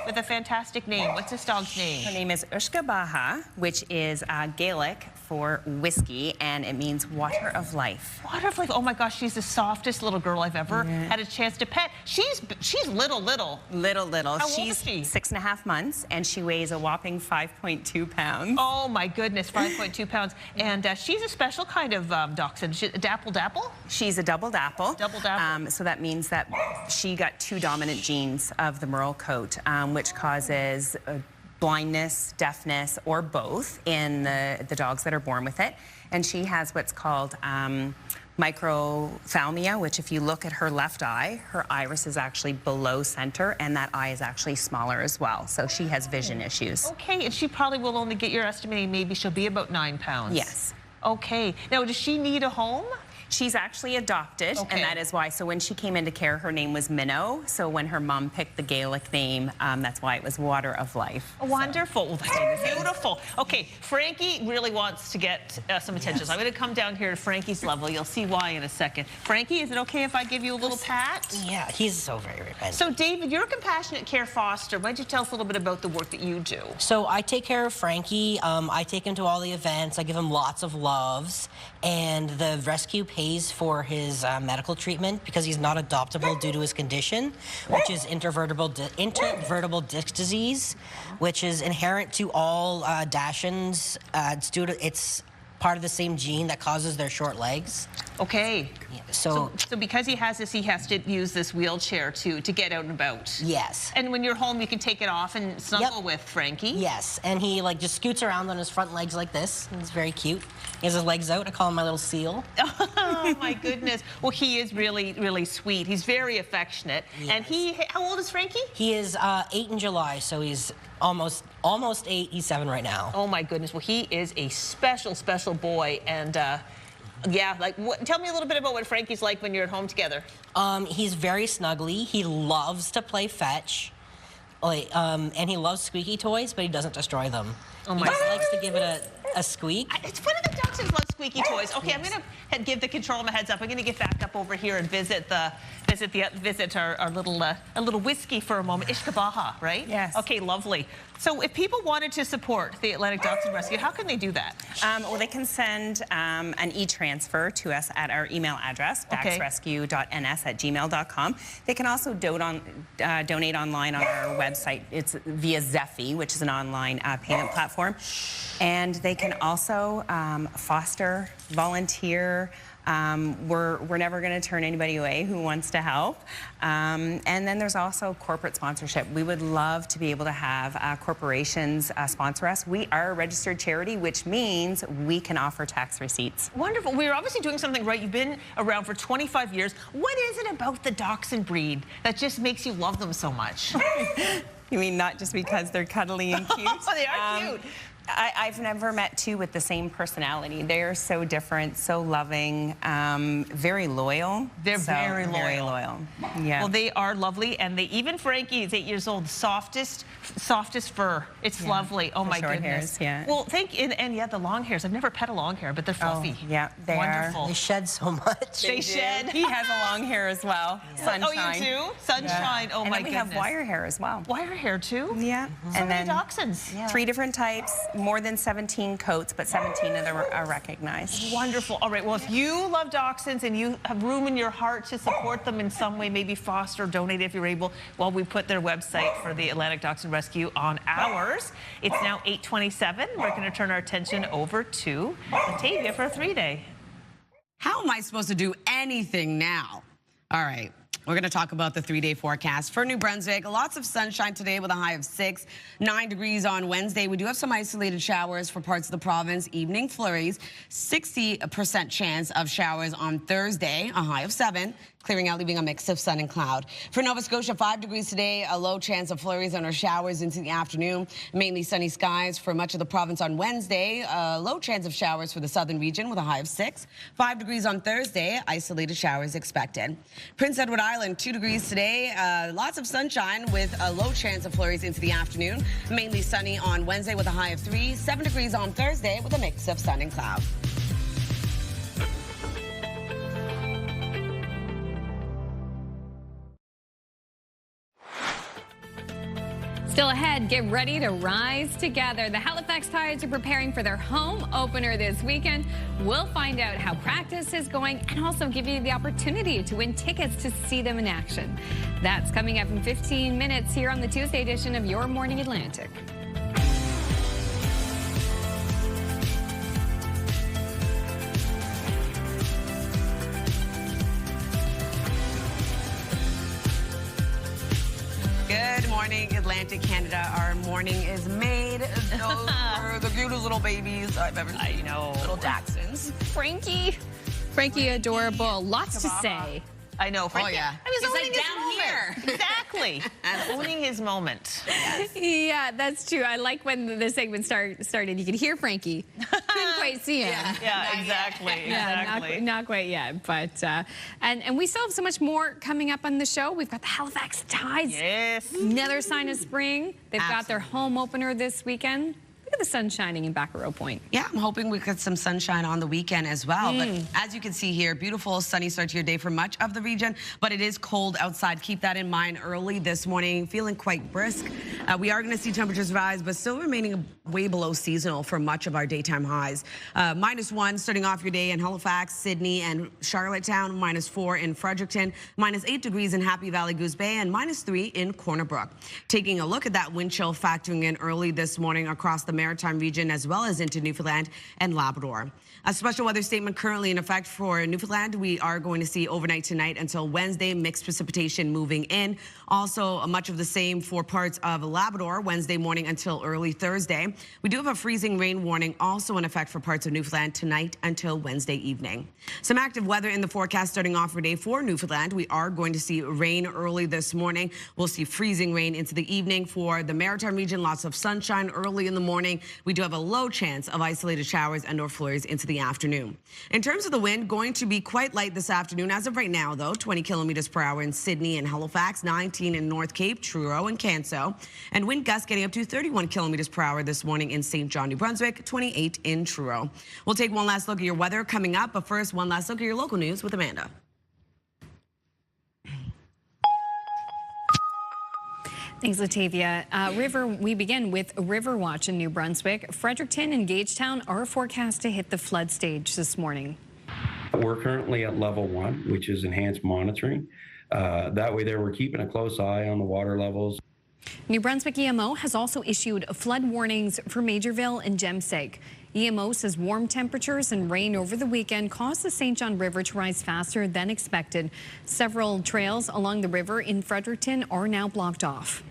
with a fantastic name. What's this dog's name? Her name is Ushka Baha, which is Gaelic for whiskey, and it means water of life. Water of life. Oh my gosh, she's the softest little girl I've ever had a chance to pet. She's little. Little. How old She's is she? 6.5 months, and she weighs a whopping 5.2 pounds. Oh my goodness, 5.2 pounds. And she's a special kind of dachshund. She's a dapple? She's a double dapple. Double dapple. So that means that she got 2 dominant genes of the Merle coat, which causes blindness, deafness, or both in the dogs that are born with it. And she has what's called microphthalmia, which if you look at her left eye, her iris is actually below center, and that eye is actually smaller as well. So she has vision issues. Okay, and she probably will only get your estimating, maybe she'll be about 9 pounds. Yes. Okay. Now, does she need a home? She's actually adopted, and that is why. So when she came into care, her name was Minnow. So when her mom picked the Gaelic name, that's why it was Water of Life. Wonderful. Well, that's beautiful. Okay, Frankie really wants to get some attention. So I'm going to come down here to Frankie's level. You'll see why in a second. Frankie, is it okay if I give you a little pat? Yeah, he's so very friendly. So, David, you're a compassionate care foster. Why don't you tell us a little bit about the work that you do? So I take care of Frankie. I take him to all the events. I give him lots of loves. And the rescue pays for his medical treatment because he's not adoptable due to his condition, which is intervertebral disc disease, which is inherent to all Dachshunds. It's part of the same gene that causes their short legs. Okay. Yeah, so because he has this, he has to use this wheelchair to get out and about. Yes. And when you're home, you can take it off and snuggle with Frankie. Yes, and he just scoots around on his front legs like this. He's very cute. He has his legs out. I call him my little seal. Oh my goodness. Well, he is really, really sweet. He's very affectionate. Yes. And how old is Frankie? He is 8 in July, so he's almost 8. He's 7 right now. Oh my goodness. Well, he is a special, special boy. And yeah, tell me a little bit about what Frankie's like when you're at home together. He's very snuggly. He loves to play fetch. And he loves squeaky toys, but he doesn't destroy them. Oh my! He just likes to give it a squeak. It's one of the dogs dachshunds love squeaky toys. Okay, I'm going to give the control a heads up. I'm going to get back up over here and visit our little whiskey for a moment. Ishkabaha, right? Yes. Okay, lovely. So if people wanted to support the Atlantic Dachshund Rescue, how can they do that? Well, they can send an e-transfer to us at our email address, dachsrescue.ns@gmail.com. They can also donate online on our website. It's via Zephy, which is an online payment platform. And they can also foster, volunteer. We're never going to turn anybody away who wants to help. And then there's also corporate sponsorship. We would love to be able to have corporations sponsor us. We are a registered charity, which means we can offer tax receipts. Wonderful. We're obviously doing something right. You've been around for 25 years. What is it about the dachshund breed that just makes you love them so much? You mean not just because they're cuddly and cute? Oh, they are cute. I've never met two with the same personality. They're so different, so loving, very loyal. They're very loyal. Very loyal. Yeah. Well, they are lovely, and even Frankie is 8 years old. Softest fur. It's lovely. Oh, my short goodness. Hairs, yeah. Well, and yeah, the long hairs. I've never pet a long hair, but they're fluffy. Oh, yeah, they wonderful. They shed so much. They shed. He has a long hair as well. Yeah. Sunshine. Oh, you do? Sunshine. Yeah. Oh, and my then we goodness. have wire hair as well. Wire hair, too? Yeah. So many dachshunds. Yeah. 3 different types, more than 17 coats, but 17 of them are recognized. Wonderful. All right, well, if you love dachshunds and you have room in your heart to support them in some way, maybe foster or donate if you're able, well, we put their website for the Atlantic Dachshund Rescue on ours. It's now 8:27. We're going to turn our attention over to Batavia for a 3-day. How am I supposed to do anything now? All right. We're going to talk about the 3-day forecast for New Brunswick. Lots of sunshine today with a high of 6, 9 degrees on Wednesday. We do have some isolated showers for parts of the province. Evening flurries, 60% chance of showers on Thursday, a high of 7. Clearing out, leaving a mix of sun and cloud. For Nova Scotia, 5 degrees today, a low chance of flurries and or showers into the afternoon. Mainly sunny skies for much of the province on Wednesday. A low chance of showers for the southern region with a high of 6. 5 degrees on Thursday, isolated showers expected. Prince Edward Island, 2 degrees today. Lots of sunshine with a low chance of flurries into the afternoon. Mainly sunny on Wednesday with a high of 3. 7 degrees on Thursday with a mix of sun and cloud. Still ahead, get ready to rise together. The Halifax Tides are preparing for their home opener this weekend. We'll find out how practice is going and also give you the opportunity to win tickets to see them in action. That's coming up in 15 minutes here on the Tuesday edition of Your Morning Atlantic. Good morning, Atlantic Canada. Our morning is made. Those are the cutest little babies I've ever seen. I know. Little Dachshunds. Frankie adorable. Lots to say. I know. Frankie, Oh, yeah. I was He's owning like his down moment. here. Exactly. Owning his moment. Yeah, that's true. I like when the segment started. You could hear Frankie. Couldn't quite see him. Yeah, exactly. Yeah, Exactly. not quite yet. But and we still have so much more coming up on the show. We've got the Halifax Tides. Yes. Another sign of spring. They've got their home opener this weekend. Look at the sun shining in Baccarat Point. Yeah, I'm hoping we get some sunshine on the weekend as well. But as you can see here, beautiful sunny start to your day for much of the region, but it is cold outside. Keep that in mind early this morning. Feeling quite brisk. We are going to see temperatures rise, but still remaining way below seasonal for much of our daytime highs. -1 starting off your day in Halifax, Sydney, and Charlottetown. -4 in Fredericton. -8 degrees in Happy Valley, Goose Bay, and -3 in Corner Brook. Taking a look at that wind chill factoring in early this morning across the Maritime region as well as into Newfoundland and Labrador. A special weather statement currently in effect for Newfoundland. We are going to see overnight tonight until Wednesday, mixed precipitation moving in. Also, much of the same for parts of Labrador, Wednesday morning until early Thursday. We do have a freezing rain warning also in effect for parts of Newfoundland tonight until Wednesday evening. Some active weather in the forecast starting off for day for Newfoundland. We are going to see rain early this morning. We'll see freezing rain into the evening for the Maritime region. Lots of sunshine early in the morning. We do have a low chance of isolated showers and or flurries into the afternoon. In terms of the wind, going to be quite light this afternoon. As of right now, though, 20 kilometers per hour in Sydney and Halifax, 19 in North Cape, Truro, and Canso. And wind gusts getting up to 31 kilometers per hour this morning in St. John, New Brunswick, 28 in Truro. We'll take one last look at your weather coming up, but first, one last look at your local news with Amanda. Thanks, Latavia. We begin with River Watch in New Brunswick. Fredericton and Gagetown are forecast to hit the flood stage this morning. We're currently at level 1, which is enhanced monitoring. That way there, we're keeping a close eye on the water levels. New Brunswick EMO has also issued flood warnings for Majorville and Jemseg. EMO says warm temperatures and rain over the weekend caused the St. John River to rise faster than expected. Several trails along the river in Fredericton are now blocked off.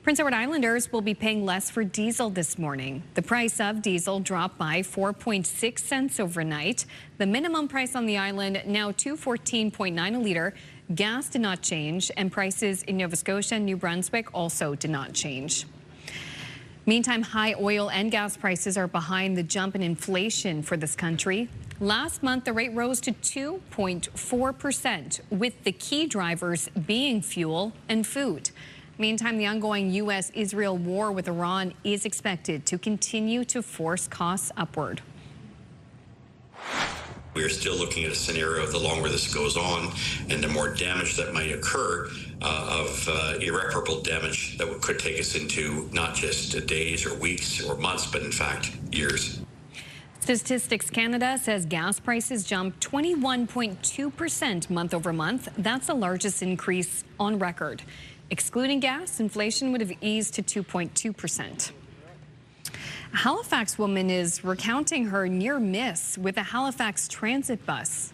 Prince Edward Islanders will be paying less for diesel this morning. The price of diesel dropped by 4.6 cents overnight. The minimum price on the island now $2.14.9 a liter. Gas did not change, and prices in Nova Scotia and New Brunswick also did not change. Meantime, high oil and gas prices are behind the jump in inflation for this country. Last month, the rate rose to 2.4%, with the key drivers being fuel and food. Meantime, the ongoing U.S.-Israel war with Iran is expected to continue to force costs upward. We are still looking at a scenario the longer this goes on and the more damage that might occur of irreparable damage that could take us into not just days or weeks or months, but in fact, years. Statistics Canada says gas prices jumped 21.2% month over month. That's the largest increase on record. Excluding gas, inflation would have eased to 2.2%. A Halifax woman is recounting her near miss with a Halifax transit bus.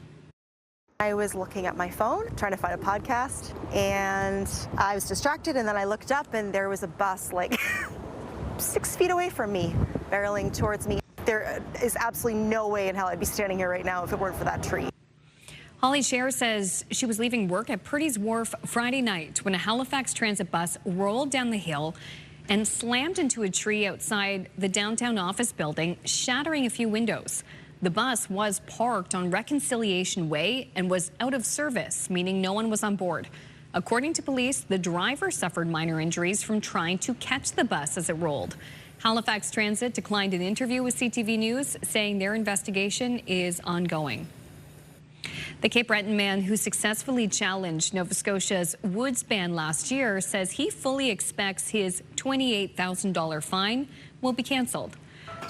I was looking at my phone, trying to find a podcast, and I was distracted, and then I looked up, and there was a bus like 6 feet away from me, barreling towards me. There is absolutely no way in hell I'd be standing here right now if it weren't for that tree. Holly Scher says she was leaving work at Purdy's Wharf Friday night when a Halifax transit bus rolled down the hill and slammed into a tree outside the downtown office building, shattering a few windows. The bus was parked on Reconciliation Way and was out of service, meaning no one was on board. According to police, the driver suffered minor injuries from trying to catch the bus as it rolled. Halifax Transit declined an interview with CTV News, saying their investigation is ongoing. The Cape Breton man who successfully challenged Nova Scotia's Woods ban last year says he fully expects his $28,000 fine will be canceled.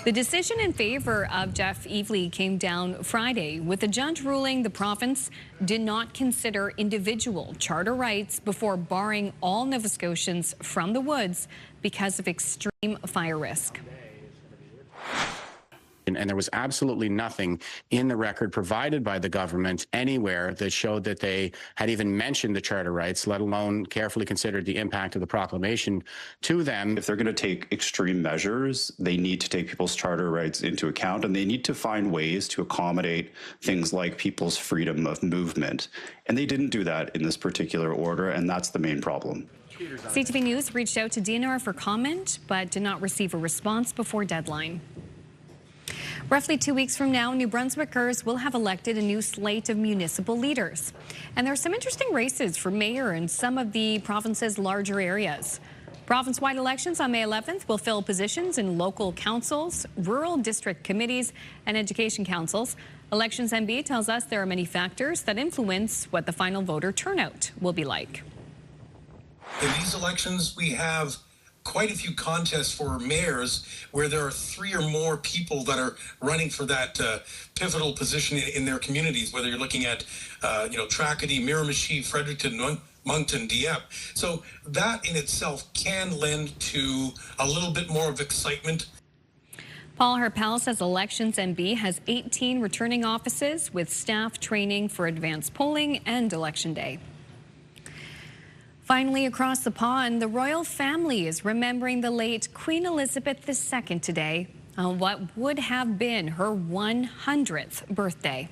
The decision in favor of Jeff Evely came down Friday, with a judge ruling the province did not consider individual charter rights before barring all Nova Scotians from the woods because of extreme fire risk. And there was absolutely nothing in the record provided by the government anywhere that showed that they had even mentioned the charter rights, let alone carefully considered the impact of the proclamation to them. If they're going to take extreme measures, they need to take people's charter rights into account, and they need to find ways to accommodate things like people's freedom of movement. And they didn't do that in this particular order, and that's the main problem. CTV News reached out to DNR for comment, but did not receive a response before deadline. Roughly 2 weeks from now, New Brunswickers will have elected a new slate of municipal leaders. And there are some interesting races for mayor in some of the province's larger areas. Province-wide elections on May 11th will fill positions in local councils, rural district committees, and education councils. Elections NB tells us there are many factors that influence what the final voter turnout will be like. In these elections, we have quite a few contests for mayors where there are 3 or more people that are running for that pivotal position in their communities, whether you're looking at, Tracadie, Miramichi, Fredericton, Moncton, Dieppe. So that in itself can lend to a little bit more of excitement. Paul Harpel says Elections NB has 18 returning offices with staff training for advanced polling and Election Day. Finally, across the pond, the royal family is remembering the late Queen Elizabeth II today on what would have been her 100th birthday.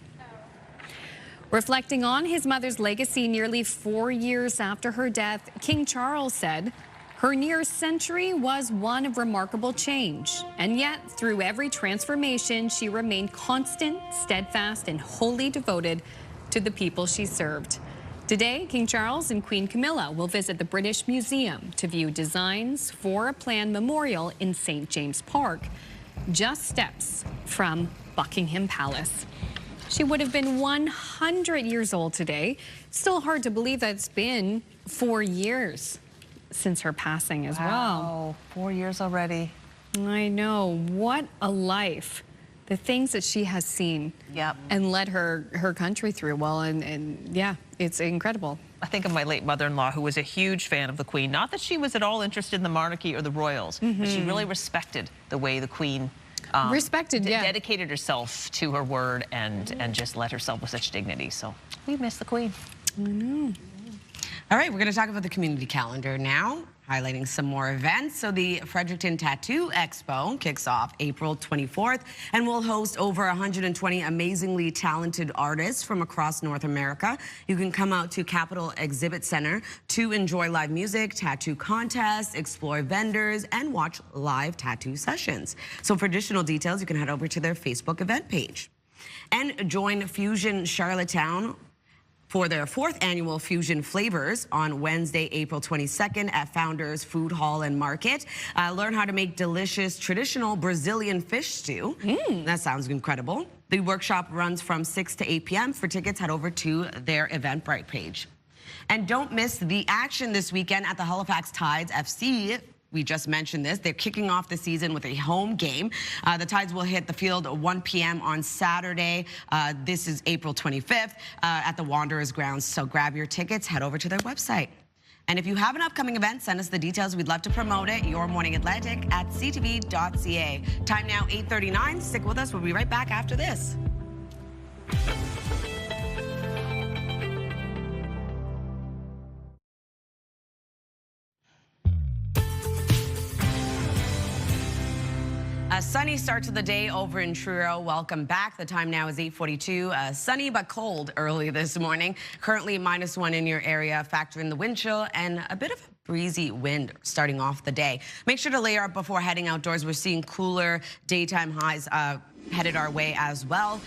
Reflecting on his mother's legacy nearly 4 years after her death, King Charles said, "Her near century was one of remarkable change, and yet through every transformation, she remained constant, steadfast, and wholly devoted to the people she served." Today, King Charles and Queen Camilla will visit the British Museum to view designs for a planned memorial in St. James Park, just steps from Buckingham Palace. She would have been 100 years old today. Still hard to believe that it's been 4 years since her passing as well. 4 years already. I know. What a life. The things that she has seen and led her country through. Well, and yeah, it's incredible. I think of my late mother-in-law, who was a huge fan of the Queen. Not that she was at all interested in the monarchy or the royals, but she really respected the way the Queen dedicated herself to her word and just led herself with such dignity. So we miss the Queen. I know. All right, we're going to talk about the community calendar now, highlighting some more events. So the Fredericton Tattoo Expo kicks off April 24th and will host over 120 amazingly talented artists from across North America. You can come out to Capitol Exhibit Center to enjoy live music, tattoo contests, explore vendors, and watch live tattoo sessions. So for additional details, you can head over to their Facebook event page. And join Fusion Charlottetown for their 4th annual Fusion Flavors on Wednesday, April 22nd at Founders Food Hall and Market. Learn how to make delicious traditional Brazilian fish stew. That sounds incredible. The workshop runs from 6 to 8 p.m. For tickets, head over to their Eventbrite page. And don't miss the action this weekend at the Halifax Tides FC. We just mentioned this. They're kicking off the season with a home game. The Tides will hit the field at 1 p.m. on Saturday. This is April 25th at the Wanderers grounds. So grab your tickets, head over to their website. And if you have an upcoming event, send us the details. We'd love to promote it. Your Morning Atlantic at ctv.ca. Time now 8:39. Stick with us. We'll be right back after this. A sunny start to the day over in Truro. Welcome back. The time now is 8:42. Sunny but cold early this morning. Currently -1 in your area. Factor in the wind chill and a bit of a breezy wind starting off the day. Make sure to layer up before heading outdoors. We're seeing cooler daytime highs headed our way as well.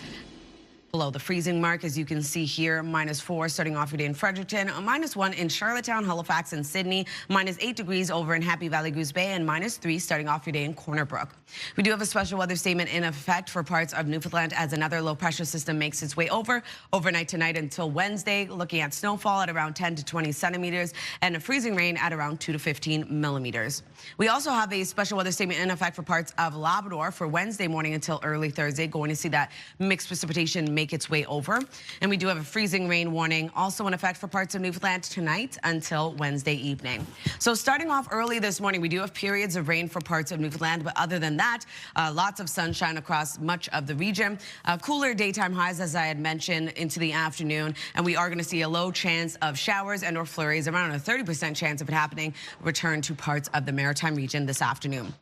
Below the freezing mark, as you can see here, -4 starting off your day in Fredericton, -1 in Charlottetown, Halifax, and Sydney, -8 degrees over in Happy Valley, Goose Bay, and -3 starting off your day in Corner Brook. We do have a special weather statement in effect for parts of Newfoundland as another low pressure system makes its way overnight tonight until Wednesday, looking at snowfall at around 10 to 20 centimeters and a freezing rain at around 2 to 15 millimeters. We also have a special weather statement in effect for parts of Labrador for Wednesday morning until early Thursday. Going to see that mixed precipitation make its way over. And we do have a freezing rain warning also in effect for parts of Newfoundland tonight until Wednesday evening. So starting off early this morning, we do have periods of rain for parts of Newfoundland, but other than that, lots of sunshine across much of the region. Cooler daytime highs, as I had mentioned, into the afternoon, and we are going to see a low chance of showers and or flurries, around a 30% chance of it happening, return to parts of the Maritime region this afternoon.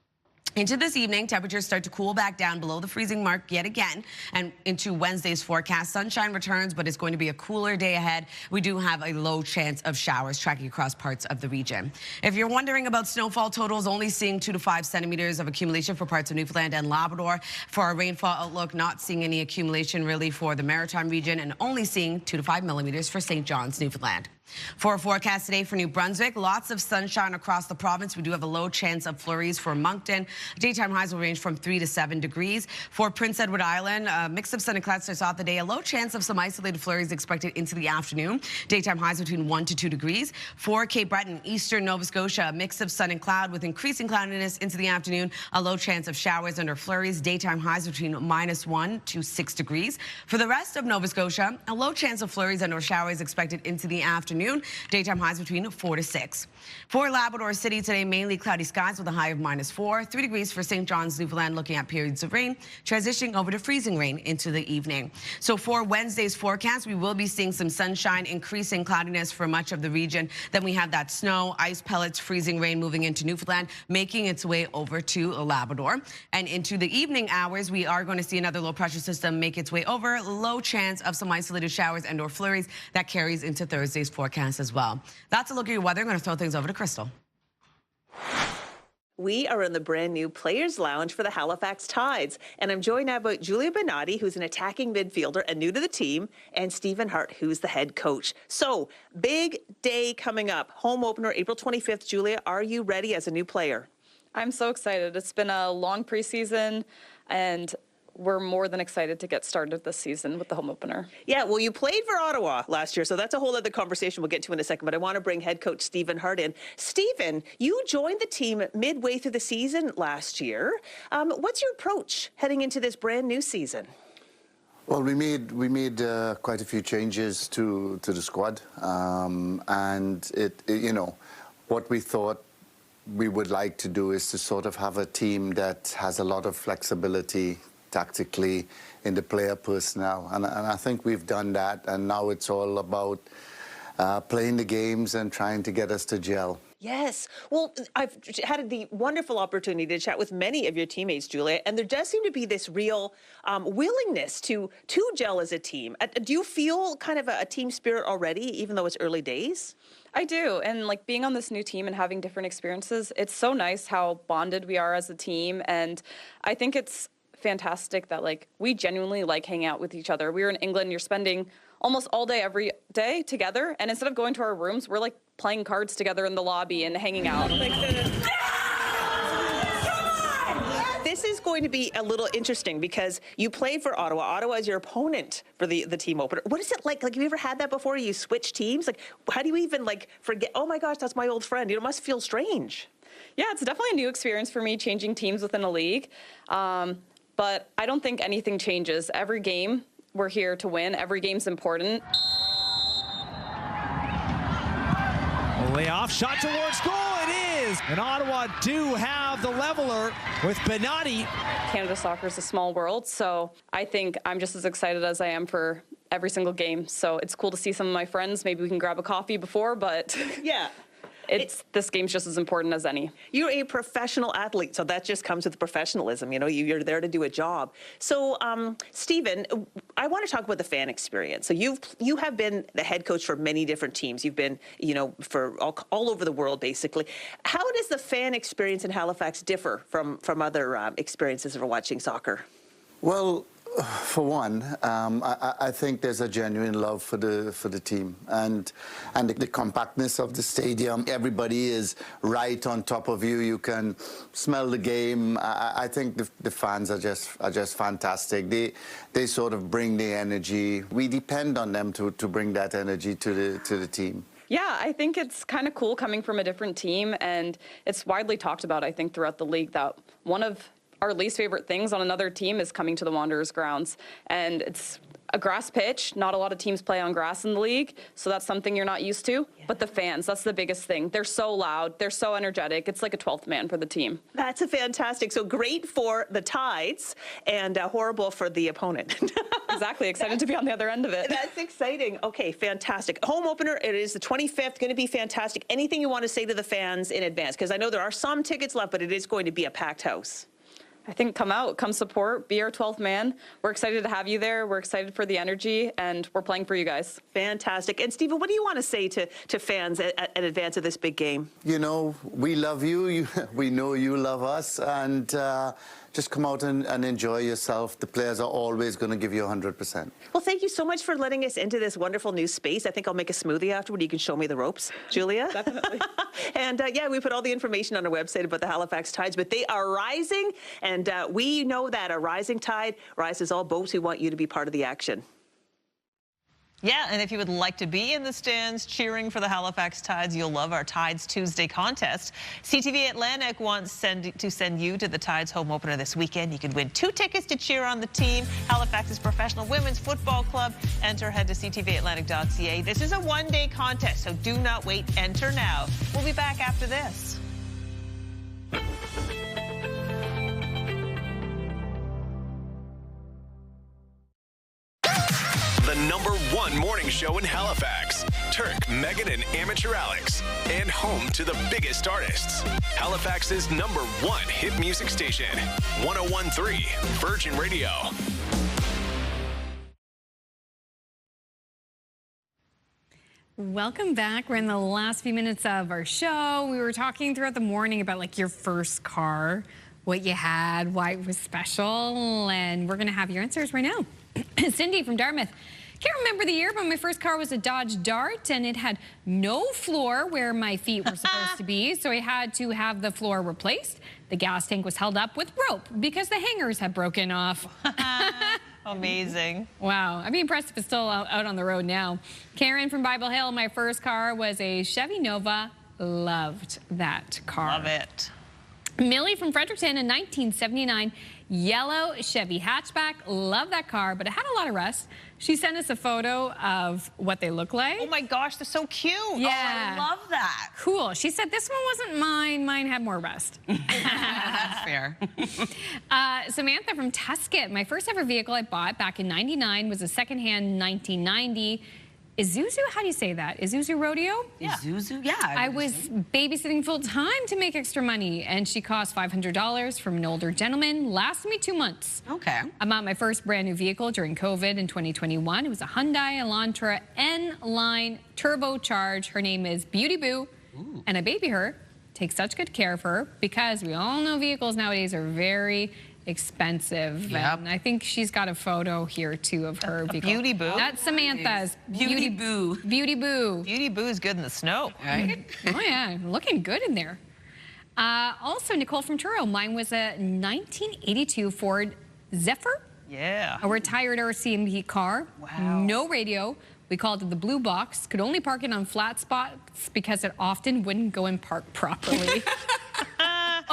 Into this evening, temperatures start to cool back down below the freezing mark yet again. And into Wednesday's forecast, sunshine returns, but it's going to be a cooler day ahead. We do have a low chance of showers tracking across parts of the region. If you're wondering about snowfall totals, only seeing 2 to 5 centimeters of accumulation for parts of Newfoundland and Labrador. For our rainfall outlook, not seeing any accumulation really for the Maritime region and only seeing 2 to 5 millimeters for St. John's, Newfoundland. For our forecast today for New Brunswick, lots of sunshine across the province. We do have a low chance of flurries for Moncton. Daytime highs will range from 3 to 7 degrees. For Prince Edward Island, a mix of sun and clouds starts off the day. A low chance of some isolated flurries expected into the afternoon. Daytime highs between 1 to 2 degrees. For Cape Breton, eastern Nova Scotia, a mix of sun and cloud with increasing cloudiness into the afternoon. A low chance of showers and or flurries. Daytime highs between -1 to 6 degrees. For the rest of Nova Scotia, a low chance of flurries and or showers expected into the afternoon. Daytime highs between 4 to 6. For Labrador City today, mainly cloudy skies with a high of -4. 3 degrees for St. John's, Newfoundland, looking at periods of rain, transitioning over to freezing rain into the evening. So for Wednesday's forecast, we will be seeing some sunshine, increasing cloudiness for much of the region. Then we have that snow, ice pellets, freezing rain moving into Newfoundland, making its way over to Labrador. And into the evening hours, we are going to see another low pressure system make its way over. Low chance of some isolated showers and or flurries that carries into Thursday's forecast as well. That's a look at your weather. I'm going to throw things over to Crystal. We are in the brand new Players Lounge for the Halifax Tides. And I'm joined now by Julia Benatti, who's an attacking midfielder and new to the team, and Stephen Hart, who's the head coach. So, big day coming up. Home opener, April 25th. Julia, are you ready as a new player? I'm so excited. It's been a long preseason, and we're more than excited to get started this season with the home opener. Yeah, well, you played for Ottawa last year, so that's a whole other conversation we'll get to in a second, but I want to bring head coach Stephen Hart in. Stephen, you joined the team midway through the season last year. What's your approach heading into this brand new season? Well, we made quite a few changes to the squad, and you know, what we thought we would like to do is to sort of have a team that has a lot of flexibility tactically in the player personnel, and I think we've done that, and now it's all about playing the games and trying to get us to gel. Yes. Well, I've had the wonderful opportunity to chat with many of your teammates, Julia, and there does seem to be this real willingness to gel as a team. Do you feel kind of a team spirit already, even though it's early days? I do, and like being on this new team and having different experiences, it's so nice how bonded we are as a team, and I think it's fantastic that like we genuinely like hanging out with each other. We were in England, you're spending almost all day every day together, and instead of going to our rooms, we're like playing cards together in the lobby and hanging out. This is going to be a little interesting because you played for Ottawa. Ottawa is your opponent for the team opener. What is it like? Like, have you ever had that before? You switch teams? Like, how do you even like forget, oh my gosh, that's my old friend? You know, it must feel strange. Yeah, it's definitely a new experience for me, changing teams within a league. But I don't think anything changes. Every game, we're here to win. Every game's important. Layoff shot towards goal. It is. And Ottawa do have the leveler with Benatti. Canada soccer is a small world, so I think I'm just as excited as I am for every single game. So it's cool to see some of my friends. Maybe we can grab a coffee before, but yeah. This game's just as important as any. You're a professional athlete, so that just comes with professionalism. You know, you're there to do a job. So, Stephen, I want to talk about the fan experience. So you have been the head coach for many different teams. You've been, you know, for all over the world, basically. How does the fan experience in Halifax differ from other experiences for watching soccer? Well, for one, I think there's a genuine love for the team and the compactness of the stadium. Everybody is right on top of you. You can smell the game. I think the fans are just fantastic. They sort of bring the energy. We depend on them to bring that energy to the team. Yeah, I think it's kind of cool coming from a different team, and it's widely talked about, I think, throughout the league that one of our least favorite things on another team is coming to the Wanderers grounds. And it's a grass pitch. Not a lot of teams play on grass in the league, so that's something you're not used to. Yeah. But the fans, that's the biggest thing. They're so loud. They're so energetic. It's like a 12th man for the team. That's a fantastic. So great for the Tides and horrible for the opponent. Exactly. Excited to be on the other end of it. That's exciting. Okay, fantastic. Home opener, it is the 25th. Going to be fantastic. Anything you want to say to the fans in advance? Because I know there are some tickets left, but it is going to be a packed house. I think come out, come support, be our 12th man. We're excited to have you there. We're excited for the energy, and we're playing for you guys. Fantastic. And Stephen, what do you want to say to fans in advance of this big game? You know, we love you. We know you love us, and just come out and enjoy yourself. The players are always going to give you 100%. Well, thank you so much for letting us into this wonderful new space. I think I'll make a smoothie afterward. You can show me the ropes, Julia. Definitely. And yeah, we put all the information on our website about the Halifax Tides, but they are rising, and we know that a rising tide rises all boats who want you to be part of the action. Yeah, and if you would like to be in the stands cheering for the Halifax Tides, you'll love our Tides Tuesday contest. CTV Atlantic wants to send you to the Tides home opener this weekend. You can win 2 tickets to cheer on the team, Halifax's professional women's football club. Enter, head to ctvatlantic.ca. This is a one-day contest, so do not wait. Enter now. We'll be back after this. The #1 morning show in Halifax. Turk, Megan, and Amateur Alex. And home to the biggest artists. Halifax's #1 hit music station. 101.3 Virgin Radio. Welcome back. We're in the last few minutes of our show. We were talking throughout the morning about like your first car, what you had, why it was special, and we're going to have your answers right now. Cindy from Dartmouth. Can't remember the year, but my first car was a Dodge Dart, and it had no floor where my feet were supposed to be, so I had to have the floor replaced. The gas tank was held up with rope because the hangers had broken off. Amazing. Wow. I'd be impressed if it's still out on the road now. Karen from Bible Hill, my first car was a Chevy Nova. Loved that car. Love it. Millie from Fredericton, in 1979, yellow Chevy hatchback. Love that car, but it had a lot of rust. She sent us a photo of what they look like. Oh my gosh, they're so cute. Yeah. Oh, I love that. Cool. She said this one wasn't mine. Mine had more rust. That's fair. Samantha from Tuscan. My first ever vehicle I bought back in '99 was a secondhand 1990 Isuzu. How do you say that? Isuzu Rodeo? Yeah. Isuzu? Yeah. I was babysitting full time to make extra money, and she cost $500 from an older gentleman. Lasted me 2 months. Okay. I bought my first brand new vehicle during COVID in 2021. It was a Hyundai Elantra N-Line turbocharged. Her name is Beauty Boo, and I baby her. Take such good care of her because we all know vehicles nowadays are very expensive. Yep. And I think she's got a photo here too of her vehicle. Beauty Boo? That's Samantha's. Beauty Boo. Beauty Boo. Beauty Boo is good in the snow. Right? Oh yeah, looking good in there. Also, Nicole from Truro. Mine was a 1982 Ford Zephyr. Yeah. A retired RCMP car. Wow. No radio. We called it the blue box. Could only park it on flat spots because it often wouldn't go in park properly.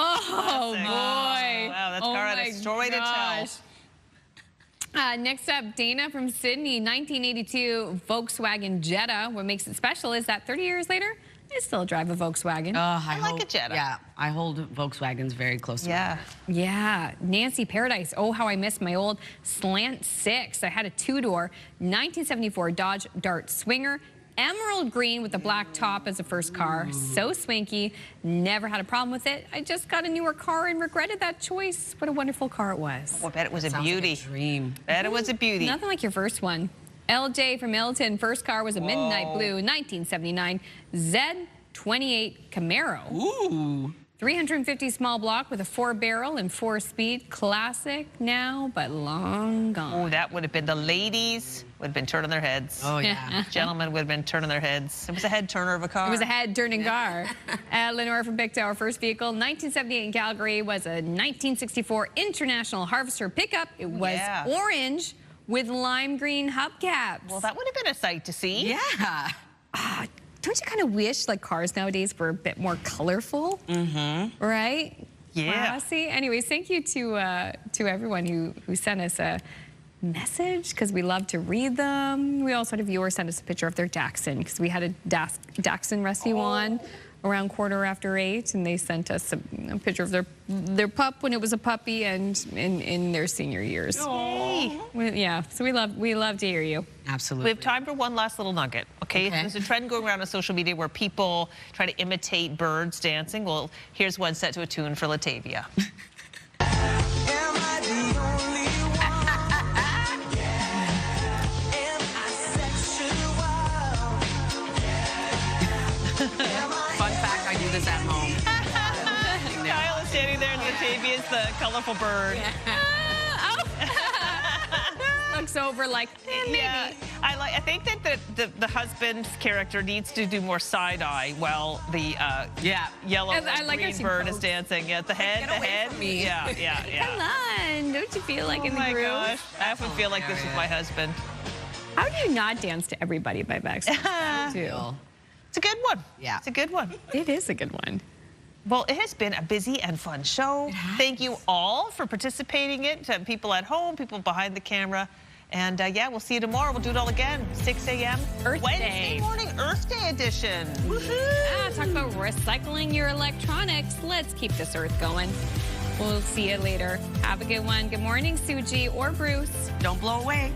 Oh, boy. Wow, that's car had a story to tell. Next up, Dana from Sydney, 1982 Volkswagen Jetta. What makes it special is that 30 years later, I still drive a Volkswagen. I like a Jetta. Yeah, I hold Volkswagens very close to me. Yeah. Nancy Paradise. Oh, how I miss my old Slant 6. I had a two-door 1974 Dodge Dart Swinger. Emerald green with the black top as a first car. So swanky. Never had a problem with it. I just got a newer car and regretted that choice. What a wonderful car it was. Oh, I bet it was a Sounds beauty. like a dream. Bet it was a beauty. Nothing like your first one. LJ from Milton. First car was a midnight blue 1979 Z28 Camaro. Ooh. 350 small block with a 4-barrel and 4-speed. Classic now, but long gone. Oh, that would have been, the ladies would have been turning their heads. Oh, yeah. Gentlemen would have been turning their heads. It was a head turner of a car. It was a head-turning car. Lenore from Pictou, our first vehicle, 1978 in Calgary, was a 1964 International Harvester pickup. It was orange with lime green hubcaps. Well, that would have been a sight to see. Yeah. Don't you kind of wish like cars nowadays were a bit more colorful? Mm-hmm. Right? Yeah. Classy. Anyways, thank you to everyone who sent us a message because we love to read them. We also had a viewer send us a picture of their Dachshund because we had a Dachshund rescue on around 8:15, and they sent us a picture of their pup when it was a puppy and in their senior years. Yeah, so we love to hear you. Absolutely. We have time for one last little nugget, okay? There's a trend going around on social media where people try to imitate birds dancing. Well, here's one set to a tune for Latavia. Fun fact, I do this at home. Kyle is standing there and Latavia's the colorful bird. Looks over like, maybe. Yeah, I think that the husband's character needs to do more side eye while the yellow and green bird is dancing. Yeah, the head. Yeah. Come on, don't you feel like in the groove? Oh my gosh, I often feel like this with my husband. How do you not dance to Everybody by Backstreet Boys? It's a good one. Yeah. It's a good one. It is a good one. Well, it has been a busy and fun show. Thank you all for participating in it, people at home, people behind the camera. And we'll see you tomorrow. We'll do it all again, 6 a.m. Wednesday morning, Earth Day edition. Woohoo! Talk about recycling your electronics. Let's keep this Earth going. We'll see you later. Have a good one. Good morning, Suji or Bruce. Don't blow away.